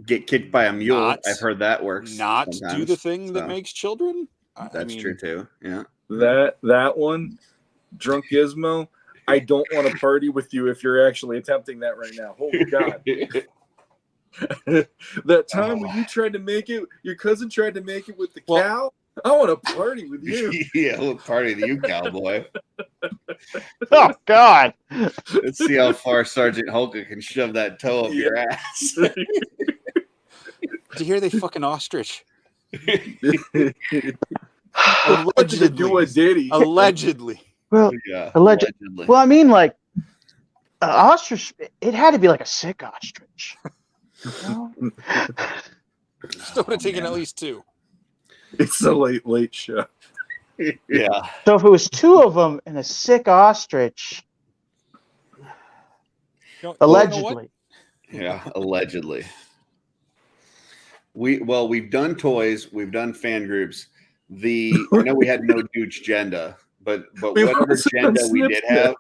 get kicked by a mule. I've heard that works. Not do the thing that makes children. That's true too. Yeah. That one, drunk Gizmo. I don't want to party with you if you're actually attempting that right now. Holy God. That time when you tried to make it, your cousin tried to make it with the cow. I want to party with you. Yeah, we'll party with you, cowboy. Oh God! Let's see how far Sergeant Holka can shove that toe up your ass. Did you hear they fucking ostrich? Allegedly. Do a ditty. Allegedly. Well, Yeah, allegedly. Well, I mean, like ostrich. It had to be like a sick ostrich. Still would have taken at least two. It's a late show. Yeah. So if it was two of them and a sick ostrich, allegedly. Yeah, allegedly. We've done toys, we've done fan groups. I know we had no Dooch agenda, but whatever agenda we did have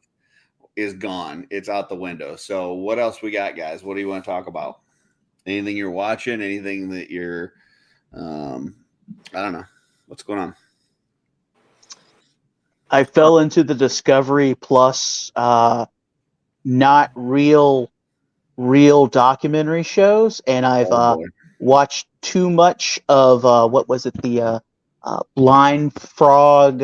is gone. It's out the window. So what else we got, guys? What do you want to talk about? Anything you're watching? Anything that you're I don't know. What's going on? I fell into the Discovery Plus not real documentary shows, and I've watched too much of what was it, the blind frog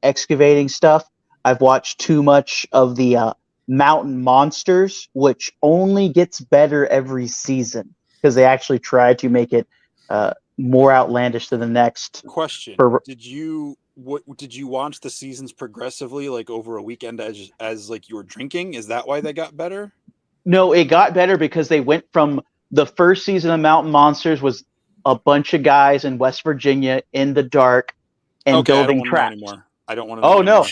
excavating stuff. I've watched too much of the mountain monsters, which only gets better every season because they actually try to make it more outlandish than the next. Question: Did you watch the seasons progressively, like over a weekend, as like you were drinking? Is that why they got better? No, it got better because they went from the first season of Mountain Monsters was a bunch of guys in West Virginia in the dark and building traps. I don't want to. Oh no.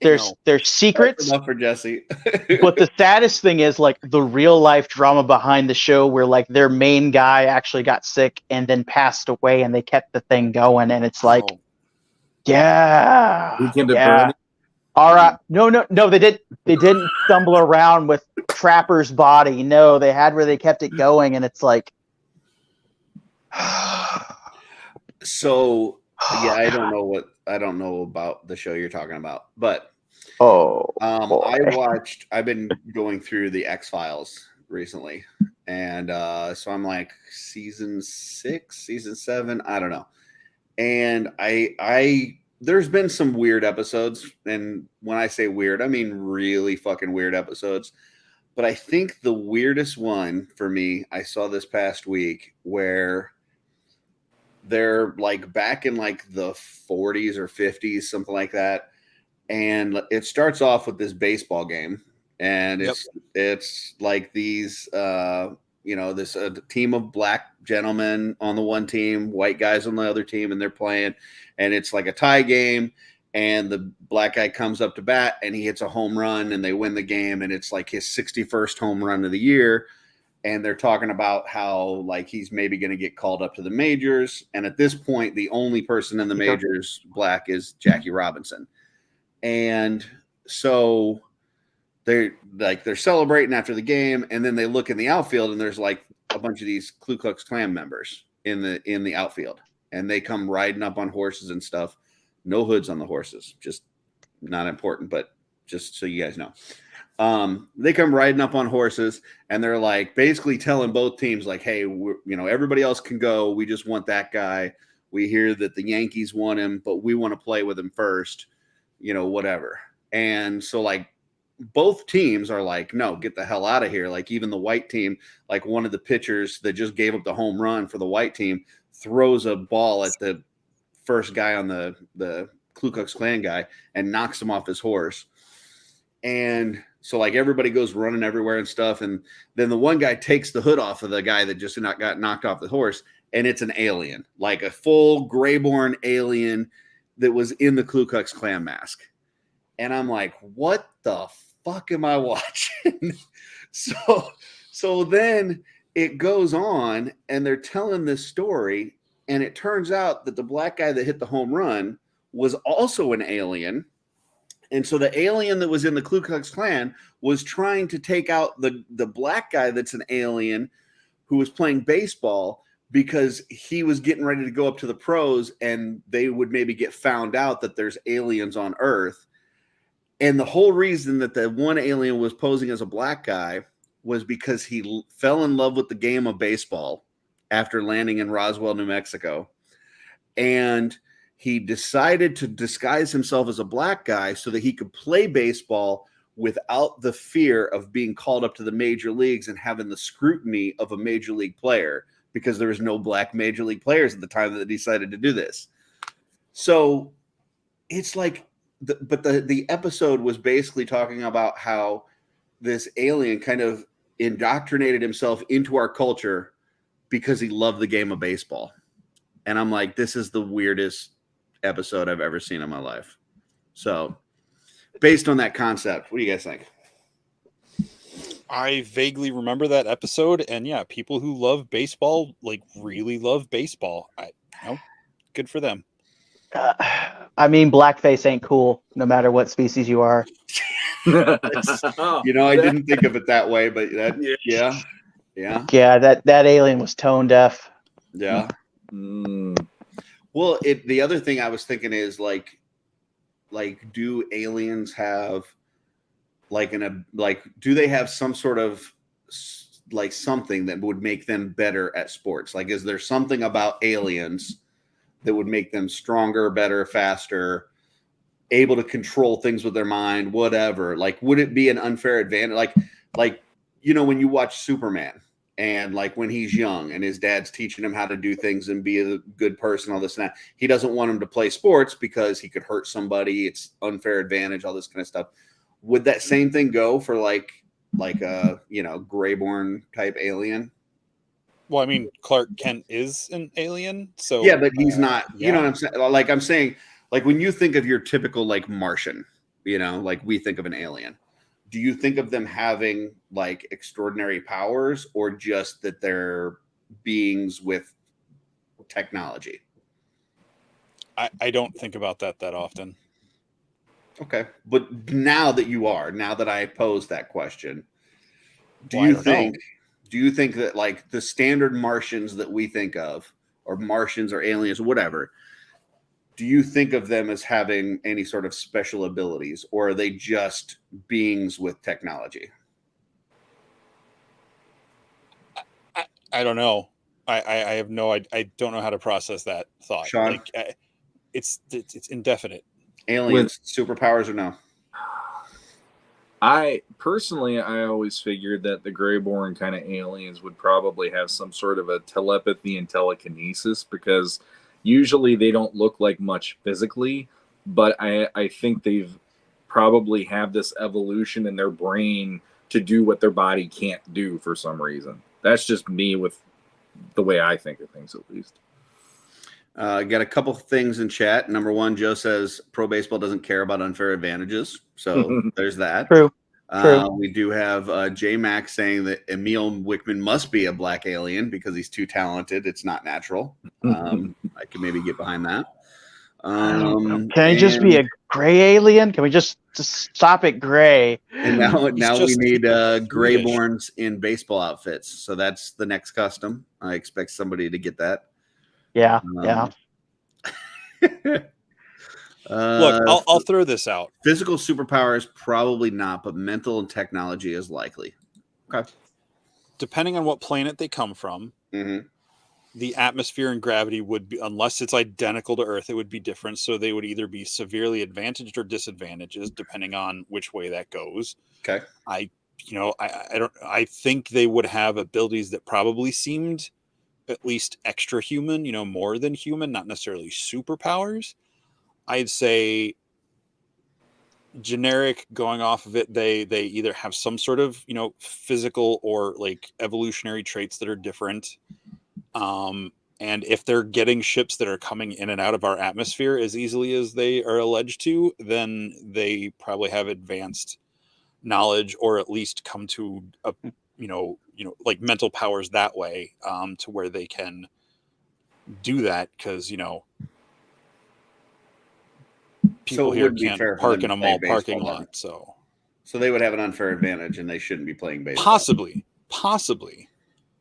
There's secrets. Enough for Jesse. But the saddest thing is like the real life drama behind the show where like their main guy actually got sick and then passed away and they kept the thing going and it's like, Weekend of Bernie. All right. No. They didn't stumble around with Trapper's body. No, they had where they kept it going and it's like so yeah, I don't know about the show you're talking about, but I've been going through the X-Files recently, and so I'm like season 6, season 7, I don't know. And I there's been some weird episodes, and when I say weird, I mean really fucking weird episodes. But I think the weirdest one for me, I saw this past week where they're like back in like the 40s or 50s, something like that. And it starts off with this baseball game. And it's like these, this team of black gentlemen on the one team, white guys on the other team, and they're playing. And it's like a tie game. And the black guy comes up to bat and he hits a home run and they win the game. And it's like his 61st home run of the year. And they're talking about how like he's maybe going to get called up to the majors. And at this point, the only person in the majors black is Jackie Robinson. And so they're celebrating after the game. And then they look in the outfield and there's like a bunch of these Ku Klux Klan members in the outfield. And they come riding up on horses and stuff. No hoods on the horses, just not important, but just so you guys know. They come riding up on horses and they're like basically telling both teams like, hey, everybody else can go. We just want that guy. We hear that the Yankees want him, but we want to play with him first, whatever. And so like both teams are like, no, get the hell out of here. Like even the white team, like one of the pitchers that just gave up the home run for the white team throws a ball at the first guy on the Ku Klux Klan guy and knocks him off his horse. And so like everybody goes running everywhere and stuff. And then the one guy takes the hood off of the guy that just got knocked off the horse. And it's an alien, like a full grayborn alien that was in the Ku Klux Klan mask. And I'm like, what the fuck am I watching? So then it goes on and they're telling this story. And it turns out that the black guy that hit the home run was also an alien. And so the alien that was in the Ku Klux Klan was trying to take out the black guy that's an alien who was playing baseball because he was getting ready to go up to the pros and they would maybe get found out that there's aliens on Earth. And the whole reason that the one alien was posing as a black guy was because he fell in love with the game of baseball after landing in Roswell, New Mexico. And he decided to disguise himself as a black guy so that he could play baseball without the fear of being called up to the major leagues and having the scrutiny of a major league player, because there was no black major league players at the time that they decided to do this. So it's like, the episode was basically talking about how this alien kind of indoctrinated himself into our culture because he loved the game of baseball. And I'm like, this is the weirdest episode I've ever seen in my life. So based on that concept, what do you guys think? I vaguely remember that episode, and yeah, people who love baseball, like really love baseball. Good for them. I mean, blackface ain't cool, no matter what species you are. I didn't think of it that way, but yeah. Yeah, that alien was tone deaf. Yeah. Well, the other thing I was thinking is like, do aliens have do they have some sort of like something that would make them better at sports? Like, is there something about aliens that would make them stronger, better, faster, able to control things with their mind, whatever? Like, would it be an unfair advantage? Like, when you watch Superman and like when he's young and his dad's teaching him how to do things and be a good person, all this and that, he doesn't want him to play sports because he could hurt somebody. It's unfair advantage, all this kind of stuff. Would that same thing go for like a, grayborn type alien? Well, I mean, Clark Kent is an alien, so yeah, but he's not. yeah. You know what I'm saying? Like I'm saying, like when you think of your typical like Martian, you know, like we think of an alien. Do you think of them having like extraordinary powers, or just that they're beings with technology? I don't think about that often. Okay, but now that I posed that question, do Well, I you don't think? know. Do you think that like the standard Martians that we think of, or Martians or aliens, whatever, do you think of them as having any sort of special abilities, or are they just beings with technology? I don't know. I have no. I don't know how to process that thought. Sean? Like, it's indefinite. Aliens, superpowers, or no? I always figured that the Greyborn kind of aliens would probably have some sort of a telepathy and telekinesis, because usually they don't look like much physically, but I think they've probably have this evolution in their brain to do what their body can't do for some reason. That's just me with the way I think of things, at least. Got a couple things in chat. Number one, Joe says pro baseball doesn't care about unfair advantages. So there's that. True. We do have J Max saying that Emil Wickman must be a black alien because he's too talented. It's not natural. I can maybe get behind that. Can he just be a gray alien? Can we just stop at gray? And now we need Greyborns Swedish. in baseball outfits. So that's the next custom. I expect somebody to get that. Yeah, Look, I'll throw this out. Physical superpowers, probably not, but mental and technology is likely. Okay. Depending on what planet they come from, the atmosphere and gravity would be, unless it's identical to Earth, it would be different. So they would either be severely advantaged or disadvantaged, depending on which way that goes. Okay. I think they would have abilities that probably seemed at least extra human, more than human, not necessarily superpowers. I'd say generic, going off of it, they either have some sort of, physical or like evolutionary traits that are different. And if they're getting ships that are coming in and out of our atmosphere as easily as they are alleged to, then they probably have advanced knowledge, or at least come to a, like mental powers that way, to where they can do that. Cause people here can't park in a mall parking lot. So they would have an unfair advantage and they shouldn't be playing baseball. Possibly.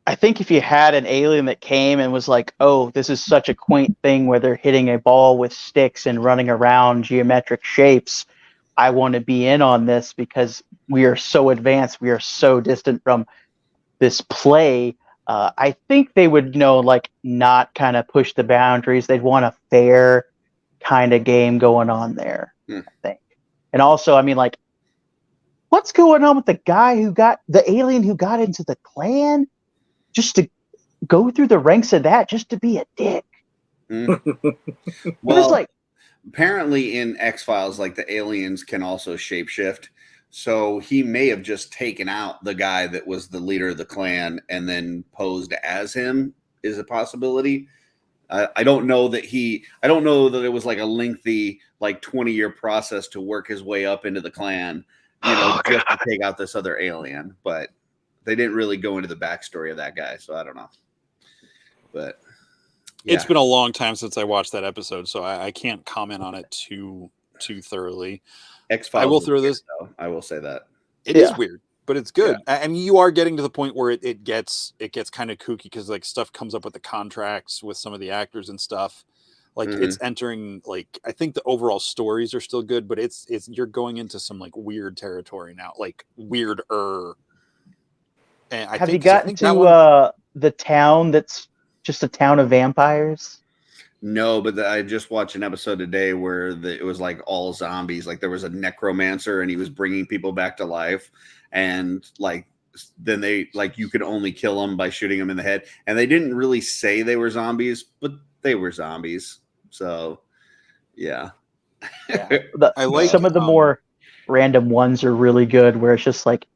I think if you had an alien that came and was like, oh, this is such a quaint thing where they're hitting a ball with sticks and running around geometric shapes, I want to be in on this because we are so advanced. We are so distant from this play. I think they would, not kind of push the boundaries. They'd want a fair kind of game going on there, I think. And also, I mean, like, what's going on with the alien who got into the clan just to go through the ranks of that, just to be a dick? Well, apparently in X-Files, like the aliens can also shapeshift. So he may have just taken out the guy that was the leader of the clan and then posed as him, is a possibility. I don't know that it was like a lengthy, like 20-year process to work his way up into the clan, just to take out this other alien. But they didn't really go into the backstory of that guy, so I don't know. But yeah. It's been a long time since I watched that episode, so I can't comment on it too thoroughly. X-Files. I will throw this. Weird, I will say that it is weird, but it's good. Yeah. I mean, you are getting to the point where it gets kind of kooky, because like stuff comes up with the contracts with some of the actors and stuff. Like it's entering, like, I think the overall stories are still good, but it's you're going into some like weird territory now, like weirder. And Have you gotten to the town that's just a town of vampires? No, but I just watched an episode today where it was like all zombies. Like there was a necromancer and he was bringing people back to life, and like then they you could only kill them by shooting them in the head. And they didn't really say they were zombies, but they were zombies. So yeah. I like some of the more random ones are really good, where it's just like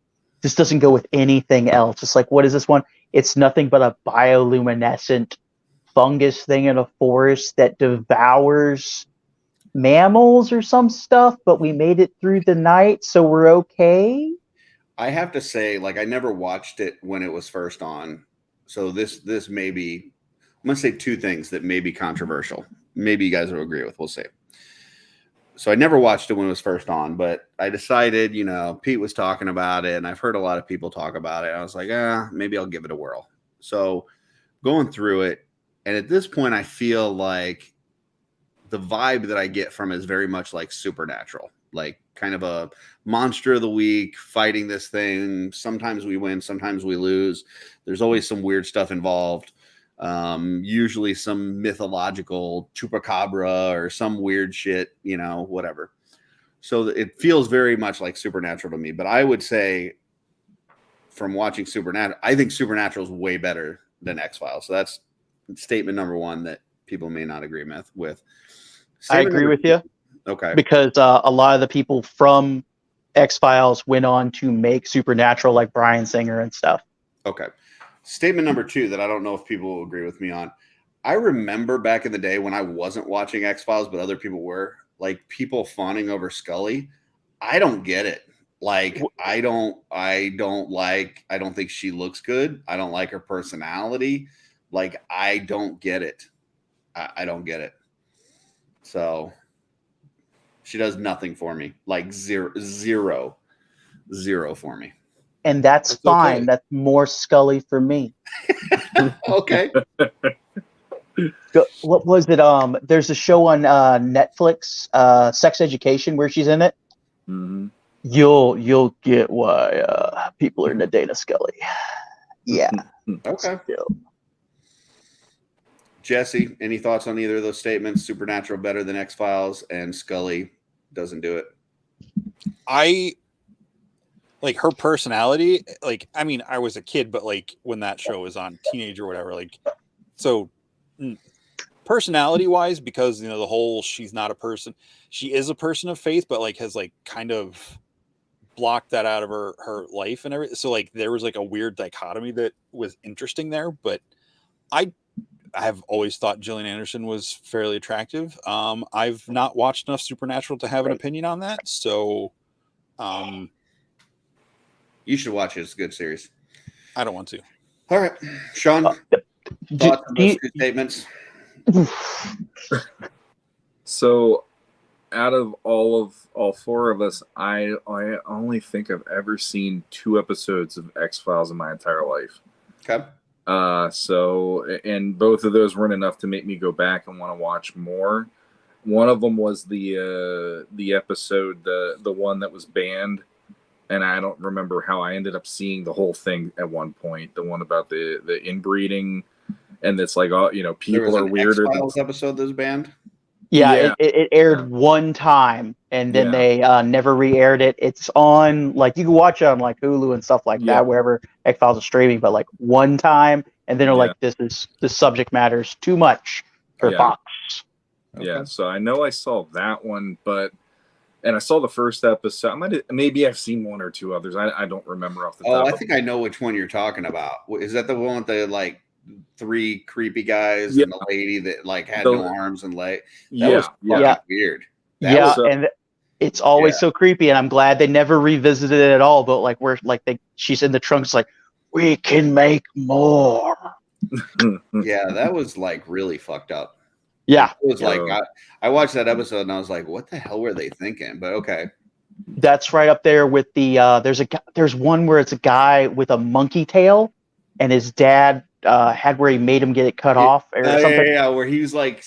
this doesn't go with anything else. It's like, what is this one? it's nothing but a bioluminescent fungus thing in a forest that devours mammals or some stuff, but we made it through the night, so we're okay. I have to say, like, I never watched it when it was first on. So this may be, I'm going to say two things that may be controversial. Maybe you guys will agree with. We'll see. So I never watched it when it was first on, but I decided, Pete was talking about it, and I've heard a lot of people talk about it. I was like, maybe I'll give it a whirl. So going through it, and at this point, I feel like the vibe that I get from it is very much like Supernatural, like kind of a monster of the week fighting this thing. Sometimes we win, sometimes we lose. There's always some weird stuff involved. Usually some mythological chupacabra or some weird shit, whatever. So it feels very much like Supernatural to me. But I would say, from watching Supernatural, I think Supernatural is way better than X-Files. So that's statement number one that people may not agree with. I agree with you. Okay. Because a lot of the people from X-Files went on to make Supernatural, like Bryan Singer and stuff. Okay. Statement number two that I don't know if people will agree with me on. I remember back in the day when I wasn't watching X-Files, but other people were, like, people fawning over Scully. I don't get it. Like, I don't think she looks good. I don't like her personality. Like, I don't get it. I don't get it. So she does nothing for me. Like zero for me. And that's fine. Okay. That's more Scully for me. Okay. What was it? There's a show on Netflix, Sex Education, where she's in it. Mm-hmm. You'll get why people are into Dana Scully. Yeah. Okay. Still. Jesse, any thoughts on either of those statements? Supernatural better than X-Files, and Scully doesn't do it. I like her personality. Like, I mean, I was a kid, but like when that show was on, teenage or whatever, like, so personality wise, because the whole she's not a person, she is a person of faith, but like has like kind of blocked that out of her life and everything. So like there was like a weird dichotomy that was interesting there, but I have always thought Gillian Anderson was fairly attractive. I've not watched enough Supernatural to have an opinion on that. So, you should watch it. It's a good series. I don't want to. All right, Sean, thoughts on those two statements? So, out of all four of us, I only think I've ever seen 2 episodes of X-Files in my entire life. Okay. So, and both of those weren't enough to make me go back and want to watch more. One of them was the episode, the one that was banned, and I don't remember how I ended up seeing the whole thing at one point. The one about the inbreeding, and it's like, people are weirder. X-Files episode that was banned. Yeah. It aired one time, and then they never re-aired it. It's on, like, you can watch it on like Hulu and stuff like that, wherever X-Files is streaming, but like one time, and then they're like, this subject matter's too much for Fox. Okay. Yeah, so I know I saw that one, and I saw the first episode. Maybe I've seen 1 or 2 others. I don't remember off the top. Oh, I think I know which one you're talking about. Is that the one with the like 3 creepy guys and the lady that like had no arms and legs? That was fucking weird. And it's always so creepy, and I'm glad they never revisited it at all. But like, she's in the trunk, it's like, we can make more. Yeah, that was like really fucked up. Yeah, it was like I watched that episode and I was like, what the hell were they thinking? But okay, that's right up there with the there's one where it's a guy with a monkey tail, and his dad had where he made him get it cut off or something. Yeah, where he's like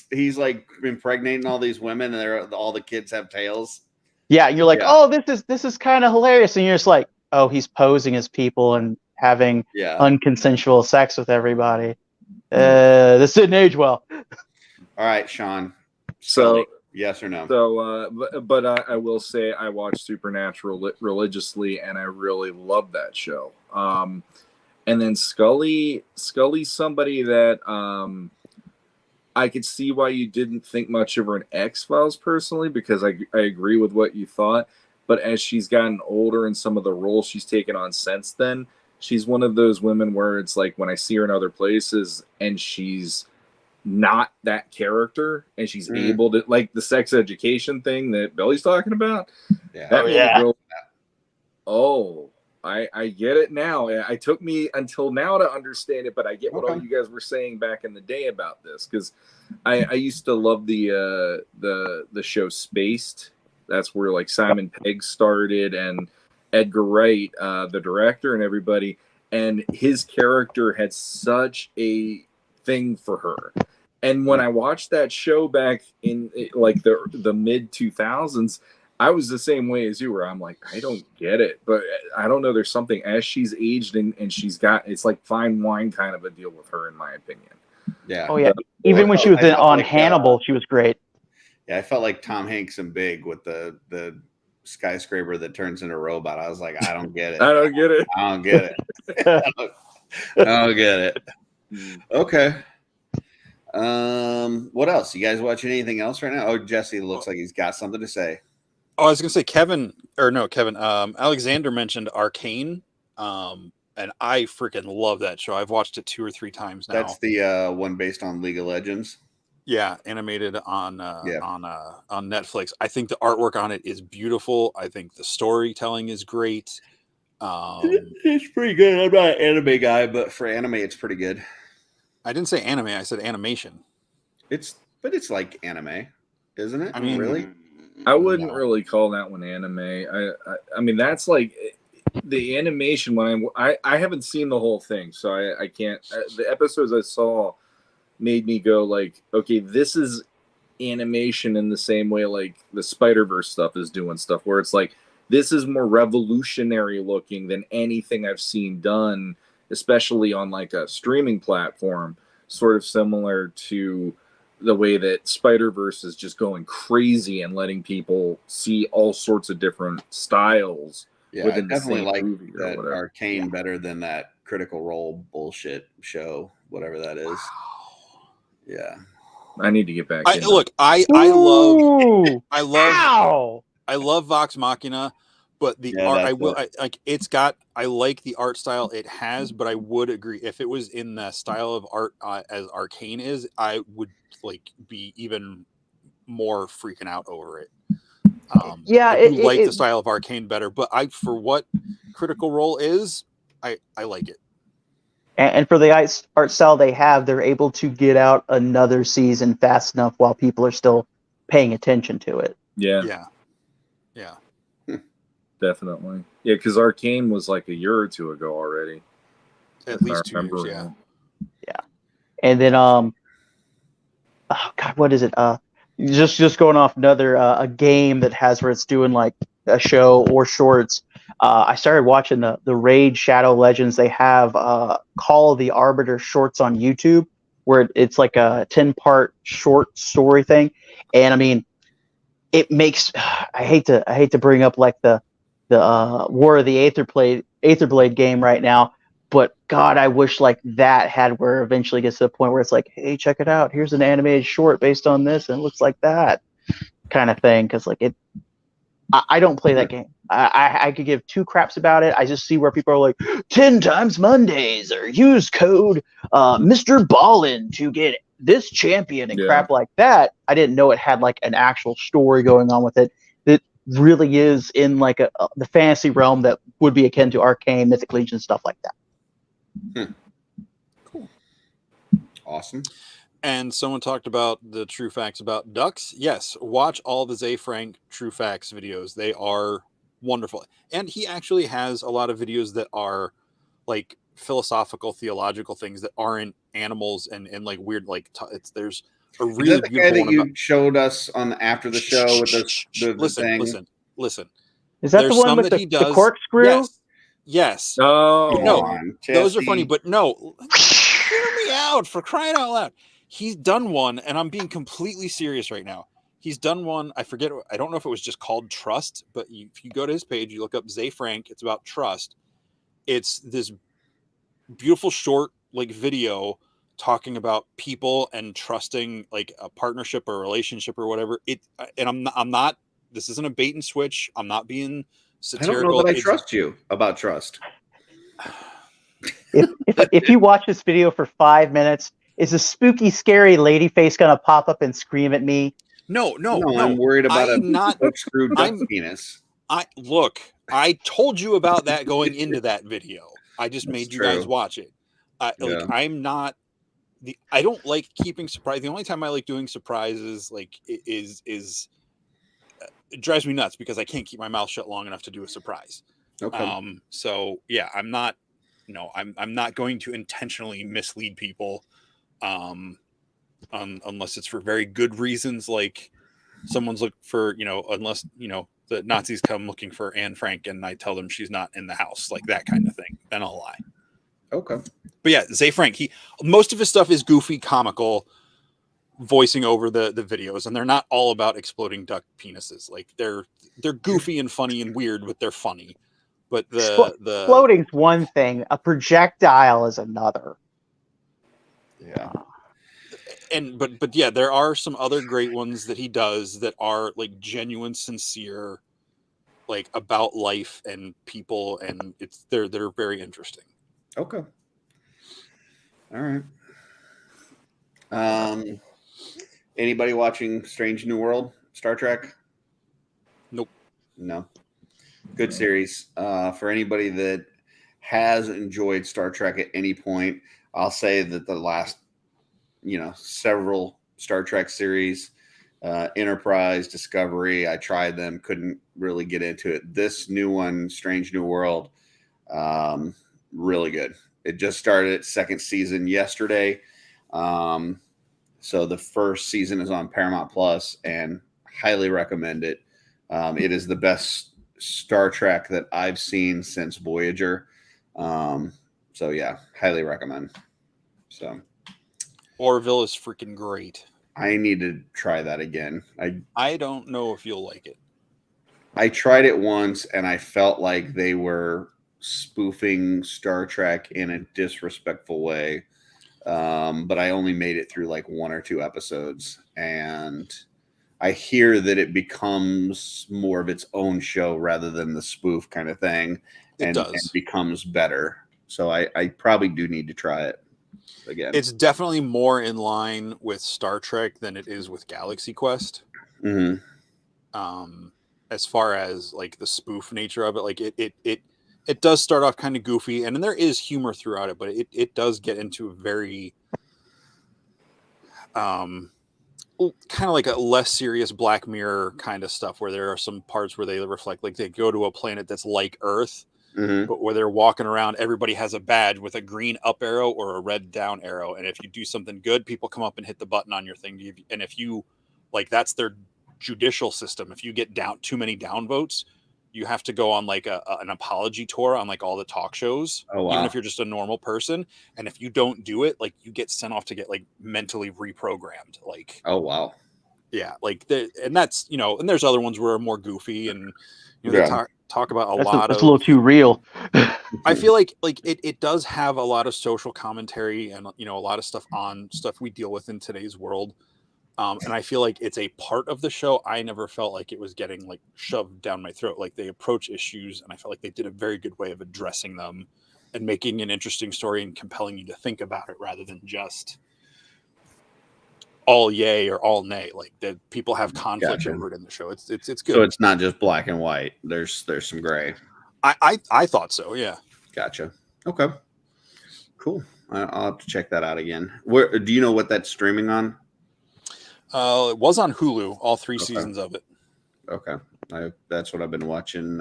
impregnating all these women, and all the kids have tails. Yeah, and you're like, oh, this is kind of hilarious, and you're just like, oh, he's posing as people and having unconsensual sex with everybody. This didn't age well. All right, Sean. So yes or no? So, but I will say I watched Supernatural religiously, and I really love that show. And then Scully's somebody that I could see why you didn't think much of her in X-Files personally, because I agree with what you thought. But as she's gotten older and some of the roles she's taken on since then, she's one of those women where it's like when I see her in other places and she's not that character and she's able to, like the sex education thing that Billy's talking about. Yeah. That made it real. Oh, I get it now. It took me until now to understand it, but I get what all you guys were saying back in the day about this, because I used to love the show Spaced. That's where like Simon Pegg started and Edgar Wright, the director, and everybody. And his character had such a thing for her. And when I watched that show back in like the mid 2000s, I was the same way as you were. I'm like, I don't get it, but I don't know. There's something as she's aged and she's got, it's like fine wine kind of a deal with her, in my opinion. Yeah. Oh yeah. Even when she was on Hannibal, she was great. Yeah, I felt like Tom Hanks in Big with the skyscraper that turns into a robot. I was like, I don't get it. I don't get it. I don't get it. I don't get it. Okay. What else? You guys watching anything else right now? Oh, Jesse looks like he's got something to say. Oh, I was gonna say Kevin. Alexander mentioned Arcane, and I freaking love that show. I've watched it 2 or 3 times now. That's the one based on League of Legends. Yeah, animated on Netflix. I think the artwork on it is beautiful. I think the storytelling is great. It's pretty good. I'm not an anime guy, but for anime, it's pretty good. I didn't say anime. I said animation. It's like anime, isn't it? I mean, really? I wouldn't really call that one anime. I mean, that's like the animation. When I haven't seen the whole thing, so I can't. The episodes I saw made me go like, okay, this is animation in the same way like the Spider-Verse stuff is doing stuff, where it's like this is more revolutionary looking than anything I've seen done, especially on like a streaming platform, sort of similar to the way that Spider-Verse is just going crazy and letting people see all sorts of different styles. Yeah, within I definitely the same like movie or that whatever. Arcane better than that Critical Role bullshit show, whatever that is. Yeah, I need to get back. I love Vox Machina, but the art I like the art style it has, but I would agree if it was in the style of art as Arcane is, I would like be even more freaking out over it. I like the style of Arcane better, but for what Critical Role is, I like it. And for the art style they have, they're able to get out another season fast enough while people are still paying attention to it. Yeah. Definitely. Yeah, because Arcane was like a year or 2 ago already. At least 2 years, yeah. Yeah. And then oh god, what is it? Just going off another a game that has where it's doing like a show or shorts. I started watching the Raid Shadow Legends. They have Call of the Arbiter shorts on YouTube, where it's like a 10-part short story thing. And I mean, it makes I hate to bring up like the War of the Aetherblade game right now, but God, I wish like that had where eventually gets to the point where it's like, hey, check it out. Here's an animated short based on this, and it looks like that kind of thing. Because like I don't play that game. I could give 2 craps about it. I just see where people are like 10 times Mondays or use code Mr. Ballin to get this champion and crap like that. I didn't know it had like an actual story going on with it. That really is in like the fantasy realm that would be akin to Arcane, Mythic Legion, stuff like that. Cool. Awesome. And someone talked about the true facts about ducks. Yes, watch all the Zay Frank true facts videos. They are wonderful. And he actually has a lot of videos that are like philosophical, theological things that aren't animals and like weird, like there's a really is that the guy that you showed us on after the show with the thing? Listen. Is that the one with the corkscrew? Yes. Oh, no, those are funny, but no, hear me out, for crying out loud. He's done one, and I'm being completely serious right now. He's done one. I forget. I don't know if it was just called Trust, but if you go to his page, you look up Zay Frank. It's about trust. It's this beautiful short like video talking about people and trusting like a partnership or a relationship or whatever. And I'm not. This isn't a bait and switch. I'm not being satirical. I don't know that I trust you about trust. If you watch this video for 5 minutes, is a spooky, scary lady face gonna pop up and scream at me? No. I'm worried about I'm not. screw duck penis. I told you about that going into that video. I just made you guys watch it. Like, I'm not I don't like keeping surprise. The only time I like doing surprises is it drives me nuts because I can't keep my mouth shut long enough to do a surprise. Okay. So yeah, I'm not going to intentionally mislead people, unless it's for very good reasons, like someone's looking for, unless, the Nazis come looking for Anne Frank and I tell them she's not in the house, like that kind of thing, then I'll lie. Okay. But yeah, Zay Frank, most of his stuff is goofy, comical, voicing over the videos, and they're not all about exploding duck penises. Like they're goofy and funny and weird, but they're funny. But the exploding's one thing, a projectile is another. Yeah. But yeah, there are some other great ones that he does that are like genuine, sincere, like about life and people, and they're very interesting. Okay. All right. Anybody watching Strange New World, Star Trek? Nope. No. Good series. For anybody that has enjoyed Star Trek at any point, I'll say that the last, several Star Trek series, Enterprise, Discovery, I tried them, couldn't really get into it. This new one, Strange New World, really good. It just started its second season yesterday. So the first season is on Paramount Plus, and highly recommend it. It is the best Star Trek that I've seen since Voyager. So yeah, highly recommend. So Orville is freaking great. I need to try that again. I don't know if you'll like it. I tried it once and I felt like they were spoofing Star Trek in a disrespectful way. But I only made it through like 1 or 2 episodes, and I hear that it becomes more of its own show rather than the spoof kind of thing, and becomes better. So I probably do need to try it again. It's definitely more in line with Star Trek than it is with Galaxy Quest. Mm-hmm. As far as like the spoof nature of it, like it does start off kind of goofy, and then there is humor throughout it, but it does get into a very kind of like a less serious Black Mirror kind of stuff, where there are some parts where they reflect, like they go to a planet that's like Earth, but where they're walking around, everybody has a badge with a green up arrow or a red down arrow, and if you do something good, people come up and hit the button on your thing, and if you that's their judicial system. If you get down too many down votes, you have to go on like an apology tour on like all the talk shows, even if you're just a normal person. And if you don't do it, like you get sent off to get like mentally reprogrammed. Like, oh wow, yeah, like and that's and there's other ones where are more goofy, and they talk about that's a little too real. I feel like it does have a lot of social commentary and a lot of stuff on stuff we deal with in today's world. And I feel like it's a part of the show. I never felt like it was getting like shoved down my throat. Like they approach issues, and I felt like they did a very good way of addressing them and making an interesting story and compelling you to think about it rather than just all yay or all nay. Like that people have conflict over it in the show. It's good. So it's not just black and white. There's some gray. I thought so. Yeah. Gotcha. Okay. Cool. I'll have to check that out again. Where do you know what that's streaming on? It was on Hulu, all 3 seasons of it. Okay. That's what I've been watching.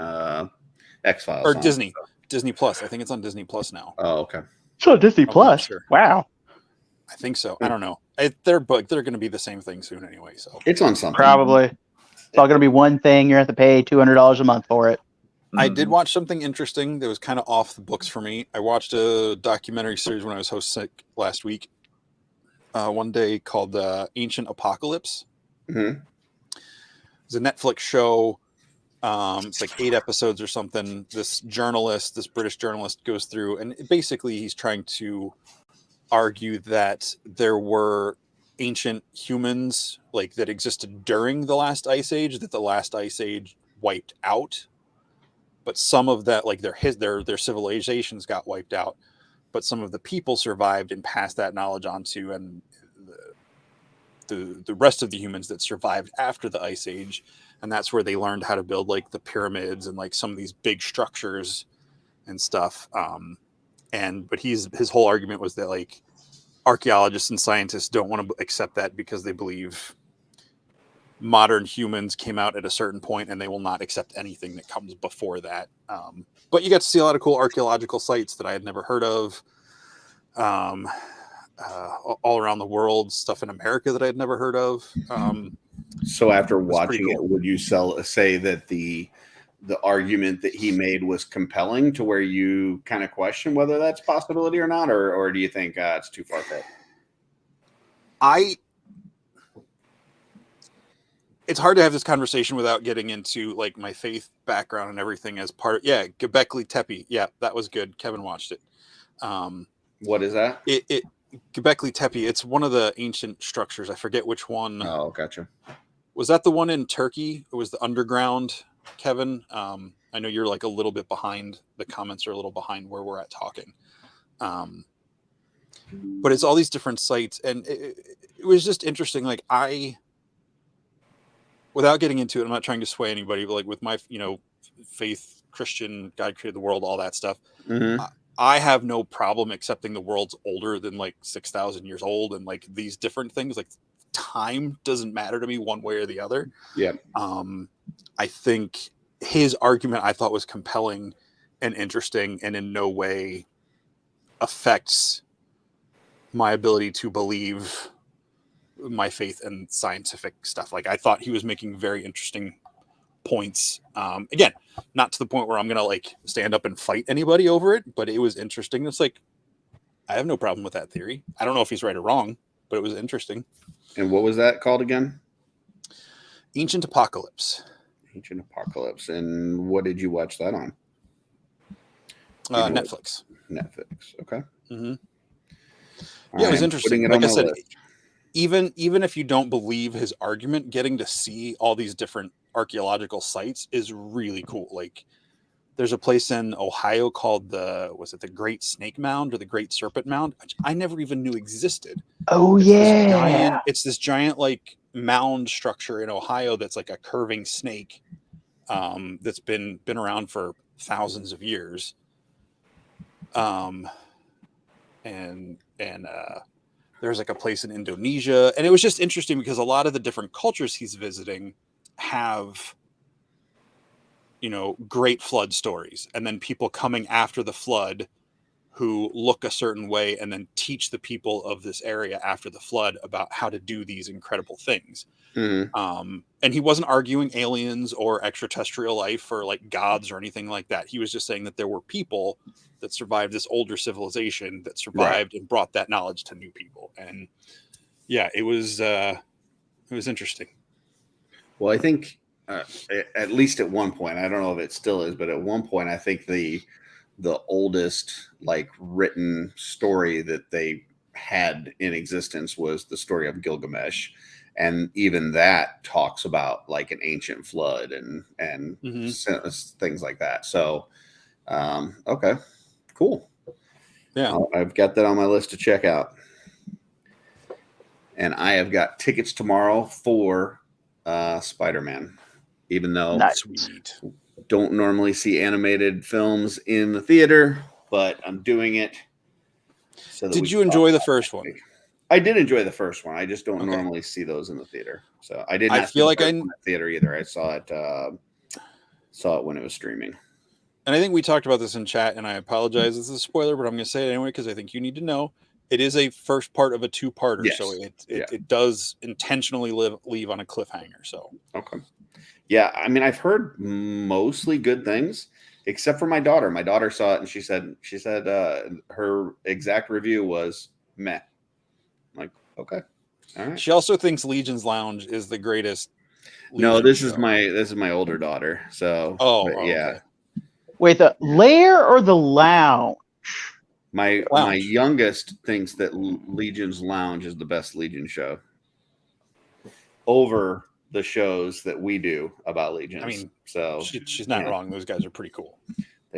X-Files. Or Disney. Disney Plus. I think it's on Disney Plus now. Oh, okay. So Disney Plus. Sure. Wow. I think so. I don't know. They're going to be the same thing soon anyway. So it's on something. Probably. It's all going to be one thing. You're going to have to pay $200 a month for it. I did watch something interesting that was kind of off the books for me. I watched a documentary series when I was sick last week. One day called Ancient Apocalypse. Mm-hmm. It's a Netflix show. It's like 8 episodes or something. This British journalist goes through, and basically he's trying to argue that there were ancient humans like that existed during the last ice age, that the last ice age wiped out, but some of that, like their civilizations got wiped out. but some of the people survived and passed that knowledge on to, and the rest of the humans that survived after the Ice Age. And that's where they learned how to build like the pyramids and like some of these big structures and stuff. But his whole argument was that like archaeologists and scientists don't want to accept that because they believe modern humans came out at a certain point and they will not accept anything that comes before that. But you got to see a lot of cool archaeological sites that I had never heard of. All around the world, stuff in America that I had never heard of. So after watching cool. it, would you say that the argument that he made was compelling to where you kind of question whether that's a possibility or not, or do you think it's too far-fetched? It's hard to have this conversation without getting into like my faith background and everything as part of, Göbekli Tepe. Yeah, that was good. Kevin watched it. What is that? Göbekli Tepe. It's one of the ancient structures. I forget which one. Oh, gotcha. Was that the one in Turkey? It was the underground, Kevin. I know you're like a little bit behind. The comments are a little behind where we're at talking. But it's all these different sites, and it was just interesting. Like without getting into it, I'm not trying to sway anybody, but like with my, faith, Christian, God created the world, all that stuff. Mm-hmm. I have no problem accepting the world's older than like 6,000 years old, and like these different things, like time doesn't matter to me one way or the other. Yeah. I think his argument I thought was compelling and interesting, and in no way affects my ability to believe my faith and scientific stuff. Like I thought he was making very interesting points. Again, not to the point where I'm gonna like stand up and fight anybody over it, but it was interesting. It's like I have no problem with that theory. I don't know if he's right or wrong, but it was interesting. And what was that called again? Ancient Apocalypse. Ancient Apocalypse. And what did you watch that on? Netflix. Netflix. Okay. Mm-hmm. Yeah, it was interesting. Like I said, even if you don't believe his argument, getting to see all these different archaeological sites is really cool. Like there's a place in Ohio called the Great Snake Mound or the Great Serpent Mound, which I never even knew existed. Oh, It's this giant like mound structure in Ohio that's like a curving snake that's been around for thousands of years. And there's like a place in Indonesia, and it was just interesting because a lot of the different cultures he's visiting have, great flood stories, and then people coming after the flood who look a certain way and then teach the people of this area after the flood about how to do these incredible things. Mm-hmm. And he wasn't arguing aliens or extraterrestrial life or like gods or anything like that. He was just saying that there were people that survived this older civilization that survived and brought that knowledge to new people. And yeah, it was interesting. Well, I think at least at one point, I don't know if it still is, but at one point, I think the oldest like written story that they had in existence was the story of Gilgamesh. And even that talks about like an ancient flood and mm-hmm. things like that. So, okay, cool. Yeah. I've got that on my list to check out. And I have got tickets tomorrow for Spider-Man, even though Sweet. Don't normally see animated films in the theater, but I'm doing it. So did you enjoy the first one? I did enjoy the first one. I just don't normally see those in the theater. So I didn't. I feel like I in the theater either. I saw it when it was streaming. And I think we talked about this in chat, and I apologize. This is a spoiler, but I'm going to say it anyway because I think you need to know. It is a first part of a two-parter, yes. So it does intentionally leave on a cliffhanger. So okay, yeah. I mean, I've heard mostly good things, except for my daughter. My daughter saw it, and she said her exact review was meh. I'm like, okay, all right. She also thinks Legion's Lounge is the greatest. No, this is my older daughter. So yeah. Okay. Wait, the lair or the lounge? My youngest thinks that Legion's Lounge is the best Legion show over the shows that we do about Legions. I mean, so she's not wrong. Those guys are pretty cool.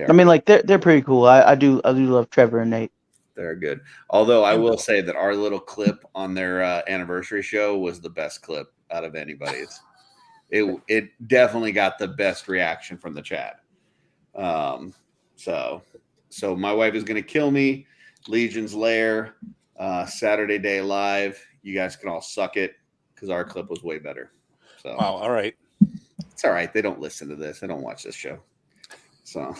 I mean, like they're pretty cool. I do love Trevor and Nate. They're good. Although I will say that our little clip on their anniversary show was the best clip out of anybody's. It definitely got the best reaction from the chat. So my wife is going to kill me. Legion's Lair, Saturday Day Live. You guys can all suck it because our clip was way better. So wow, all right. It's all right. They don't listen to this. They don't watch this show. So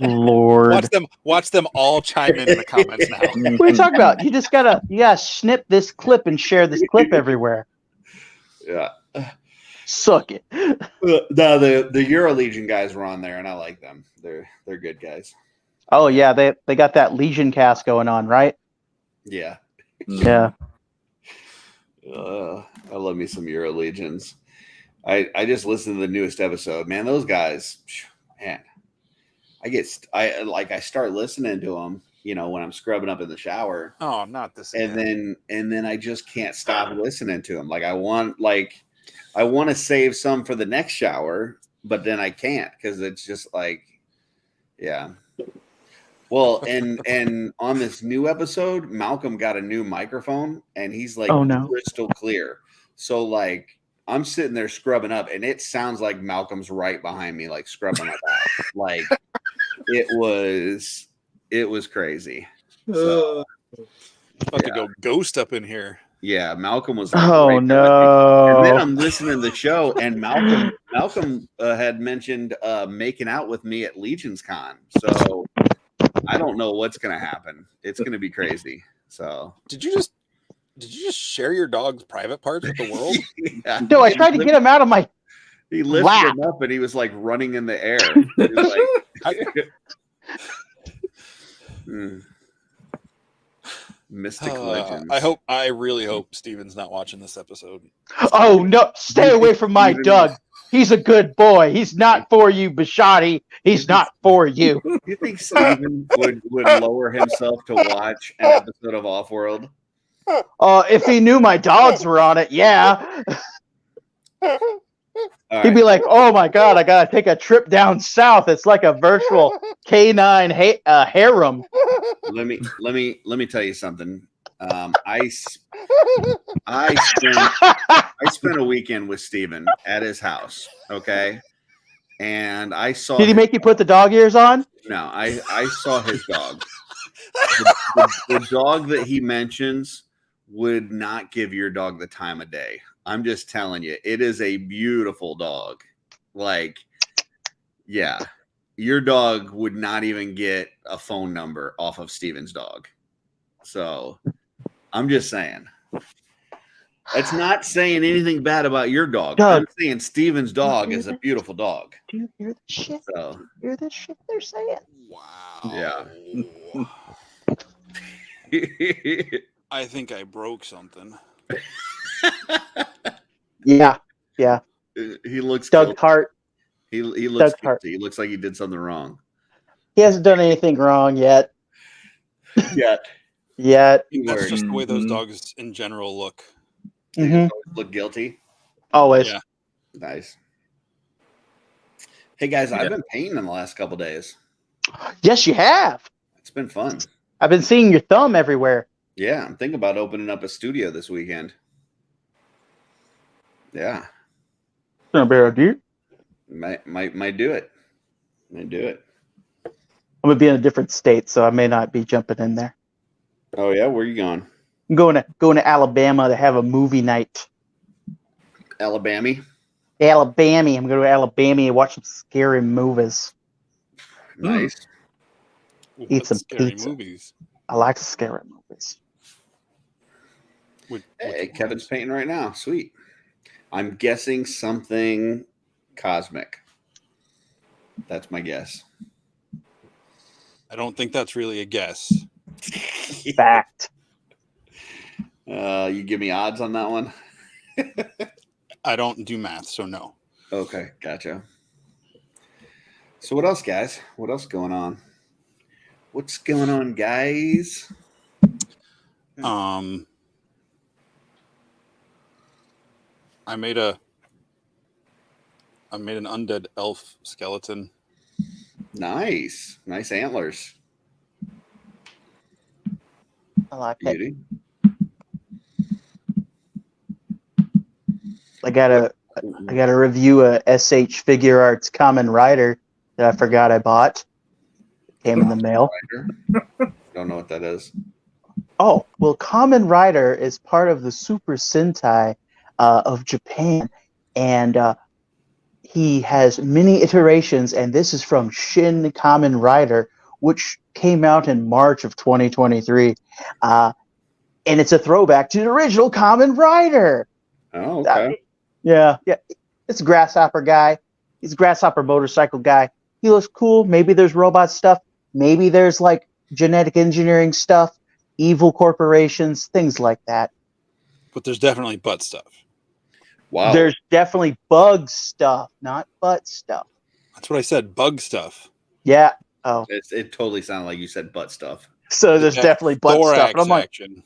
Lord. Watch them all chime in the comments now. What are you talking about? You gotta snip this clip and share this clip everywhere. Yeah. Suck it. No, the Euro Legion guys were on there, and I like them. They're good guys. Oh yeah, they got that Legion cast going on, right? Yeah. Yeah. I love me some Euro Legions. I just listened to the newest episode. Man, those guys, man. I start listening to them, when I'm scrubbing up in the shower. Oh, not this. And then I just can't stop listening to them. I want to save some for the next shower, but then I can't because it's just yeah. Well, and on this new episode, Malcolm got a new microphone, and he's crystal clear. So I'm sitting there scrubbing up, and it sounds like Malcolm's right behind me, scrubbing up out. It was crazy. So, about to go ghost up in here. Yeah, Malcolm was oh no. And then I'm listening to the show, and Malcolm had mentioned making out with me at Legion's Con. So I don't know what's gonna happen. It's gonna be crazy. So did you just share your dog's private parts with the world? Yeah. No, I tried to get him out of my He lifted lap. him up, and he was running in the air. Mystic legends. I really hope Steven's not watching this episode. Oh no, stay away from my Doug. He's a good boy. He's not for you, Bishotti. He's not for you. You think Steven would lower himself to watch an episode of OffWorld? If he knew my dogs were on it, yeah. He'd be like, "Oh my God, I gotta take a trip down south. It's like a virtual canine harem." Let me tell you something. I spent a weekend with Steven at his house. Okay, and I saw. Did he make you put the dog ears on? No, I saw his dog. The dog that he mentions would not give your dog the time of day. I'm just telling you, it is a beautiful dog. Yeah, your dog would not even get a phone number off of Steven's dog. So I'm just saying. It's not saying anything bad about your dog. I'm saying Steven's dog is a beautiful dog. Do you hear the shit? So, Do you hear the shit they're saying? Wow. Yeah. I think I broke something. Yeah. He looks Doug guilty. Hart. He looks Doug Hart. guilty. He looks like he did something wrong. He hasn't done anything wrong yet. Yet. That's just the way those dogs in general look. They always look guilty. Always. Yeah. Nice. Hey guys, I've been painting in the last couple days. Yes, you have. It's been fun. I've been seeing your thumb everywhere. Yeah, I'm thinking about opening up a studio this weekend. Yeah. Might do it. Might do it. I'm gonna be in a different state, so I may not be jumping in there. Oh yeah, where are you going? I'm going to Alabama to have a movie night. Alabama. I'm going to Alabama and watch some scary movies. Nice. Eat some scary pizza. movies. I like scary movies. Hey, Kevin's painting right now. Sweet. I'm guessing something cosmic. That's my guess. I don't think that's really a guess. Fact. You give me odds on that one? I don't do math, so no. Okay, gotcha. So what else, guys? What else going on? What's going on, guys? I made an undead elf skeleton. Nice antlers. I like it. Beauty. I gotta review a SH Figure Arts Common Rider that I forgot I bought. Came in the mail. Don't know what that is. Oh, well, Kamen Rider is part of the Super Sentai of Japan, and he has many iterations, and this is from Shin Kamen Rider, which came out in March of 2023, and it's a throwback to the original Kamen Rider. Oh, okay. Yeah. It's a grasshopper guy. He's a grasshopper motorcycle guy. He looks cool. Maybe there's robot stuff. Maybe there's like genetic engineering stuff, evil corporations, things like that. But there's definitely butt stuff. Wow. There's definitely bug stuff, not butt stuff. That's what I said. Bug stuff. Yeah. Oh. It totally sounded like you said butt stuff. So there's definitely butt stuff. And I'm like, action.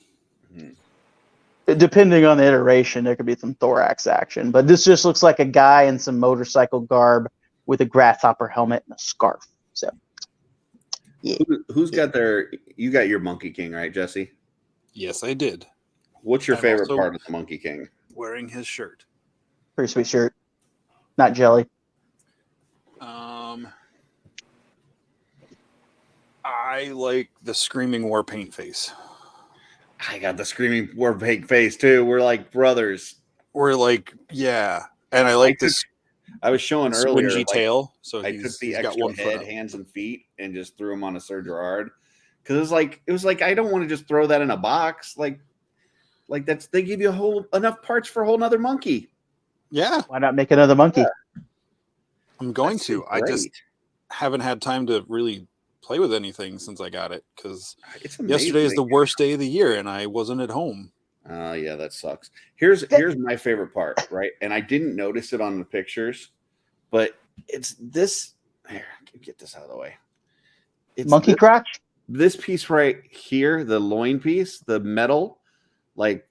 depending on the iteration, there could be some thorax action. But this just looks like a guy in some motorcycle garb with a grasshopper helmet and a scarf. So, yeah. Who's got their? You got your Monkey King, right, Jesse? Yes, I did. What's your I'm favorite also part of the Monkey King? Wearing his shirt. Pretty sweet shirt. Not jelly. I like the screaming war paint face. I got the screaming war paint face too. We're like brothers. We're like, yeah. And I like this. I was showing earlier. Squingy tail. So I took the he's got extra one foot head, up. hands, and feet, and just threw them on a Sir Gerard. Because it was like I don't want to just throw that in a box. Like they give you enough parts for a whole nother monkey. Yeah. Why not make another monkey? Yeah. I'm going to. I Great. just haven't had time to really play with anything since I got it because It's yesterday is amazing. the worst day of the year and I wasn't at home. Yeah, that sucks. Here's my favorite part, right? And I didn't notice it on the pictures, but it's this. Here, get this out of the way. It's Monkey crotch? This piece right here, the loin piece, the metal, like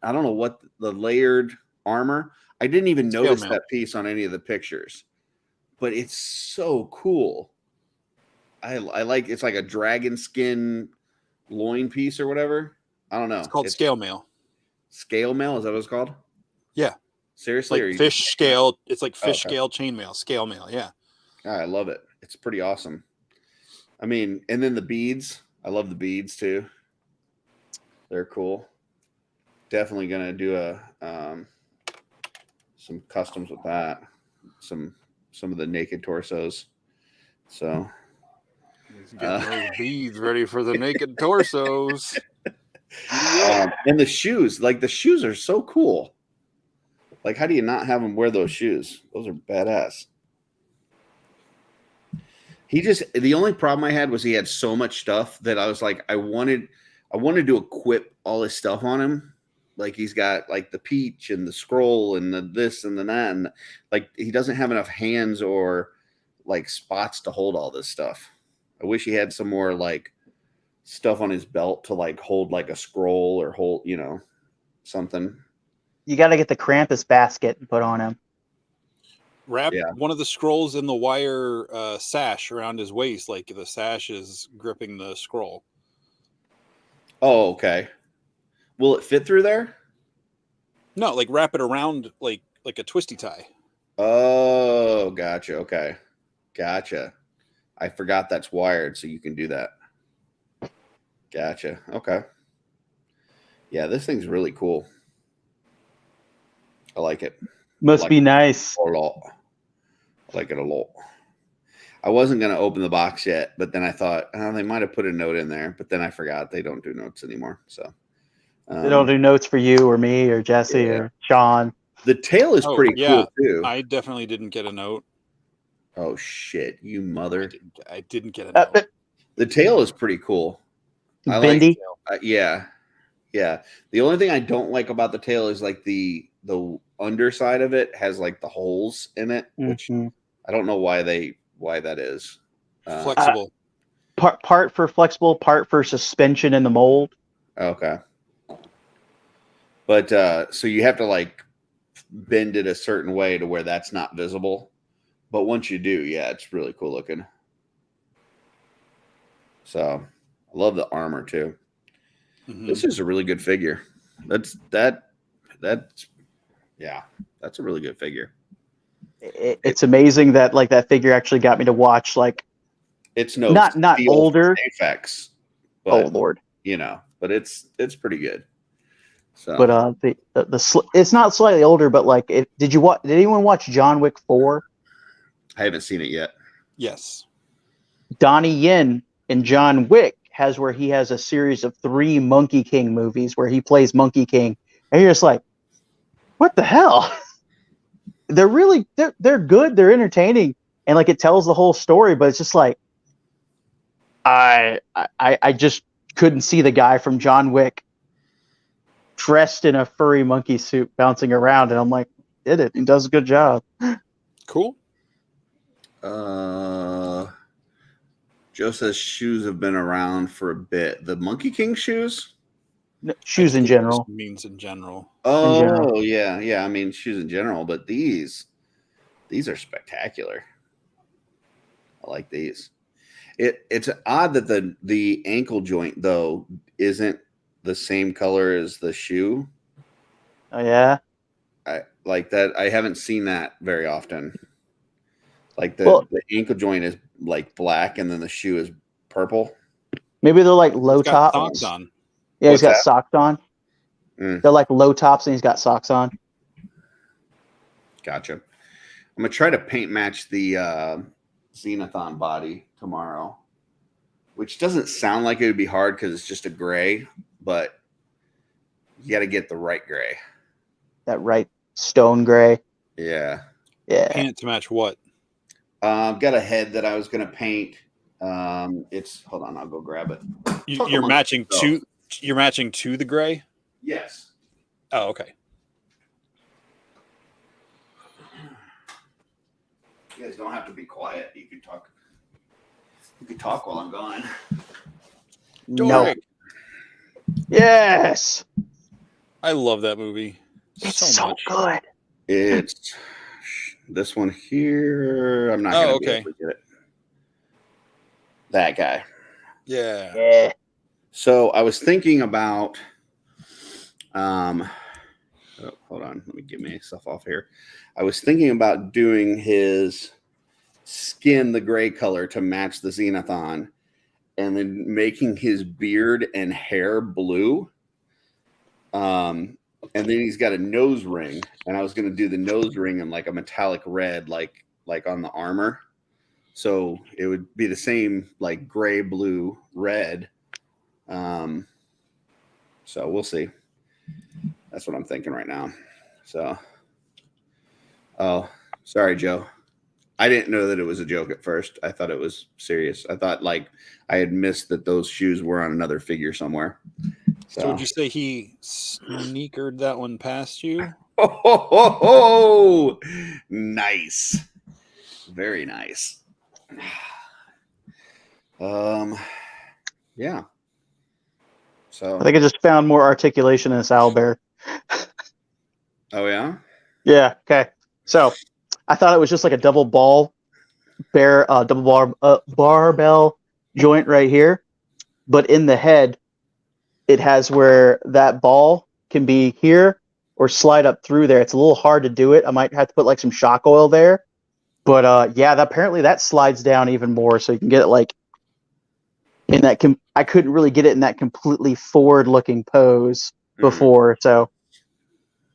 I don't know what the layered armor. I didn't even notice that piece on any of the pictures, but it's so cool. I like it's like a dragon skin loin piece or whatever. I don't know. It's called scale mail. Scale mail, is that what it's called? Yeah. Seriously? Like fish scale. It's like fish scale chain mail. Scale mail, yeah. I love it. It's pretty awesome. I mean, and then the beads. I love the beads too. They're cool. Definitely gonna do some customs with that. Some of the naked torsos. So getting those beads ready for the naked torsos. And the shoes, like the shoes are so cool. Like, how do you not have him wear those shoes? Those are badass. The only problem I had was he had so much stuff that I was like, I wanted to equip all his stuff on him. Like he's got like the peach and the scroll and the this and the that, and like he doesn't have enough hands or like spots to hold all this stuff. I wish he had some more like stuff on his belt to like hold like a scroll or hold, something. You got to get the Krampus basket and put on him. Wrap one of the scrolls in the wire sash around his waist, like the sash is gripping the scroll. Oh, okay. Will it fit through there? No, like wrap it around like a twisty tie. Oh, gotcha. Okay. Gotcha. I forgot that's wired, so you can do that. Gotcha. Okay. Yeah, this thing's really cool. I like it. Must be nice. A lot. I like it a lot. I wasn't going to open the box yet, but then I thought, they might have put a note in there, but then I forgot they don't do notes anymore. So they don't do notes for you or me or Jesse or Sean. The tail is pretty cool too. I definitely didn't get a note. Oh shit, you mother! I didn't get a note. The tail is pretty cool. Bendy. Yeah. The only thing I don't like about the tail is like the underside of it has like the holes in it, which I don't know why that is. Flexible. Part for flexible, part for suspension in the mold. Okay. But so you have to like bend it a certain way to where that's not visible. But once you do, it's really cool looking. So I love the armor too. This is a really good figure. That's yeah, that's a really good figure. It's amazing that like that figure actually got me to watch like it's no not older effects, but, oh Lord, you know, but it's pretty good. So, but it's not slightly older, but like did anyone watch John Wick 4? I haven't seen it yet. Yes. Donnie Yen in John Wick has where he has a series of 3 Monkey King movies where he plays Monkey King, and you're just like, what the hell? They're really they're good, they're entertaining, and like it tells the whole story, but it's just like I just couldn't see the guy from John Wick dressed in a furry monkey suit bouncing around, and I'm like, did it? He does a good job. Cool. Joe says shoes have been around for a bit. The Monkey King shoes? No, shoes in general. Means in general. Oh, in general. yeah. I mean, shoes in general, but these are spectacular. I like these. It's odd that the ankle joint though isn't the same color as the shoe. Oh yeah. I like that. I haven't seen that very often. Like the ankle joint is like black and then the shoe is purple. Maybe they're like low tops. Socks on. Yeah, he's got socks on. They're like low tops and he's got socks on. Gotcha. I'm gonna try to paint match the Xenathon body tomorrow, which doesn't sound like it would be hard because it's just a gray, but you got to get the right gray. That right stone gray. Yeah. Paint it to match what? I've got a head that I was going to paint. It's hold on, I'll go grab it. You're matching to. You're matching to the gray. Yes. Oh, okay. You guys don't have to be quiet. You can talk. You can talk while I'm gone. No. Yes. I love that movie. It's so good. It's this one here. I'm not going to be able to get it. That guy. Yeah. So I was thinking about. Hold on. Let me get myself off here. I was thinking about doing his skin the gray color to match the Xenathon, and then making his beard and hair blue. And then he's got a nose ring, and I was going to do the nose ring in like a metallic red, like on the armor. So it would be the same like gray, blue, red. So we'll see. That's what I'm thinking right now. So, oh, sorry, Joe. I didn't know that it was a joke at first. I thought it was serious. I thought like I had missed that those shoes were on another figure somewhere. So would you say he sneakered that one past you? Oh, nice. Very nice. Yeah. So I think I just found more articulation in this owlbear. Oh yeah? Yeah, okay. So I thought it was just like a double barbell joint right here. But in the head, it has where that ball can be here or slide up through there. It's a little hard to do it. I might have to put like some shock oil there. But yeah, apparently that slides down even more, so you can get it like in that. I couldn't really get it in that completely forward-looking pose before. So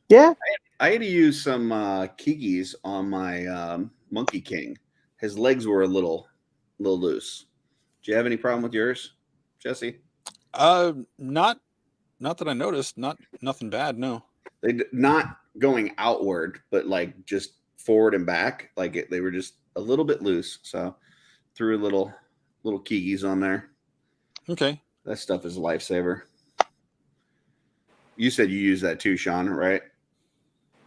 yeah, I had to use some Kikis on my Monkey King. His legs were a little loose. Do you have any problem with yours, Jesse? Not that I noticed. Nothing bad. No. They not going outward, but like just forward and back. Like they were just a little bit loose. So threw little Kikis on there. Okay. That stuff is a lifesaver. You said you use that too, Sean, right?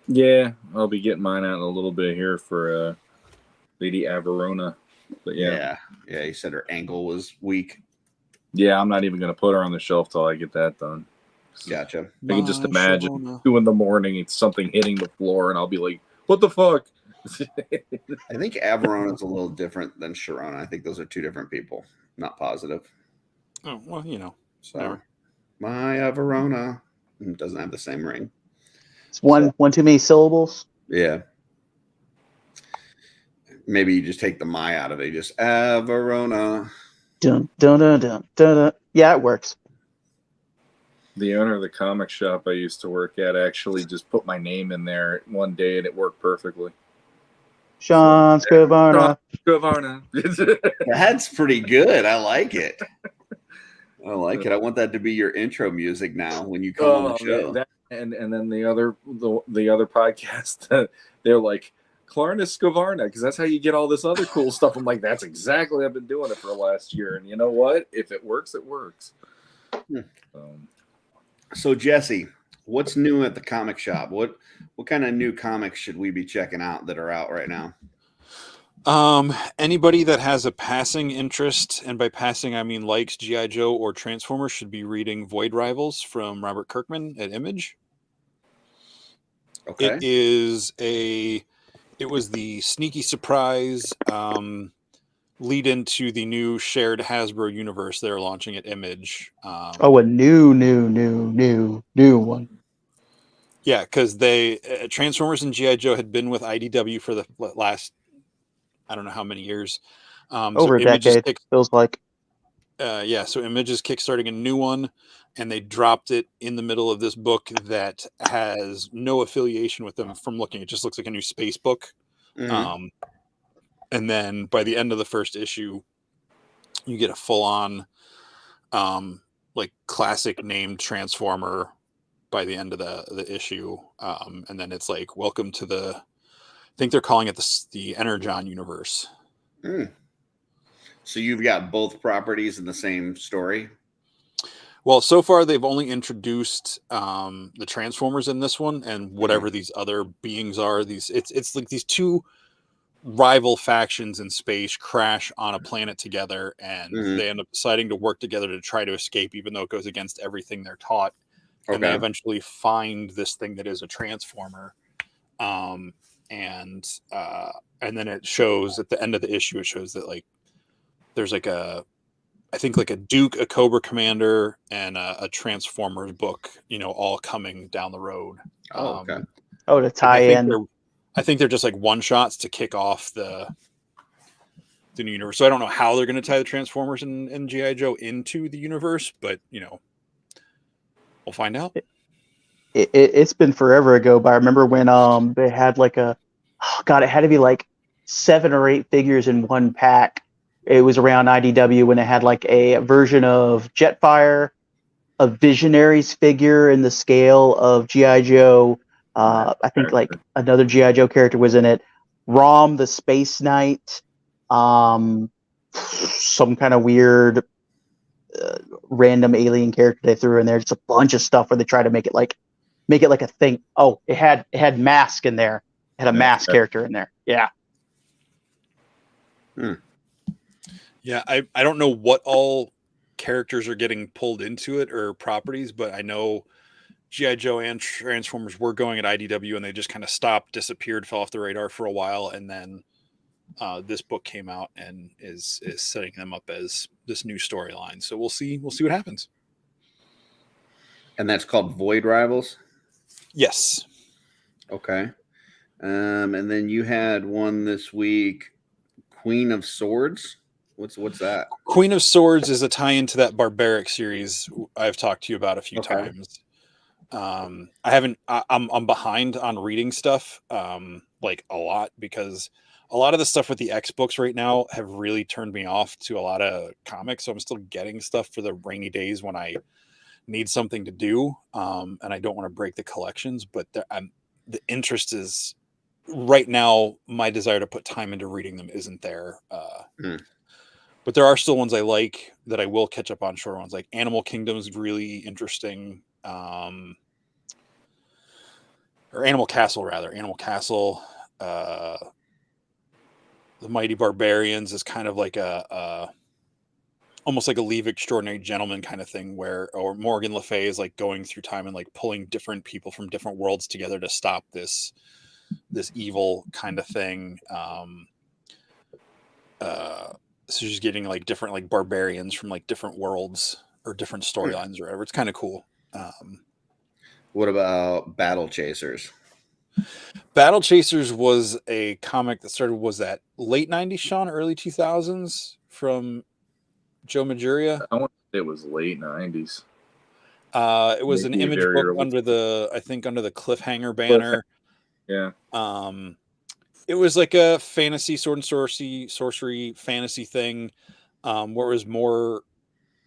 Yeah, I'll be getting mine out in a little bit here for Lady Averona. But yeah. You said her ankle was weak. Yeah, I'm not even going to put her on the shelf till I get that done. Gotcha. I can just imagine 2 a.m, it's something hitting the floor, and I'll be like, what the fuck? I think Averona's a little different than Sharona. I think those are 2 different people. Not positive. Oh, well, So, Maya Verona. It doesn't have the same ring. It's one too many syllables. Yeah. Maybe you just take the my out of it. Just Verona. Dun, dun, dun, dun, dun, dun. Yeah, it works. The owner of the comic shop I used to work at actually just put my name in there one day, and it worked perfectly. Sean Scavarna. Scavarna. That's pretty good. I like it. I like it. I want that to be your intro music now when you come on the show. Man, and then the other podcast, they're like, Klarna Scavarna, because that's how you get all this other cool stuff. I'm like, that's exactly, I've been doing it for the last year. And you know what? If it works, it works. So Jesse, what's new at the comic shop? What kind of new comics should we be checking out that are out right now? Anybody that has a passing interest, and by passing I mean likes G.I. Joe or Transformers, should be reading Void Rivals from Robert Kirkman at Image. Okay. It was the sneaky surprise lead into the new shared Hasbro universe they're launching at Image. A new one. Yeah, because Transformers and G.I. Joe had been with IDW for the last, I don't know how many years. Over a decade, feels like. So Image is kickstarting a new one, and they dropped it in the middle of this book that has no affiliation with them from looking. It just looks like a new space book. Mm-hmm. And then by the end of the first issue, you get a full-on like classic named Transformer by the end of the issue. And then it's like, welcome to I think they're calling it the Energon universe. So you've got both properties in the same story? Well, so far they've only introduced the Transformers in this one, and whatever these other beings are. It's like these two rival factions in space crash on a planet together, and they end up deciding to work together to try to escape, even though it goes against everything they're taught. Okay. And they eventually find this thing that is a Transformer. And then it shows at the end of the issue, it shows that like there's like I think like a Duke, a Cobra Commander, and a Transformers book, all coming down the road. Okay. To tie in. I think they're just like one shots to kick off the new universe. So I don't know how they're going to tie the Transformers and G.I. Joe into the universe, but we'll find out. It's been forever ago, but I remember when they had like it had to be like 7 or 8 figures in one pack. It was around IDW when it had like a version of Jetfire, a Visionaries figure in the scale of G.I. Joe. I think like another G.I. Joe character was in it. Rom, the Space Knight, some kind of weird random alien character they threw in there. Just a bunch of stuff where they try to make it like a thing. Oh, it had Mask in there. It had a Mask character in there. Yeah. Yeah, I don't know what all characters are getting pulled into it or properties, but I know G.I. Joe and Transformers were going at IDW, and they just kind of stopped, disappeared, fell off the radar for a while, and then this book came out and is setting them up as this new storyline. So we'll see what happens. And that's called Void Rivals? Yes. Okay. And then you had one this week, Queen of Swords. What's that? Queen of Swords is a tie-in to that Barbaric series I've talked to you about a few times. I'm behind on reading stuff like a lot, because a lot of the stuff with the X books right now have really turned me off to a lot of comics. So I'm still getting stuff for the rainy days when I need something to do, and I don't want to break the collections. But the interest is right now. My desire to put time into reading them isn't there. But there are still ones I like that I will catch up on, shorter ones. Like Animal Kingdom is really interesting. Or Animal Castle, rather. Animal Castle. The Mighty Barbarians is kind of like almost like a Leave Extraordinary Gentleman kind of thing, or Morgan Le Fay is like going through time and like pulling different people from different worlds together to stop this evil kind of thing. So she's getting like different like barbarians from like different worlds or different storylines or whatever. It's kind of cool. What about Battle Chasers? Battle Chasers was a comic that started, was that late 90s, Sean, early 2000s from Joe Madureira? I want to say it was late 90s. It was Maybe an image very book early. under the Cliffhanger banner. Yeah. It was like a fantasy sword and sorcery fantasy thing, where it was more.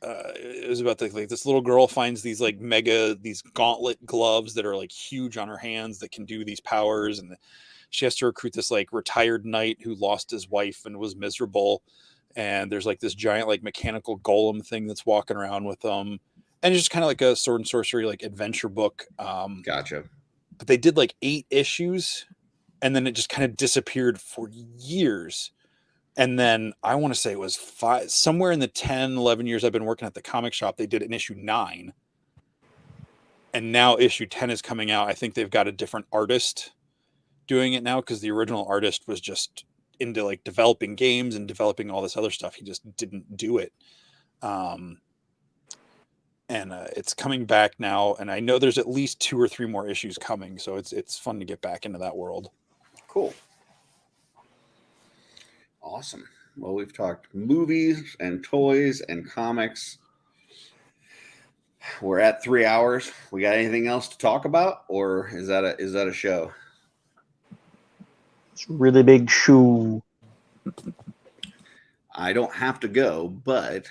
It was about like this little girl finds these like these gauntlet gloves that are like huge on her hands that can do these powers, and she has to recruit this like retired knight who lost his wife and was miserable. And there's like this giant like mechanical golem thing that's walking around with them, and it's just kind of like a sword and sorcery like adventure book. Gotcha. But they did like 8 issues, and then it just kind of disappeared for years. And then I want to say it was 5, somewhere in the 10, 11 years I've been working at the comic shop, they did an issue 9. And now issue 10 is coming out. I think they've got a different artist doing it now, because the original artist was just into like developing games and developing all this other stuff. He just didn't do it. And it's coming back now. And I know there's at least 2 or 3 more issues coming. So it's fun to get back into that world. Cool. Awesome. Well, we've talked movies and toys and comics. We're at 3 hours. We got anything else to talk about, or is that a show? It's a really big shoe. I don't have to go, but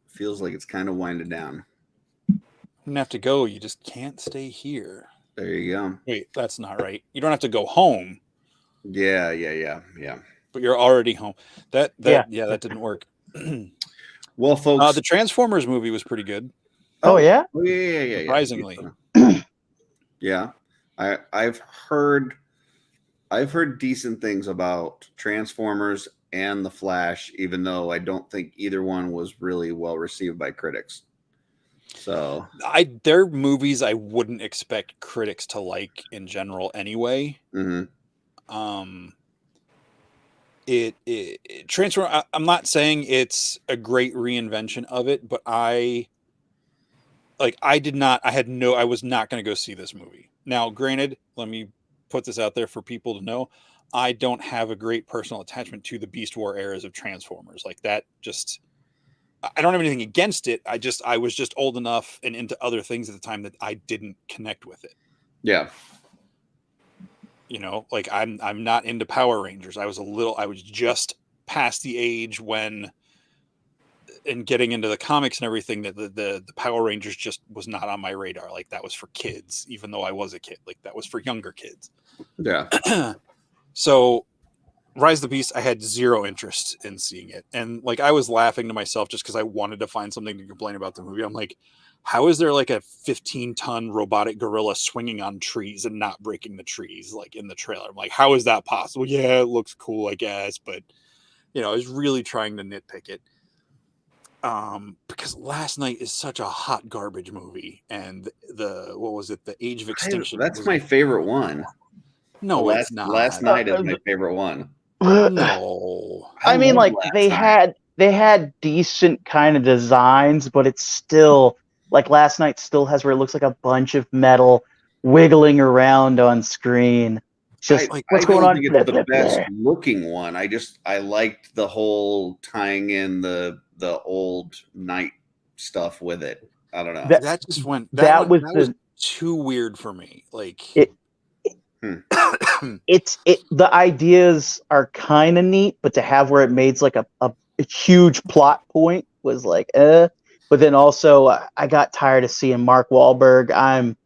feels like it's kind of winding down. You don't have to go. You just can't stay here. There you go. Wait, that's not right. You don't have to go home. Yeah. But you're already home. That didn't work. Well, folks, the Transformers movie was pretty good. Oh yeah? Oh, yeah. Surprisingly. Yeah. I've heard decent things about Transformers and The Flash, even though I don't think either one was really well received by critics. So they're movies I wouldn't expect critics to like in general anyway. Mm-hmm. Transform. I'm not saying it's a great reinvention of it, but I was not going to go see this movie. Now, granted, let me put this out there for people to know. I don't have a great personal attachment to the Beast War eras of Transformers. Like that, just, I don't have anything against it. I was just old enough and into other things at the time that I didn't connect with it. Yeah. You know, like I'm not into Power Rangers. I was just past the age when, and getting into the comics and everything, that the Power Rangers just was not on my radar. Like that was for kids, even though I was a kid. Like that was for younger kids. Yeah. So Rise of the Beast, I had zero interest in seeing it. And like I was laughing to myself just because I wanted to find something to complain about the movie. I'm like, how is there like a 15-ton robotic gorilla swinging on trees and not breaking the trees like in the trailer? I'm like, how is that possible? Yeah, it looks cool, I guess. But, you know, I was really trying to nitpick it. Because Last Night is such a hot garbage movie. And the Age of Extinction. That's my favorite one. No, it's not. Last Night is my favorite one. No. I mean, like they had decent kind of designs, but it's still like Last Night still has where it looks like a bunch of metal wiggling around on screen. Just what's going on? It's the best looking one. I liked the whole tying in the old night stuff with it. I don't know. That just went. That was too weird for me. Like the ideas are kind of neat, but to have where it made like a huge plot point was like, But then also, I got tired of seeing Mark Wahlberg. I'm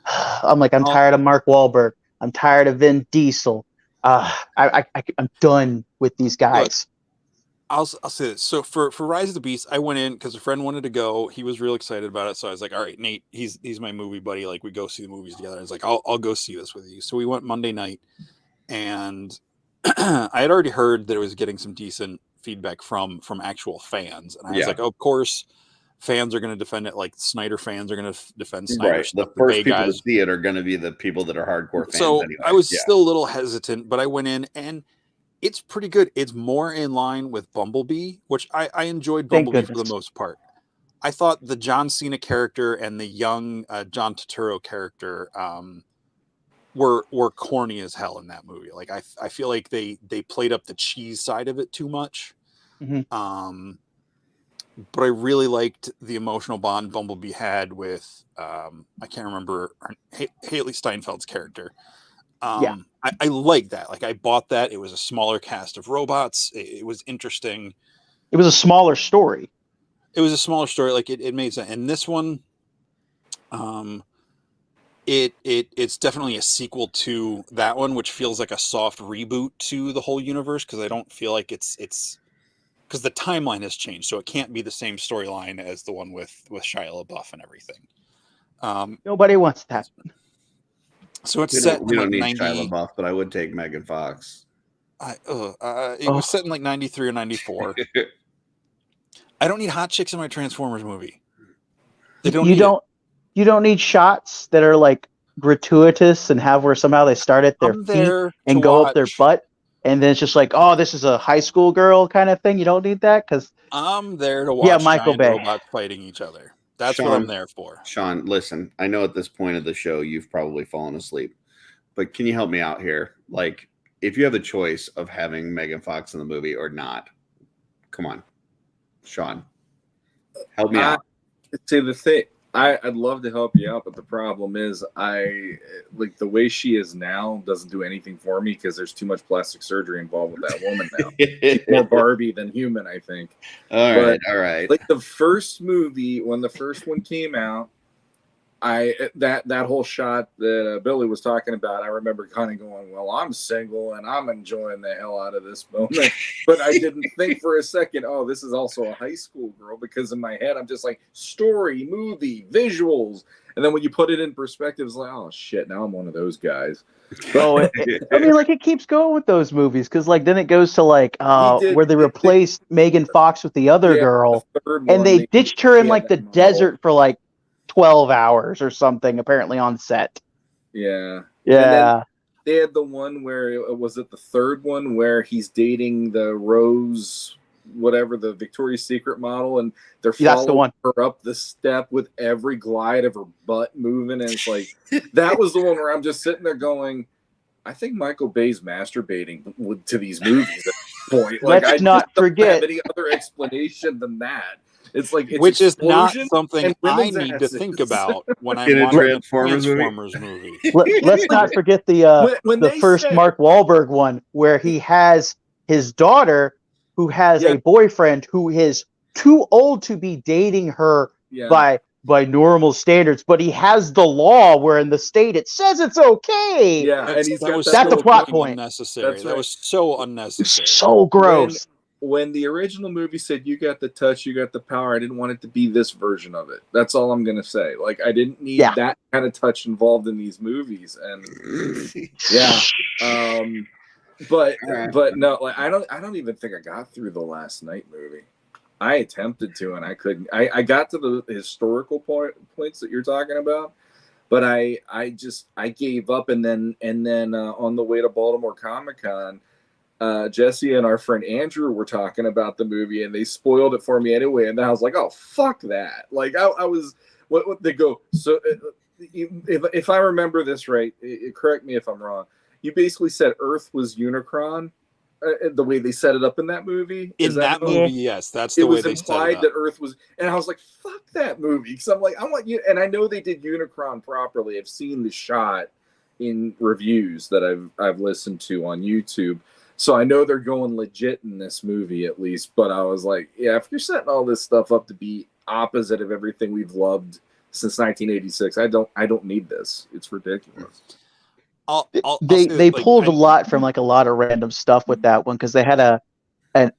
tired of Mark Wahlberg. I'm tired of Vin Diesel. I'm done with these guys. Look, I'll say this. So for Rise of the Beast, I went in because a friend wanted to go. He was real excited about it. So I was like, all right, Nate, he's my movie buddy. Like we go see the movies together. I was like, I'll go see this with you. So we went Monday night, and I had already heard that it was getting some decent feedback from actual fans. And I was like, oh, of course, fans are going to defend it. Like Snyder fans are going to defend Snyder. Right. The first people to see it are going to be the people that are hardcore fans. So anyway. I was still a little hesitant, but I went in and it's pretty good. It's more in line with Bumblebee, which I enjoyed Bumblebee for the most part. I thought the John Cena character and the young John Turturro character were corny as hell in that movie. Like I feel like they played up the cheese side of it too much. Mm-hmm. But I really liked the emotional bond Bumblebee had with I can't remember Haley Steinfeld's character. Yeah. I like that. Like I bought that. It was a smaller cast of robots. It was interesting. It was a smaller story. It was a smaller story. Like it made sense. And this one, it's definitely a sequel to that one, which feels like a soft reboot to the whole universe, because I don't feel like it's because the timeline has changed, so it can't be the same storyline as the one with Shia LaBeouf and everything. Nobody wants that. So it's We set don't, in we like don't need 90. Shia LaBeouf, but I would take Megan Fox. It was set in like 93 or 94. I don't need hot chicks in my Transformers movie. You don't need shots that are like gratuitous and have where somehow they start at their feet and go up their butt, and then it's just like, oh, this is a high school girl kind of thing. You don't need that, because I'm there to watch Michael giant Bay robots fighting each other. That's what I'm there for. Sean, listen, I know at this point of the show you've probably fallen asleep, but can you help me out here? Like, if you have the choice of having Megan Fox in the movie or not, come on, Sean, help me out. See, the thing, I'd love to help you out, but the problem is I like the way she is now doesn't do anything for me, because there's too much plastic surgery involved with that woman now. She's more Barbie than human, I think. All right. Like the first movie, when the first one came out, that whole shot that Billy was talking about, I remember kind of going, well, I'm single and I'm enjoying the hell out of this moment. But I didn't think for a second, oh, this is also a high school girl, because in my head, I'm just like, story, movie, visuals. And then when you put it in perspective, it's like, oh, shit, now I'm one of those guys. I mean, like, it keeps going with those movies, because like then it goes to like where they replaced Megan Fox with the other girl, and they ditched her in like the desert for like 12 hours or something, apparently, on set. Yeah. Yeah. They had the one where, was it the third one, where he's dating the Rose, whatever, the Victoria's Secret model, and they're following her up the step with every glide of her butt moving, and it's like, that was the one where I'm just sitting there going, I think Michael Bay's masturbating to these movies at this point. Like, Let's not forget have any other explanation than that. It's like, which is not something I need to think about when I'm watching a Transformers movie. Let's not forget the first Mark Wahlberg one, where he has his daughter who has a boyfriend who is too old to be dating her by normal standards, but he has the law where in the state it says it's okay. Yeah, and that's a plot point. Unnecessary. That was so unnecessary. It's so gross. When the original movie said you got the touch, you got the power, I didn't want it to be this version of it. That's all I'm gonna say. Like, I didn't need that kind of touch involved in these movies, and but no, like I don't even think I got through the Last Night movie. I attempted to, and I couldn't. I got to the historical points that you're talking about, but I gave up, and then on the way to Baltimore Comic-Con, Jesse and our friend Andrew were talking about the movie, and they spoiled it for me anyway. And then I was like, "Oh, fuck that!" Like I was, what they go. So if I remember this right, correct me if I'm wrong. You basically said Earth was Unicron, the way they set it up in that movie. In that movie, yes, that's the way they set it up. It was implied that Earth was, and I was like, "Fuck that movie!" Because I'm like, I want you, and I know they did Unicron properly. I've seen the shot in reviews that I've listened to on YouTube. So I know they're going legit in this movie, at least. But I was like, yeah, if you're setting all this stuff up to be opposite of everything we've loved since 1986, I don't need this. It's ridiculous. They pulled a lot from like a lot of random stuff with that one, because they had an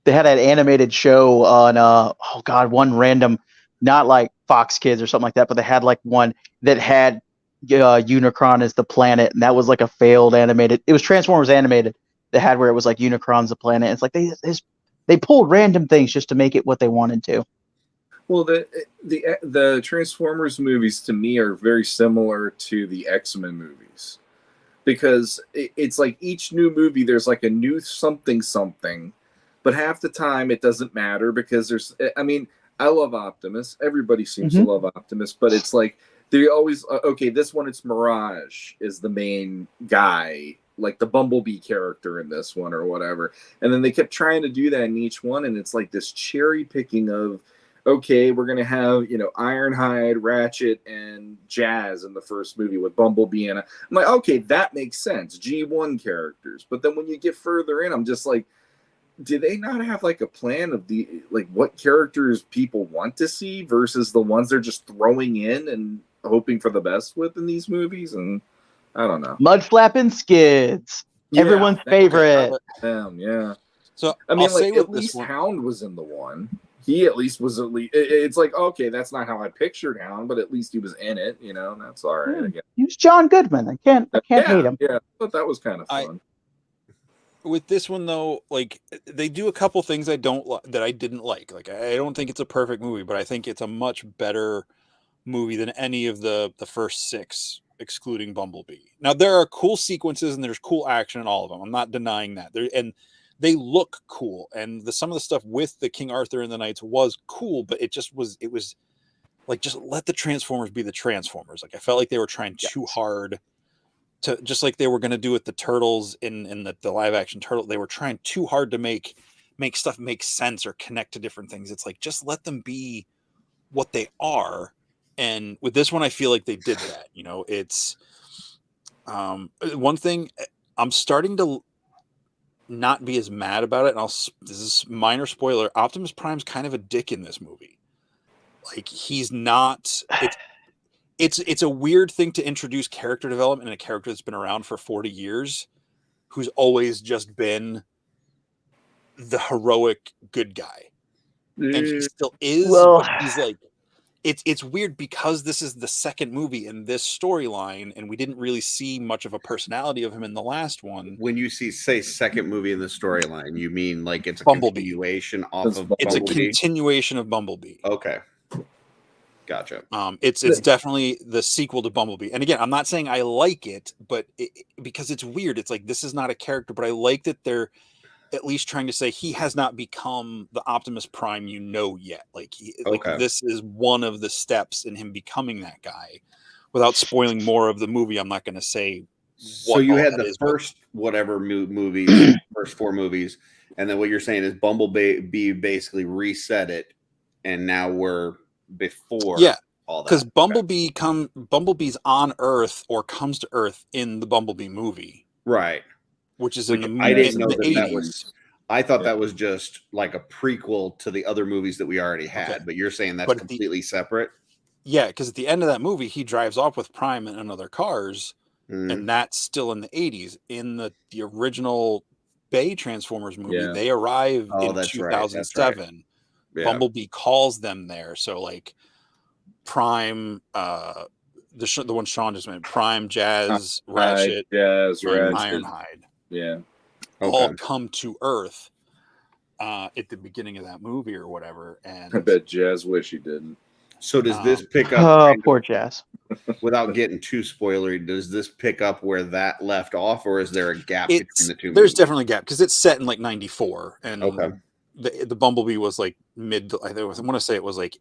animated show on one random, not like Fox Kids or something like that, but they had like one that had Unicron as the planet, and that was like a failed animated. It was Transformers animated that had where it was like Unicron's the planet. It's like they pulled random things just to make it what they wanted to. Well, the Transformers movies to me are very similar to the X-Men movies, because it's like each new movie there's like a new something, but half the time it doesn't matter, because there's, I mean, I love Optimus. Everybody seems to love Optimus, but it's like they always okay. This one, it's Mirage is the main guy, like the Bumblebee character in this one or whatever. And then they kept trying to do that in each one, and it's like this cherry picking of, okay, we're gonna have Ironhide, Ratchet, and Jazz in the first movie with Bumblebee, and I'm like, okay, that makes sense. G1 characters, but then when you get further in, I'm just like, do they not have like a plan of what characters people want to see versus the ones they're just throwing in and hoping for the best with in these movies? And I don't know. Mud flapping skids, everyone's favorite. Yeah. So I mean, I'll say at with this least one, Hound was in the one. He at least was at least. It's like, okay, that's not how I pictured Hound, but at least he was in it. That's all right. I guess. He was John Goodman. I can't hate him. Yeah, I thought that was kind of fun. With this one though, like they do a couple things that I didn't like. Like I don't think it's a perfect movie, but I think it's a much better movie than any of the first 6, excluding Bumblebee. Now there are cool sequences and there's cool action in all of them. I'm not denying that. They look cool, and some of the stuff with the King Arthur and the Knights was cool, but it was like, just let the Transformers be the Transformers. Like I felt like they were trying too hard to, just like they were going to do with the Turtles in the live action Turtle. They were trying too hard to make stuff make sense or connect to different things. It's like, just let them be what they are. And with this one, I feel like they did that. It's one thing I'm starting to not be as mad about it. And this is minor spoiler. Optimus Prime's kind of a dick in this movie. Like he's not, it's a weird thing to introduce character development in a character that's been around for 40 years, who's always just been the heroic good guy. And he still is, but he's like, it's weird because this is the second movie in this storyline, and we didn't really see much of a personality of him in the last one. When you say second movie in the storyline, you mean like it's a Bumblebee. Continuation off of It's Bumblebee? a continuation of Bumblebee. Okay. Gotcha. It's definitely the sequel to Bumblebee. And again, I'm not saying I like it, but because it's weird. It's like, this is not a character, but I like that they're at least trying to say he has not become the Optimus Prime yet. Like, this is one of the steps in him becoming that guy. Without spoiling more of the movie, I'm not going to say. So you had the first movies, first 4 movies, and then what you're saying is Bumblebee basically reset it, and now we're before all that. Because Bumblebee's on Earth or comes to Earth in the Bumblebee movie, right? Which is in the movie. I didn't know that 80s. was. I thought that was just like a prequel to the other movies that we already had. But you're saying that's completely separate. Yeah, because at the end of that movie, he drives off with Prime and other cars, and that's still in the 80s. In the original Bay Transformers movie, they arrive in 2007. Right. Yeah. Bumblebee calls them there. So like Prime, the one Sean just mentioned, Prime, Jazz, Ratchet, Ironhide. Yeah. All come to Earth at the beginning of that movie or whatever. And I bet Jazz wish he didn't. So does this pick up? Poor Jazz. Without getting too spoilery, does this pick up where that left off, or is there a gap between the two? There's definitely a gap because it's set in like 94, and the Bumblebee was like mid. I want to say it was like,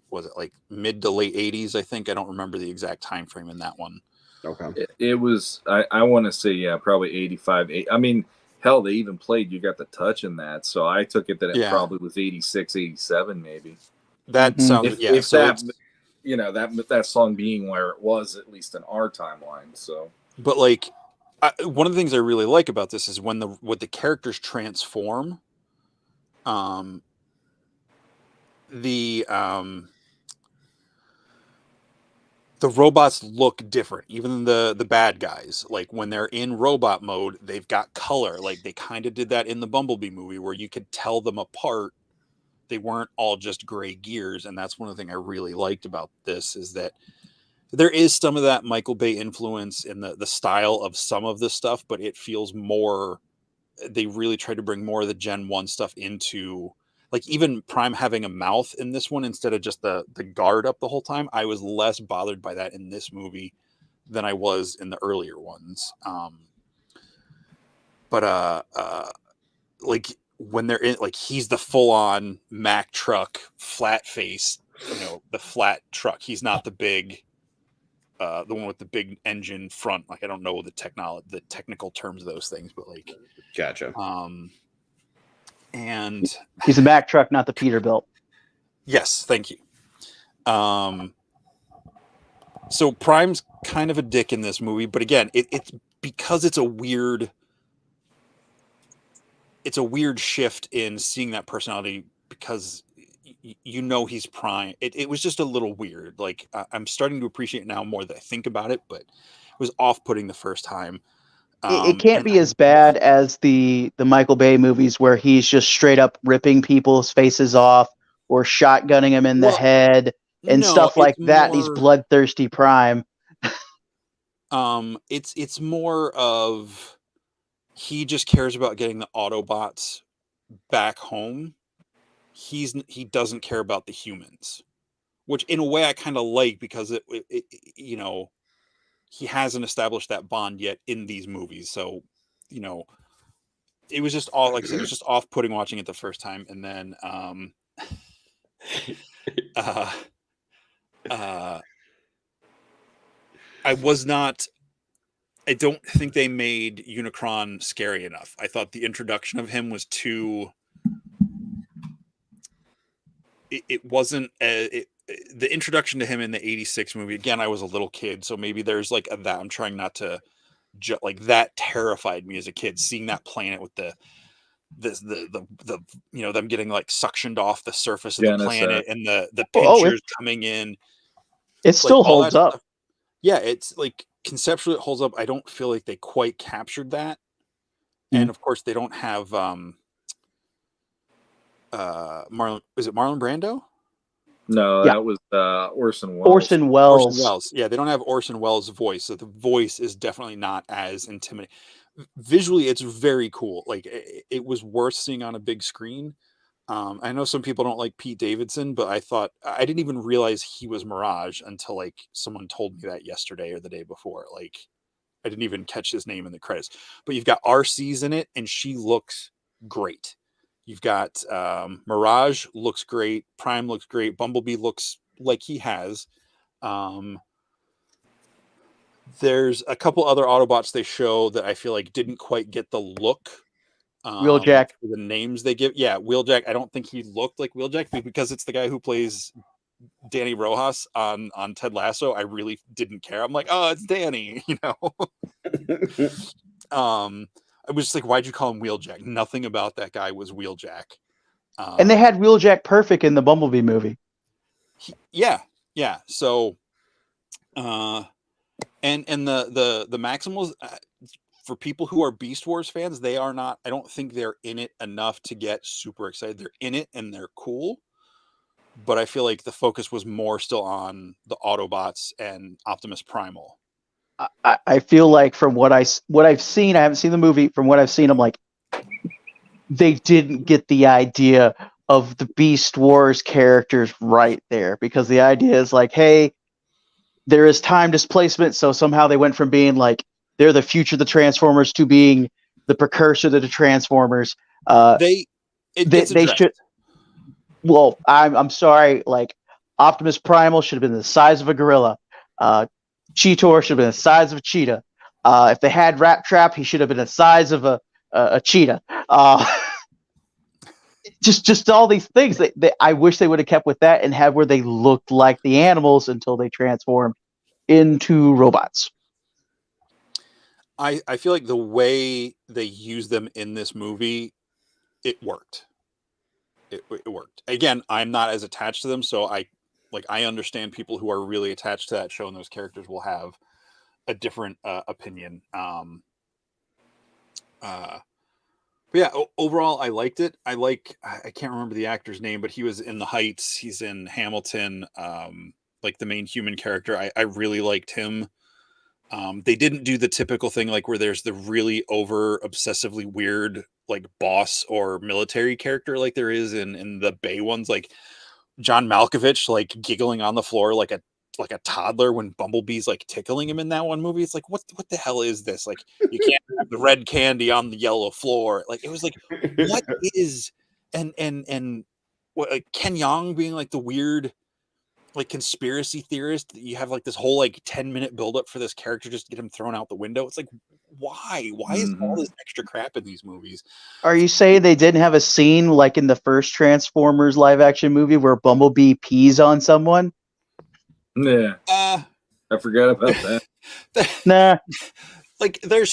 was it like mid to late 80s? I think I don't remember the exact time frame in that one. Okay, it was. I want to say probably 85. I mean, hell, they even played "You Got the Touch" in that, so I took it that it probably was 86, 87, maybe. That sounds that song being where it was, at least in our timeline. So, but like one of the things I really like about this is when the characters transform. The robots look different, even the bad guys. Like when they're in robot mode, they've got color. Like they kind of did that in the Bumblebee movie where you could tell them apart. They weren't all just gray gears. And that's one of the things I really liked about this is that there is some of that Michael Bay influence in the style of some of the stuff, but it feels more, they really tried to bring more of the Gen 1 stuff into, like even Prime having a mouth in this one instead of just the guard up the whole time. I was less bothered by that in this movie than I was in the earlier ones. Like when they're in, like, he's the full-on Mack truck, flat face, the flat truck. He's not the big, the one with the big engine front. Like, I don't know the technical terms of those things, but like, Gotcha. And he's a Mack truck, not the Peterbilt. Yes, thank you. So Prime's kind of a dick in this movie, but again, it's because it's a weird shift in seeing that personality, because he's Prime. It was just a little weird. Like, I'm starting to appreciate it now more that I think about it, but it was off-putting the first time. It can't be as bad as the Michael Bay movies where he's just straight up ripping people's faces off or shotgunning them in the head and stuff like that. He's bloodthirsty Prime. It's more of, he just cares about getting the Autobots back home. He doesn't care about the humans, which in a way I kind of like, because he hasn't established that bond yet in these movies. So, it was just all, like I said, it was just off-putting watching it the first time. And then, I don't think they made Unicron scary enough. I thought the introduction of him was too, it wasn't, the introduction to him in the 86 movie, again, I was a little kid, so maybe there's like that. I'm trying not to, like, that terrified me as a kid, seeing that planet with the them getting like suctioned off the surface of the planet, and the pinchers coming in. It still holds up. Stuff. Yeah, it's like, conceptually it holds up. I don't feel like they quite captured that. And of course they don't have Marlon Brando? No, that was Orson Welles. Orson Welles. Yeah, they don't have Orson Welles' voice, so the voice is definitely not as intimidating. Visually, it's very cool. Like, it was worth seeing on a big screen. I know some people don't like Pete Davidson, but I didn't even realize he was Mirage until like someone told me that yesterday or the day before. Like, I didn't even catch his name in the credits. But you've got RC's in it, and she looks great. You've got Mirage looks great. Prime looks great. Bumblebee looks like he has. There's a couple other Autobots they show that I feel like didn't quite get the look. Wheeljack. The names they give. Yeah, Wheeljack. I don't think he looked like Wheeljack, because it's the guy who plays Danny Rojas on Ted Lasso. I really didn't care. I'm like, oh, it's Danny, I was just like, why'd you call him Wheeljack? Nothing about that guy was Wheeljack. And they had Wheeljack perfect in the Bumblebee movie. Yeah. So, and the Maximals, for people who are Beast Wars fans, they are not. I don't think they're in it enough to get super excited. They're in it and they're cool, but I feel like the focus was more still on the Autobots and Optimus Primal. I feel like from what I've seen, I haven't seen the movie. From what I've seen, I'm like, they didn't get the idea of the Beast Wars characters right there, because the idea is like, hey, there is time displacement, so somehow they went from being like they're the future of the Transformers to being the precursor to the Transformers. They should. Well, I'm sorry. Like, Optimus Primal should have been the size of a gorilla. Cheetor should have been the size of a cheetah. If they had Rat Trap, he should have been the size of a cheetah. Just all these things that I wish they would have kept with that and had where they looked like the animals until they transformed into robots. I feel like the way they use them in this movie, it worked. It worked. Again, I'm not as attached to them, so I understand people who are really attached to that show and those characters will have a different opinion. But yeah, overall, I liked it. I can't remember the actor's name, but he was in The Heights. He's in Hamilton. Like the main human character. I really liked him. They didn't do the typical thing, like where there's the really over obsessively weird, like boss or military character, like there is in the Bay ones, like John Malkovich, like giggling on the floor like a like a toddler when Bumblebee's like tickling him in that one movie. It's like, what the hell is this? Like, you can't have the red candy on the yellow floor. Like, it was like, what is, and what, like Ken Jeong being like the weird, like conspiracy theorist that you have like this whole like 10-minute buildup for this character just to get him thrown out the window. It's like, why is all this extra crap in these movies? Are you saying they didn't have a scene like in the first Transformers live action movie where Bumblebee pees on someone? Yeah. I forgot about that. Nah. Like there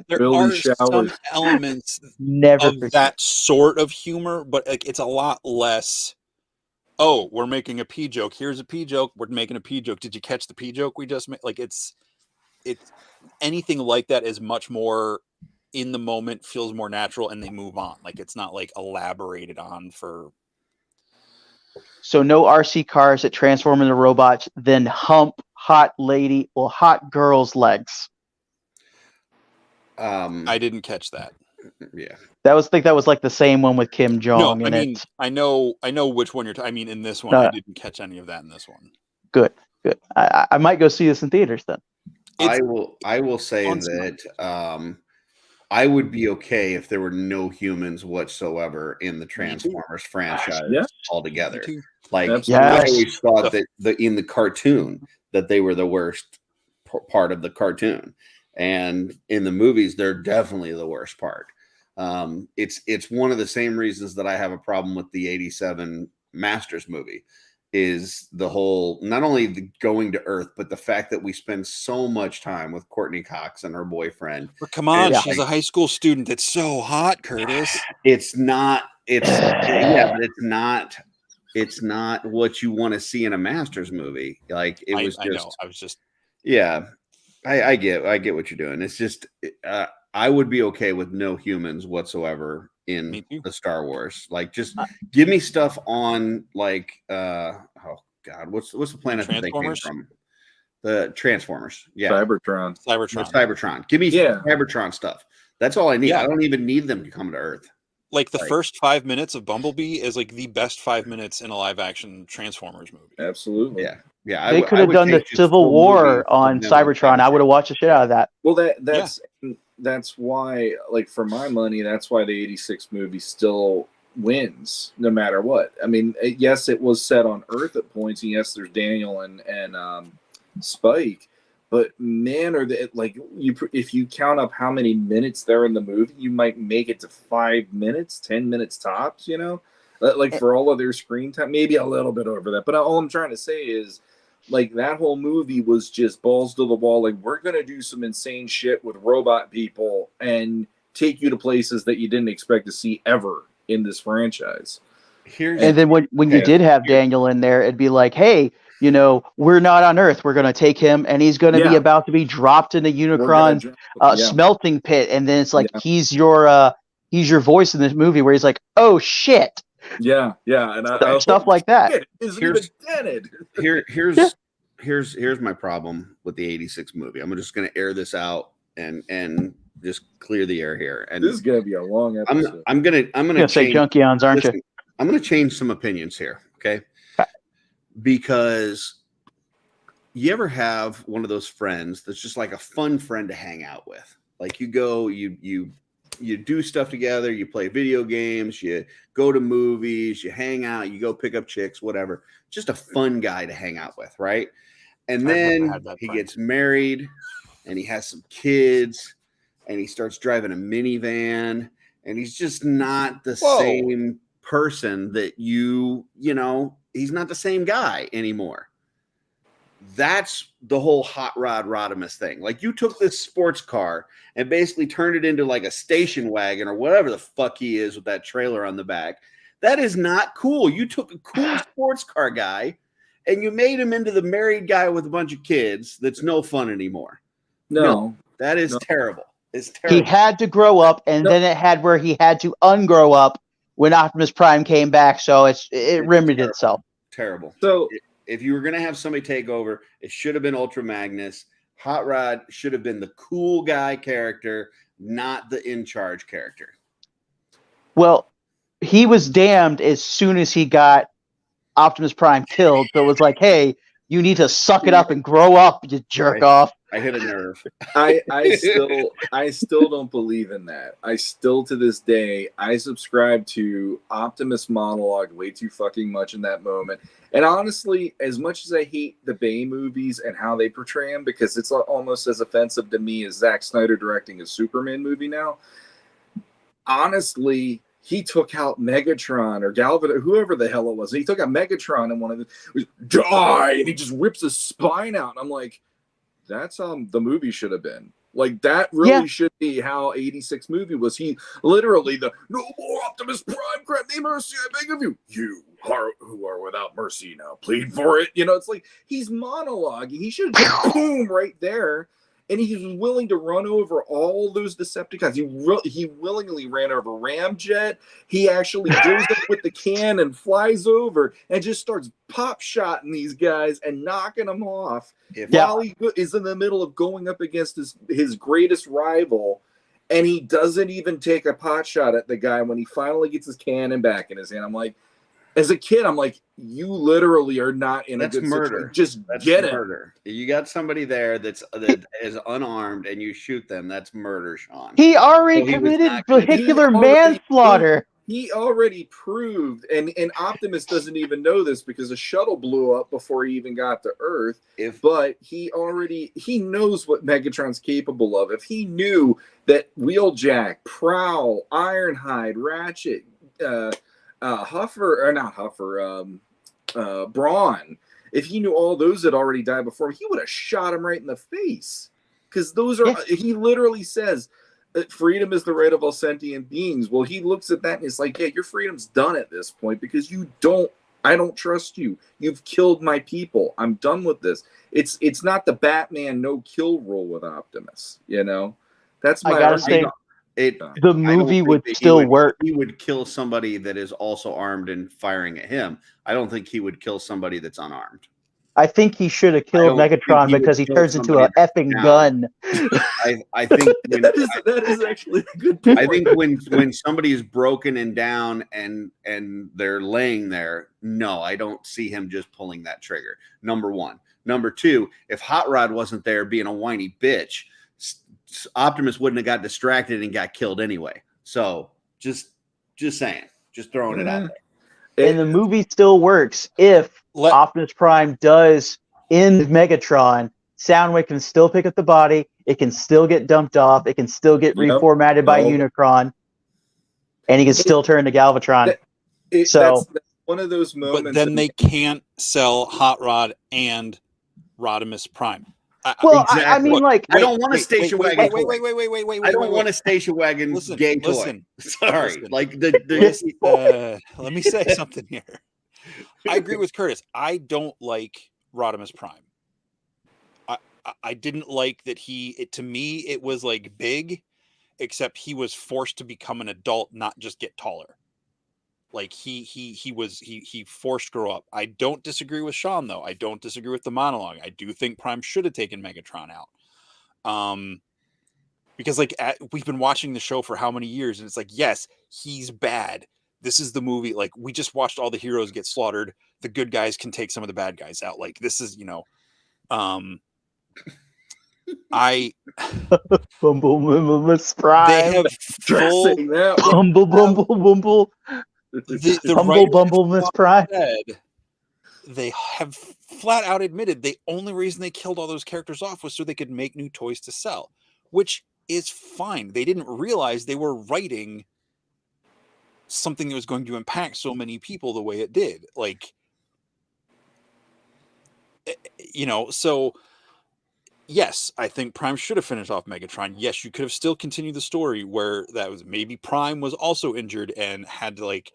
Building are showers. some elements Never of that sort of humor, but like it's a lot less. Oh, we're making a pee joke. Here's a pee joke. We're making a pee joke. Did you catch the pee joke we just made? Like it's anything like that is much more in the moment, feels more natural, and they move on. Like it's not like elaborated on for. So no RC cars that transform into robots, then hump hot girls' legs. I didn't catch that. Yeah, that was like the same one with Kim Jong. No, I mean, I know which one you're talking. I mean, in this one, I didn't catch any of that in this one. Good. I might go see this in theaters then. I will say that I would be okay if there were no humans whatsoever in the Transformers franchise altogether. Like I always thought that in the cartoon that they were the worst part of the cartoon, and in the movies they're definitely the worst part. It's one of the same reasons that I have a problem with the '87 Masters movie. Is the whole not only the going to Earth, but the fact that we spend so much time with Courtney Cox and her boyfriend. But come on, she's a high school student. It's so hot, Curtis. It's not what you want to see in a Masters movie. Like it was I get what you're doing. It's just I would be okay with no humans whatsoever in the Star Wars. Like just give me stuff on like oh god, what's the planet that they came from? The Transformers. Yeah. Cybertron. Give me Cybertron stuff. That's all I need. I don't even need them to come to Earth. Like the first 5 minutes of Bumblebee is like the best 5 minutes in a live action Transformers movie. Absolutely. Yeah. They could have done the Civil War on Cybertron. I would have watched the shit out of that. Well, that's why, like, for my money, that's why the '86 movie still wins no matter what. I mean, yes, it was set on Earth at points, and yes, there's Daniel and Spike, but man, if you count up how many minutes they're in the movie, you might make it to 5 minutes, 10 minutes tops. You know, like for all of their screen time, maybe a little bit over that. But all I'm trying to say is, like, that whole movie was just balls to the wall. Like, we're going to do some insane shit with robot people and take you to places that you didn't expect to see ever in this franchise. And then when you did have Daniel in there, it'd be like, hey, you know, we're not on Earth. We're going to take him, and he's going to be about to be dropped in the Unicron smelting pit. And then it's like, he's your voice in this movie where he's like, oh, shit. Yeah, and stuff like that. Here's my problem with the '86 movie. I'm just going to air this out and just clear the air here. And this is going to be a long episode. I'm gonna say Junkions, aren't you? I'm going to change some opinions here, okay? Because you ever have one of those friends that's just like a fun friend to hang out with? Like you go, you do stuff together, you play video games, you go to movies, you hang out, you go pick up chicks, whatever. Just a fun guy to hang out with, right? And then he gets married and he has some kids and he starts driving a minivan and he's just not the same person that you know, he's not the same guy anymore. That's the whole hot rod Rodimus thing. Like you took this sports car and basically turned it into like a station wagon or whatever the fuck he is with that trailer on the back. That is not cool. You took a cool sports car guy and you made him into the married guy with a bunch of kids. That's no fun anymore. No, that is terrible. It's terrible. He had to grow up, and then it had where he had to ungrow up when Optimus Prime came back. So it remedied itself. Terrible. So if you were going to have somebody take over, it should have been Ultra Magnus. Hot Rod should have been the cool guy character, not the in charge character. Well, he was damned as soon as he got Optimus Prime killed. So it was like, hey, You need to suck it up and grow up, you jerk off. I hit a nerve. I still don't believe in that. I still, to this day, I subscribe to Optimus monologue way too fucking much in that moment. And honestly, as much as I hate the Bay movies and how they portray them, because it's almost as offensive to me as Zack Snyder directing a Superman movie now, honestly, he took out Megatron or Galvan, or whoever the hell it was. He took out Megatron and one of the die, and he just rips his spine out. And I'm like, that's how the movie should have been. Like, that really should be how 86 movie was. He literally no more Optimus Prime, grant me mercy, I beg of you. You who are without mercy now, plead for it. You know, it's like he's monologuing. He should have just boom right there. And he was willing to run over all those Decepticons. He willingly ran over Ramjet. He actually goes up with the can and flies over and just starts pop-shotting these guys and knocking them off while he is in the middle of going up against his greatest rival. And he doesn't even take a pot shot at the guy when he finally gets his cannon back in his hand. I'm like, as a kid, I'm like, you literally are not in a good murder. Situation. Just get murder. You got somebody there that is unarmed and you shoot them. That's murder, Sean. He already committed vehicular manslaughter. He already proved, and Optimus doesn't even know this because the shuttle blew up before he even got to Earth. But he knows what Megatron's capable of. If he knew that Wheeljack, Prowl, Ironhide, Ratchet, Brawn, if he knew all those had already died before him, he would have shot him right in the face. Because those are, he literally says, freedom is the right of all sentient beings. Well, he looks at that and he's like, yeah, your freedom's done at this point because I don't trust you. You've killed my people. I'm done with this. It's not the Batman no kill rule with Optimus, you know? That's my argument. The movie would still work. He would kill somebody that is also armed and firing at him. I don't think he would kill somebody that's unarmed. I think he should have killed Megatron because he turns into an effing gun. I think that is actually a good point. I think when somebody is broken and down and they're laying there, no, I don't see him just pulling that trigger. Number one. Number two, if Hot Rod wasn't there being a whiny bitch, Optimus wouldn't have got distracted and got killed anyway. So just saying, just throwing it out there. And the movie still works if Optimus Prime does end Megatron. Soundwave can still pick up the body. It can still get dumped off. It can still get reformatted by Unicron, and he can still turn to Galvatron. That's one of those moments. But then they can't sell Hot Rod and Rodimus Prime. Exactly. I mean, like, I don't want a station wagon. Wait. I don't want a station wagon gay toy. Sorry, like let me say something here. I agree with Curtis. I don't like Rodimus Prime. I didn't like that to me it was like big, except he was forced to become an adult, not just get taller. Like he forced grow up. I don't disagree with Sean though. I don't disagree with the monologue. I do think Prime should have taken Megatron out. Because like we've been watching the show for how many years, and it's like, yes, he's bad. This is the movie. Like, we just watched all the heroes get slaughtered. The good guys can take some of the bad guys out. Like, this is, Bumble Prime. They have full Bumble. Humble Miss Prime. They have flat out admitted the only reason they killed all those characters off was so they could make new toys to sell, which is fine. They didn't realize they were writing something that was going to impact so many people the way it did. Like, so yes, I think Prime should have finished off Megatron. Yes, you could have still continued the story where that was maybe Prime was also injured and had to, like,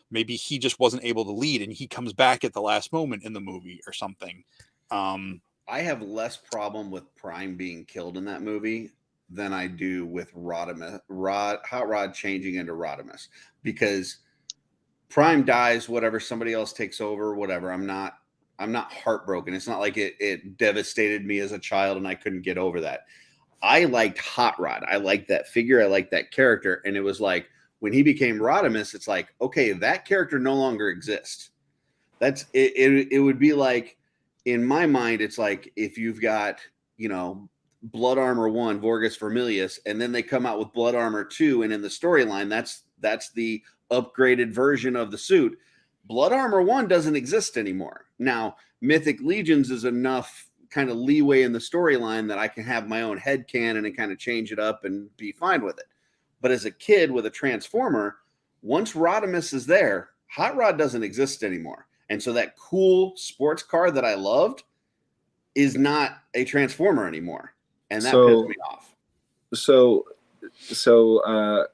maybe he just wasn't able to lead and he comes back at the last moment in the movie or something. I have less problem with Prime being killed in that movie than I do with Hot Rod changing into Rodimus, because Prime dies, whatever, somebody else takes over, whatever. I'm not heartbroken. It's not like it devastated me as a child and I couldn't get over that. I liked Hot Rod. I liked that figure. I liked that character. And it was like, when he became Rodimus, it's like, okay, that character no longer exists. That's it. It would be like in my mind, it's like if you've got, Blood Armor 1, Vorgus Vermilius, and then they come out with Blood Armor 2, and in the storyline, that's the upgraded version of the suit. Blood Armor 1 doesn't exist anymore. Now, Mythic Legions is enough kind of leeway in the storyline that I can have my own headcanon and kind of change it up and be fine with it. But as a kid with a Transformer, once Rodimus is there, Hot Rod doesn't exist anymore. And so that cool sports car that I loved is not a Transformer anymore. And that pissed me off. So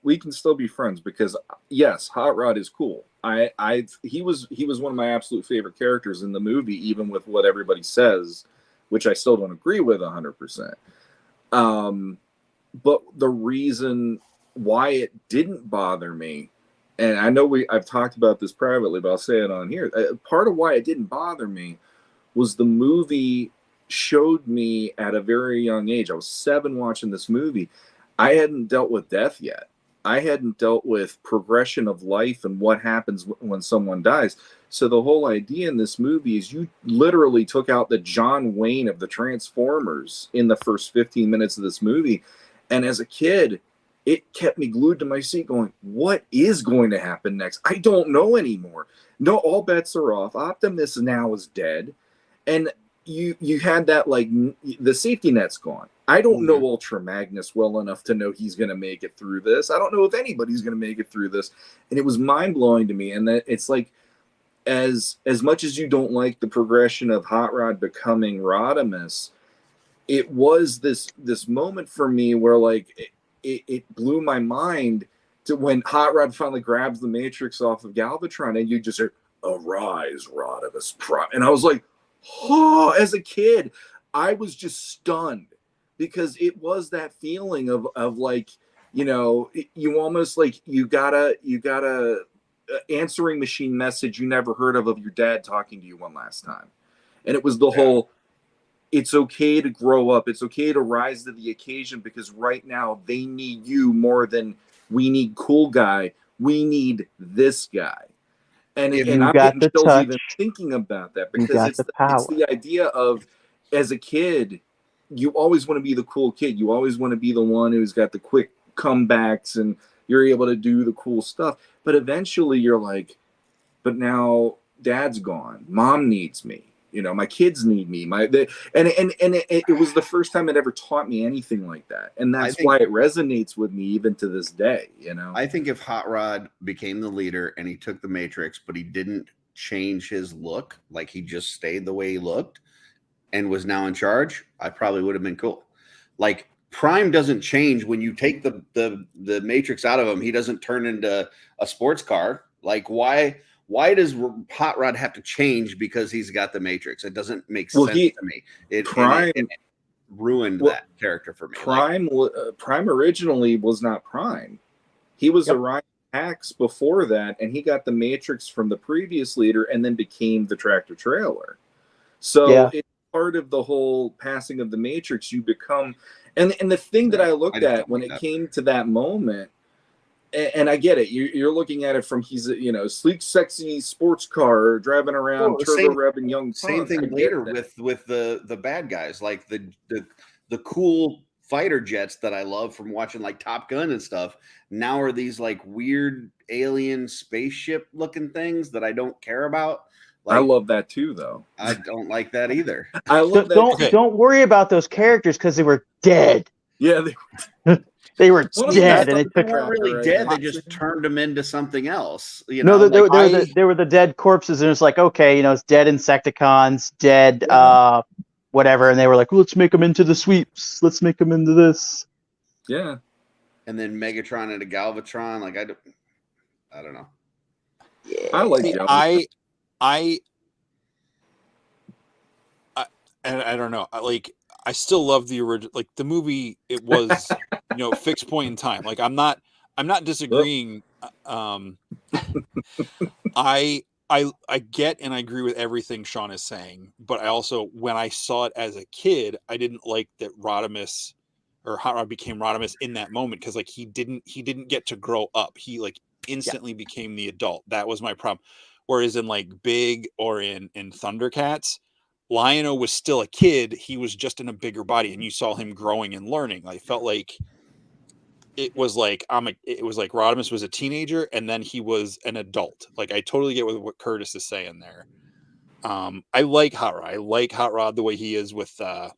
we can still be friends because yes, Hot Rod is cool. He was one of my absolute favorite characters in the movie, even with what everybody says, which I still don't agree with 100%. But the reason why it didn't bother me, and I know I've talked about this privately, but I'll say it on here. Part of why it didn't bother me was the movie showed me at a very young age. I was 7 watching this movie. I hadn't dealt with death yet. I hadn't dealt with progression of life and what happens when someone dies. So the whole idea in this movie is you literally took out the John Wayne of the Transformers in the first 15 minutes of this movie. And as a kid, it kept me glued to my seat going, what is going to happen next? I don't know anymore. No, all bets are off. Optimus now is dead. And you had that, like, the safety net's gone. I don't know Ultra Magnus well enough to know he's going to make it through this. I don't know if anybody's going to make it through this. And it was mind-blowing to me. And that it's like, as much as you don't like the progression of Hot Rod becoming Rodimus, it was this moment for me where, like, it blew my mind to when Hot Rod finally grabs the Matrix off of Galvatron and you just hear, "Arise, Rodimus Prime." And I was like, oh, as a kid, I was just stunned because it was that feeling of like, you almost like you got a answering machine message you never heard of your dad talking to you one last time. And it was the whole, it's okay to grow up. It's okay to rise to the occasion because right now they need you more than we need cool guy. We need this guy. And I'm getting chills even thinking about that because it's the idea of, as a kid, you always want to be the cool kid. You always want to be the one who's got the quick comebacks and you're able to do the cool stuff. But eventually you're like, but now dad's gone. Mom needs me. My kids need me. It was the first time it ever taught me anything like that. And that's why it resonates with me even to this day, I think if Hot Rod became the leader and he took the Matrix, but he didn't change his look, like he just stayed the way he looked and was now in charge, I probably would have been cool. Like, Prime doesn't change when you take the Matrix out of him. He doesn't turn into a sports car. Like, why does Hot Rod have to change because he's got the Matrix? It doesn't make sense to me. It ruined that character for me. Prime originally was not Prime. He was Orion Pax before that, and he got the Matrix from the previous leader and then became the tractor trailer. So it's part of the whole passing of the Matrix. You become, and the thing that I looked at when it came to that moment, and I get it. You're looking at it from he's a sleek, sexy sports car driving around, turbo revving young. Same thing later with the bad guys, like the cool fighter jets that I love from watching like Top Gun and stuff. Now are these like weird alien spaceship looking things that I don't care about. Like, I love that too, though. I don't like that either. I love that. Don't worry about those characters because they were dead. Yeah, they were dead, and they weren't really dead. They just turned them into something else. They were the dead corpses, and it's like, okay, it's dead Insecticons, dead whatever, and they were like, let's make them into the sweeps. Let's make them into this. Yeah, and then Megatron into Galvatron. Like I don't know. Yeah. I like I don't know. I still love the original, like the movie. It was, fixed point in time. Like I'm not disagreeing. I get and I agree with everything Sean is saying, but I also, when I saw it as a kid, I didn't like that Rodimus or Hot Rod became Rodimus in that moment because like he didn't get to grow up. He like instantly became the adult. That was my problem. Whereas in like Big or in Thundercats, Lion-O was still a kid. He was just in a bigger body, and you saw him growing and learning. I felt like it was like Rodimus was a teenager, and then he was an adult. Like, I totally get what Curtis is saying there. I like Hot Rod. I like Hot Rod the way he is with the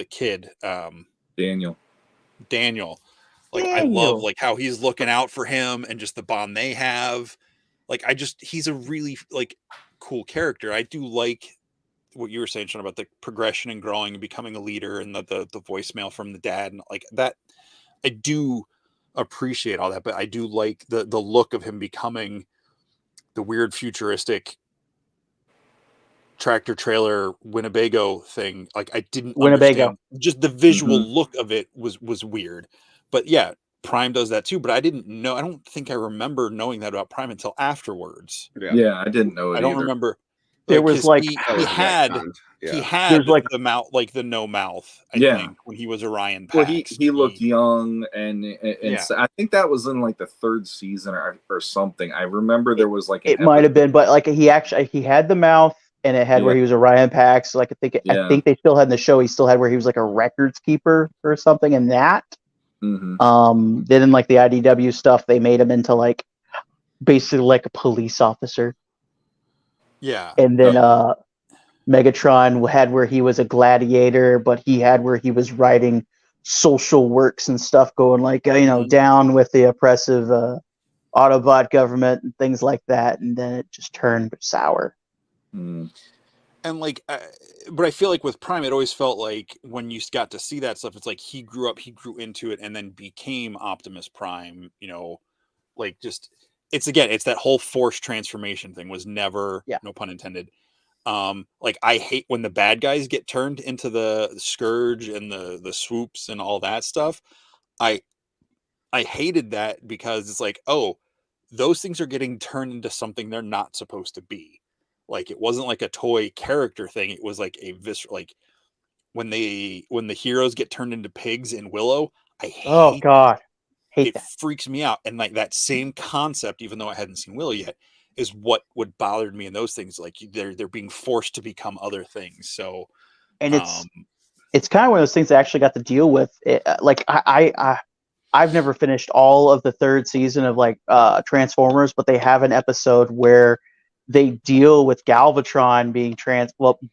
kid, Daniel. Like, I love like how he's looking out for him and just the bond they have. Like, he's a really like cool character. I do like what you were saying, Sean, about the progression and growing and becoming a leader, and the voicemail from the dad, and like that. I do appreciate all that, but I do like the look of him becoming the weird futuristic tractor trailer Winnebago thing. Like, I didn't understand, just the visual look of it was weird. But yeah, Prime does that too, but I didn't know. I don't think I remember knowing that about Prime until afterwards. Yeah, I didn't know it I don't either. remember. There was like he had like the mouth, like the no mouth. I think when he was Orion Pax. Well, he looked young, and so I think that was in like the third season or something. I remember there was like it might have been, but like he had the mouth, and it had where he was Orion Pax. Like I think they still had in the show. He still had where he was like a records keeper or something in that. Then in like the IDW stuff, they made him into like basically like a police officer. Yeah. And then Megatron had where he was a gladiator, but he had where he was writing social works and stuff, going like, down with the oppressive Autobot government and things like that. And then it just turned sour. And like, but I feel like with Prime, it always felt like when you got to see that stuff, it's like he grew into it and then became Optimus Prime, like just, it's that whole forced transformation thing was never, no pun intended. Like, I hate when the bad guys get turned into the Scourge and the swoops and all that stuff. I hated that because it's like, oh, those things are getting turned into something they're not supposed to be. Like, it wasn't like a toy character thing. It was like a visceral, like when the heroes get turned into pigs in Willow. I hate it. Freaks me out. And like that same concept, even though I hadn't seen Willow yet, is what would bothered me in those things. Like they're being forced to become other things. So, and it's kind of one of those things I actually got to deal with. Like I've never finished all of the third season of like Transformers, but they have an episode where they deal with Galvatron being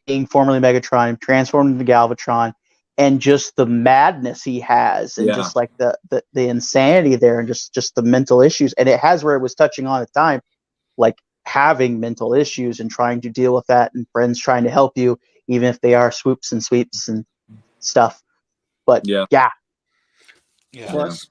being formerly Megatron, transformed into Galvatron, and just the madness he has, and just like the insanity there, and just the mental issues. And it has where it was touching on at the time, like having mental issues and trying to deal with that, and friends trying to help you, even if they are swoops and sweeps and stuff. But Plus,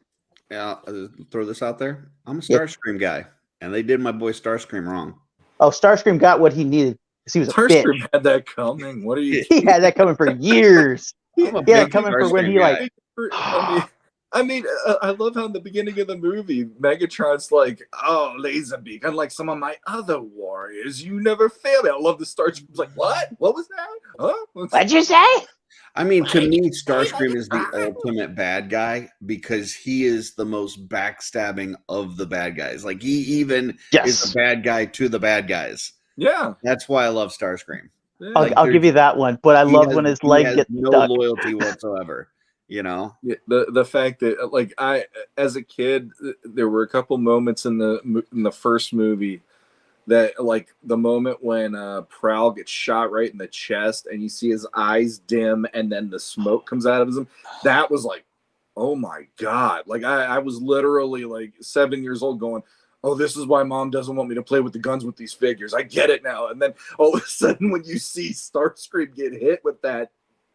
throw this out there. I'm a Starscream guy, and they did my boy Starscream wrong. Oh, Starscream got what he needed because he was Starscream had that coming. What are you? He had that coming for years. He had that coming for when he like. I mean, I love how in the beginning of the movie, Megatron's like, "Oh, Laserbeak, unlike some of my other warriors, you never fail me." I love the Starscream's like, "What? What was that? Huh? What'd you say?" I mean, to me, Starscream is the ultimate bad guy because he is the most backstabbing of the bad guys. Like, he even is a bad guy to the bad guys. Yeah. That's why I love Starscream. Yeah. I'll give you that one, but I love when his leg gets no stuck. loyalty whatsoever. The fact that, like, I, as a kid, there were a couple moments in the first movie that, like, the moment when Prowl gets shot right in the chest and you see his eyes dim and then the smoke comes out of him, that was like, oh my God. Like, I was literally like 7 years old going, oh, this is why Mom doesn't want me to play with the guns with these figures. I get it now. And then all of a sudden when you see Starscream get hit with that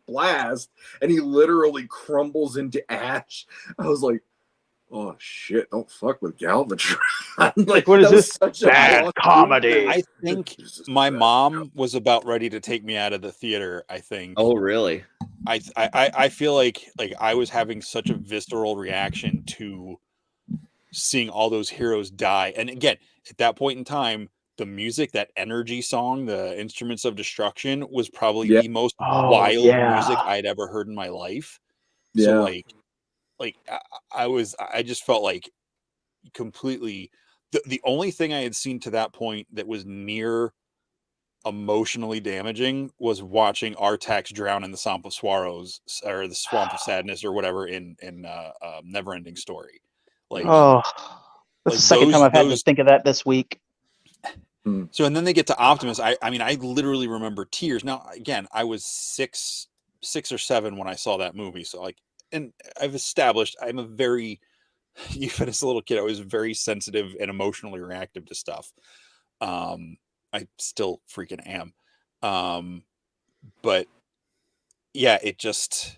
blast and he literally crumbles into ash, I was like, oh shit, don't fuck with Galvatron. Like, what is this? Such bad comedy. I think my mom was about ready to take me out of the theater, I think. Oh, really? I feel like I was having such a visceral reaction to seeing all those heroes die. And again, at that point in time, the music, that energy song, the Instruments of Destruction, was probably the most wild music I'd ever heard in my life. So I just felt like completely the only thing I had seen to that point that was near emotionally damaging was watching Artax drown in the Swamp of Swallows or the Swamp of Sadness or whatever in Neverending Story. Like, oh, that's the second time I've had to think of that this week. So, and then they get to Optimus. I mean, I literally remember tears. Now, again, I was six or seven when I saw that movie. So, like, and I've established I'm a very, even as a little kid, I was very sensitive and emotionally reactive to stuff. I still freaking am. But yeah, it just,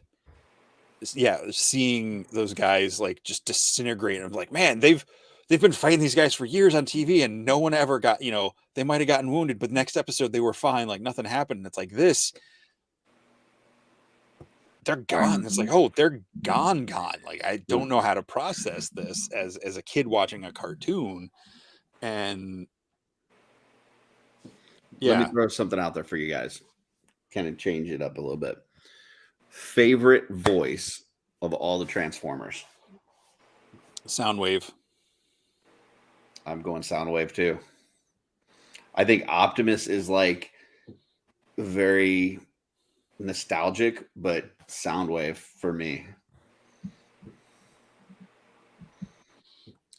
yeah, seeing those guys like just disintegrate. I'm like, man, they've been fighting these guys for years on TV and no one ever got, they might've gotten wounded, but next episode they were fine. Like nothing happened. And it's like this, they're gone. It's like, oh, they're gone. Like, I don't know how to process this as a kid watching a cartoon. And let me throw something out there for you guys. Kind of change it up a little bit. Favorite voice of all the Transformers? Soundwave. I'm going Soundwave too. I think Optimus is like very nostalgic, but Soundwave for me.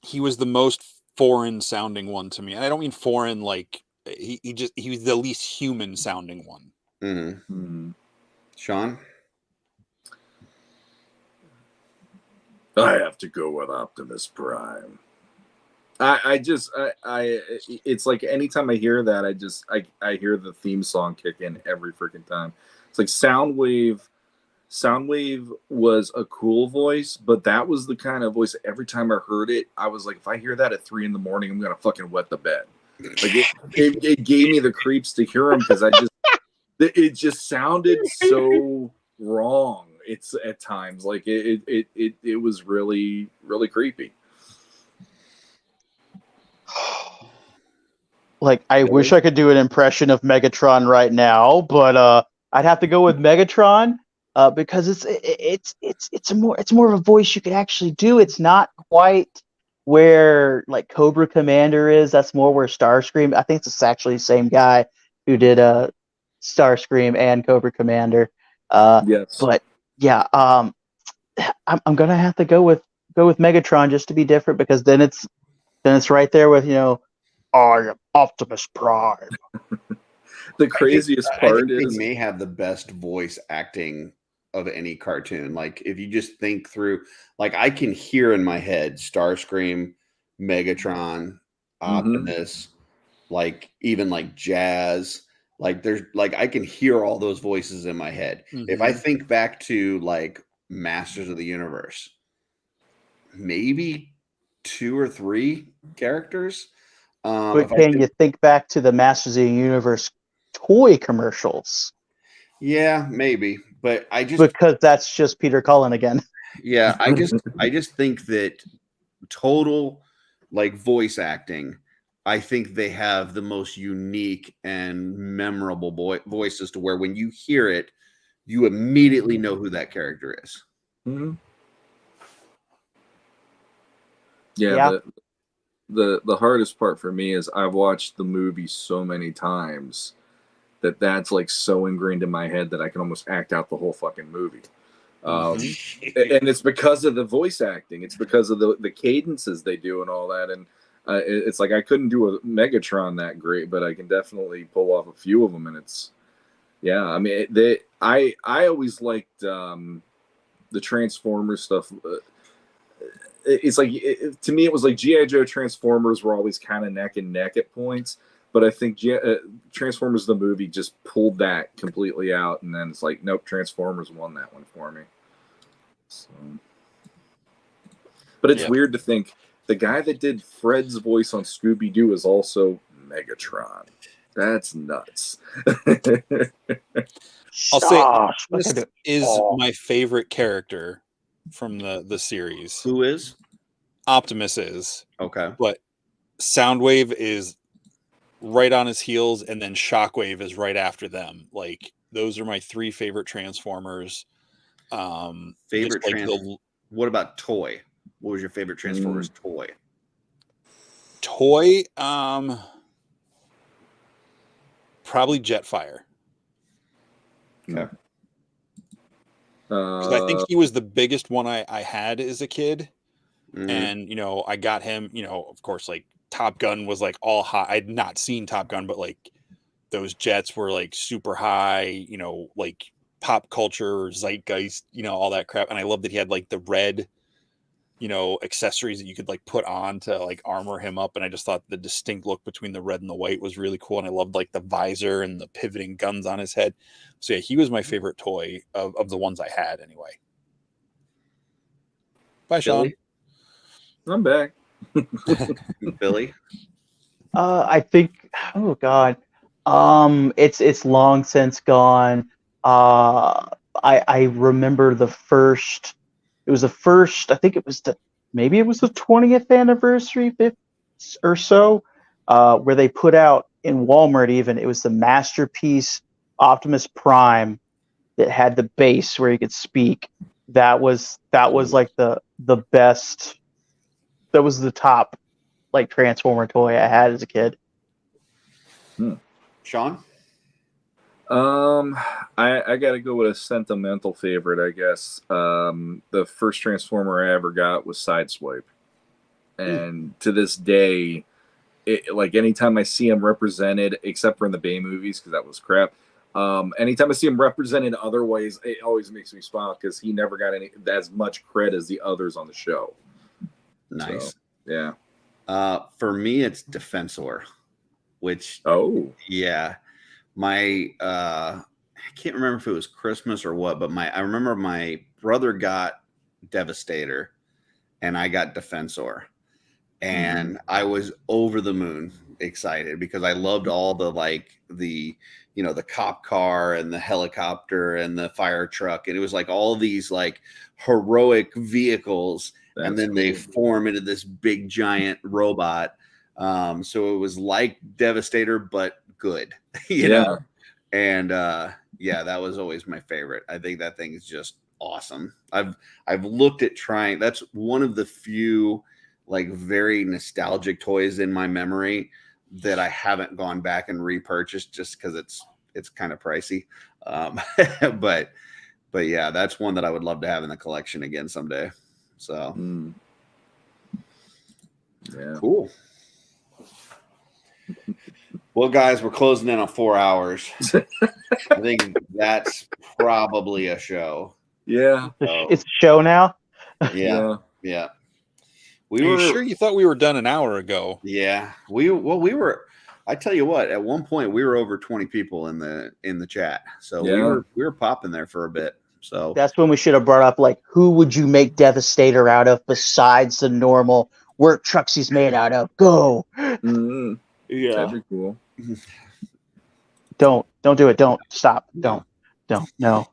He was the most foreign sounding one to me. And I don't mean foreign like he was the least human sounding one. Mm-hmm. Sean? I have to go with Optimus Prime. It's like anytime I hear that, I hear the theme song kick in every freaking time. It's like Soundwave was a cool voice, but that was the kind of voice every time I heard it, I was like, if I hear that at 3 a.m, I'm gonna fucking wet the bed. Like it gave me the creeps to hear him because it just sounded so wrong. It's at times like it was really, really creepy. Like, I wish I could do an impression of Megatron right now, but I'd have to go with Megatron because it's more of a voice you could actually do. It's not quite where like Cobra Commander is. That's more where Starscream. I think it's actually the same guy who did Starscream and Cobra Commander. Yes, but yeah, I'm gonna have to go with Megatron just to be different because then it's right there with I am Optimus Prime. The craziest part is they may have the best voice acting of any cartoon. Like if you just think through, like I can hear in my head Starscream, Megatron, Optimus, like even like Jazz. Like there's like I can hear all those voices in my head. If I think back to like Masters of the Universe, maybe 2 or 3 characters. But can you think back to the Masters of the Universe toy commercials? Yeah, maybe. But because that's just Peter Cullen again. Yeah, I just think that total like voice acting, I think they have the most unique and memorable voices to where when you hear it, you immediately know who that character is. Mm-hmm. Yeah. The hardest part for me is I've watched the movie so many times that's like so ingrained in my head that I can almost act out the whole fucking movie. And it's because of the voice acting. It's because of the cadences they do and all that. And it's like I couldn't do a Megatron that great, but I can definitely pull off a few of them. And it's, yeah, I mean, I always liked the Transformers stuff. It's like to me, it was like G.I. Joe Transformers were always kind of neck and neck at points, but I think Transformers the movie just pulled that completely out, and then it's like, nope, Transformers won that one for me. So, but it's weird to think the guy that did Fred's voice on Scooby Doo is also Megatron. That's nuts. I'll say this is my favorite character from the series. Who is? Optimus is. Okay. But Soundwave is right on his heels, and then Shockwave is right after them. Like those are my 3 favorite Transformers. What about toy? What was your favorite Transformers toy? probably Jetfire. Okay. Because I think he was the biggest one I had as a kid. Mhm. And, you know, I got him, you know, of course, like Top Gun was like all high. I'd not seen Top Gun, but like those jets were like super high, you know, like pop culture, zeitgeist, you know, all that crap. And I love that he had like the red, you know, accessories that you could like put on to like armor him up. And I just thought the distinct look between the red and the white was really cool. And I loved like the visor and the pivoting guns on his head. So yeah, he was my favorite toy of the ones I had anyway. Bye, Sean. I'm back. Billy. I think. Oh God. It's long since gone. I remember the first. It was the first. I think it was maybe it was the 20th anniversary or so, where they put out in Walmart. Even it was the Masterpiece Optimus Prime that had the base where he could speak. That was like the best. That was the top like Transformer toy I had as a kid. Sean? I gotta go with a sentimental favorite, I guess. The first Transformer I ever got was Sideswipe. And to this day, like anytime I see him represented, except for in the Bay movies, because that was crap. Anytime I see him represented otherwise, it always makes me smile because he never got as much credit as the others on the show. Nice. So, yeah. For me, it's Defensor, which yeah, my I can't remember if it was Christmas or what, but I remember my brother got Devastator, and I got Defensor, and I was over the moon excited because I loved all the you know, the cop car and the helicopter and the fire truck, and it was like all these like heroic vehicles. And then they form into this big giant robot. So it was like Devastator, but good, you know? And yeah, that was always my favorite. I think that thing is just awesome. I've looked at trying. That's one of the few like very nostalgic toys in my memory that I haven't gone back and repurchased just because it's kind of pricey. But yeah, that's one that I would love to have in the collection again someday. So yeah, cool. Well, guys, we're closing in on 4 hours. I think that's probably a show. Yeah, it's a show now. Yeah. We were sure you thought we were done an hour ago. Yeah, we were. I tell you what, at one point we were over 20 people in the chat, so we were popping there for a bit. So that's when we should have brought up like, who would you make Devastator out of besides the normal work trucks he's made out of? Go. Yeah, that'd be cool. Don't do it. Don't stop. Don't. No.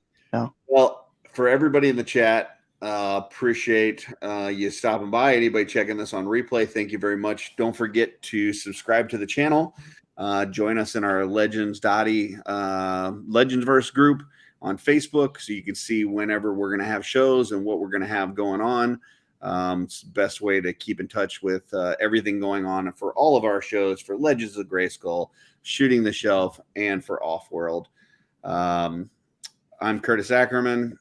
Well, for everybody in the chat, appreciate you stopping by. Anybody checking this on replay, thank you very much. Don't forget to subscribe to the channel. Join us in our Legendsverse group on Facebook, so you can see whenever we're going to have shows and what we're going to have going on. It's the best way to keep in touch with everything going on for all of our shows, for Legends of Grayskull, Shooting the Shelf, and for OffWorld. I'm Curtis Ackerman,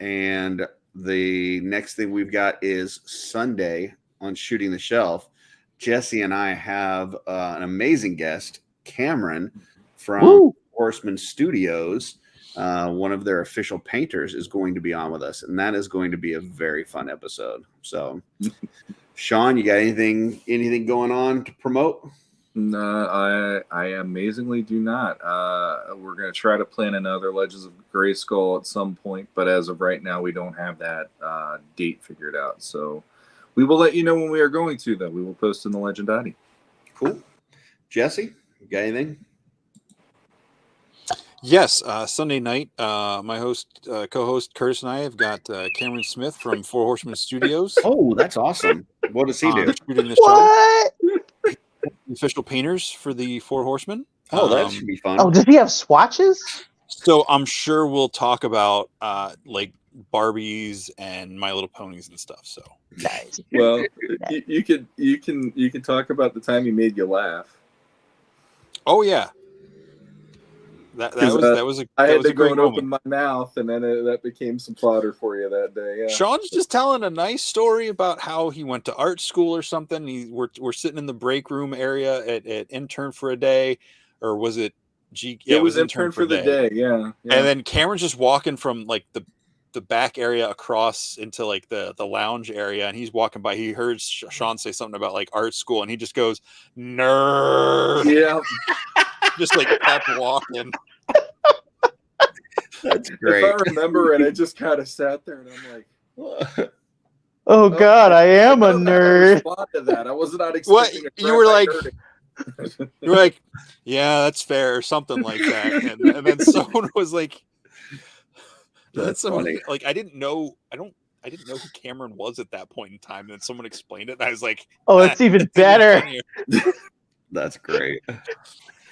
and the next thing we've got is Sunday on Shooting the Shelf. Jesse and I have an amazing guest, Cameron from Horseman Studios. One of their official painters is going to be on with us, and that is going to be a very fun episode. So, Sean, you got anything going on to promote? No, I amazingly do not. We're going to try to plan another Legends of Grayskull at some point, but as of right now, we don't have that date figured out. So we will let you know when we are going to, though. We will post in the Legendati. Cool. Jesse, you got anything? Yes, Sunday night, my co-host Curtis and I have got Cameron Smith from Four Horsemen Studios. Oh, that's awesome. What does he do? Shooting the show. Official painters for the Four Horsemen. Oh, that should be fun. Oh, does he have swatches? So I'm sure we'll talk about like Barbies and My Little Ponies and stuff. So nice. Well, you can talk about the time he made you laugh. Oh yeah. That was a I had to go great and moment. open my mouth, and then that became some fodder for you that day. Yeah. Sean's just telling a nice story about how he went to art school or something. We're sitting in the break room area at intern for a day, or was it? Yeah, it was intern for the day. Yeah. And then Cameron's just walking from like the back area across into like the lounge area, and he's walking by. He heard Sean say something about like art school, and he just goes, "Nerd." Yeah. Just like kept walking. That's great. If I remember it, I just kind of sat there and I'm like, Oh God, I am a nerd. Respond to that. I was not What expecting you were like? You're like, yeah, that's fair, or something like that. And then someone was like, That's funny. Like I didn't know who Cameron was at that point in time. And then someone explained it, and I was like, Oh, it's even better. That's great.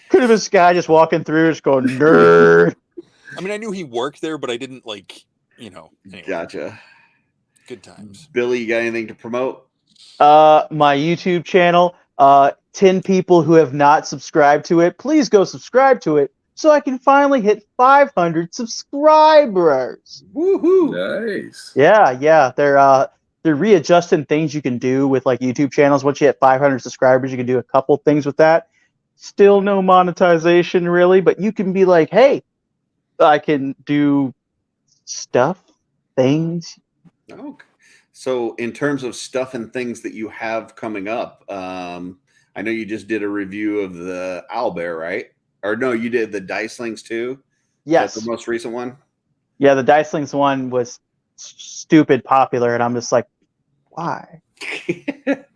Could have this guy just walking through, just going nerd. I mean, I knew he worked there, but I didn't like, anyway. Gotcha. Good times. Billy, you got anything to promote? My YouTube channel. 10 people who have not subscribed to it, please go subscribe to it so I can finally hit 500 subscribers. Woohoo! Nice. Yeah. They're readjusting things you can do with like YouTube channels. Once you hit 500 subscribers, you can do a couple things with that. Still no monetization really, but you can be like, hey, I can do stuff, things. Okay. So in terms of stuff and things that you have coming up, I know you just did a review of the owlbear, right? Or no, you did the Dicelings too? Yes. That's the most recent one? Yeah, the Dicelings one was stupid popular, and I'm just like, why?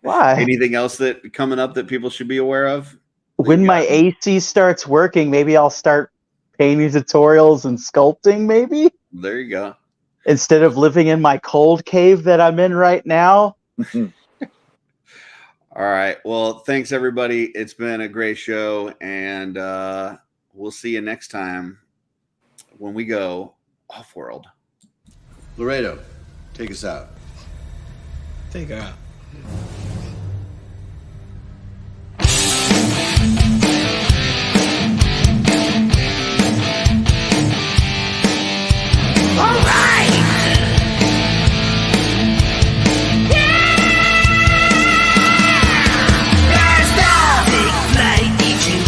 Why? Anything else that coming up that people should be aware of? When my AC starts working, maybe I'll start painting tutorials and sculpting, maybe? There you go. Instead of living in my cold cave that I'm in right now. All right. Well, thanks, everybody. It's been a great show, and we'll see you next time when we go OffWorld. Laredo, take us out. Take her out.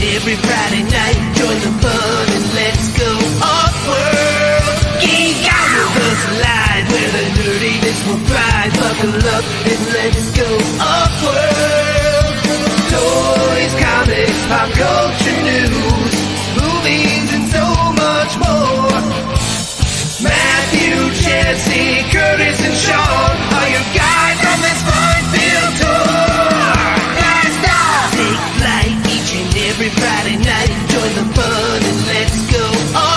Every Friday night, join the fun and let's go off-world. Geek out with us live, where the nerdiness will thrive. Buckle up and let's go off-world. Toys, comics, pop culture news, movies, and so much more. Matthew, Jesse, Curtis, and Sean are your guides on this fun-filled tour. Take flight each and every Friday night. Join the fun and let's go on.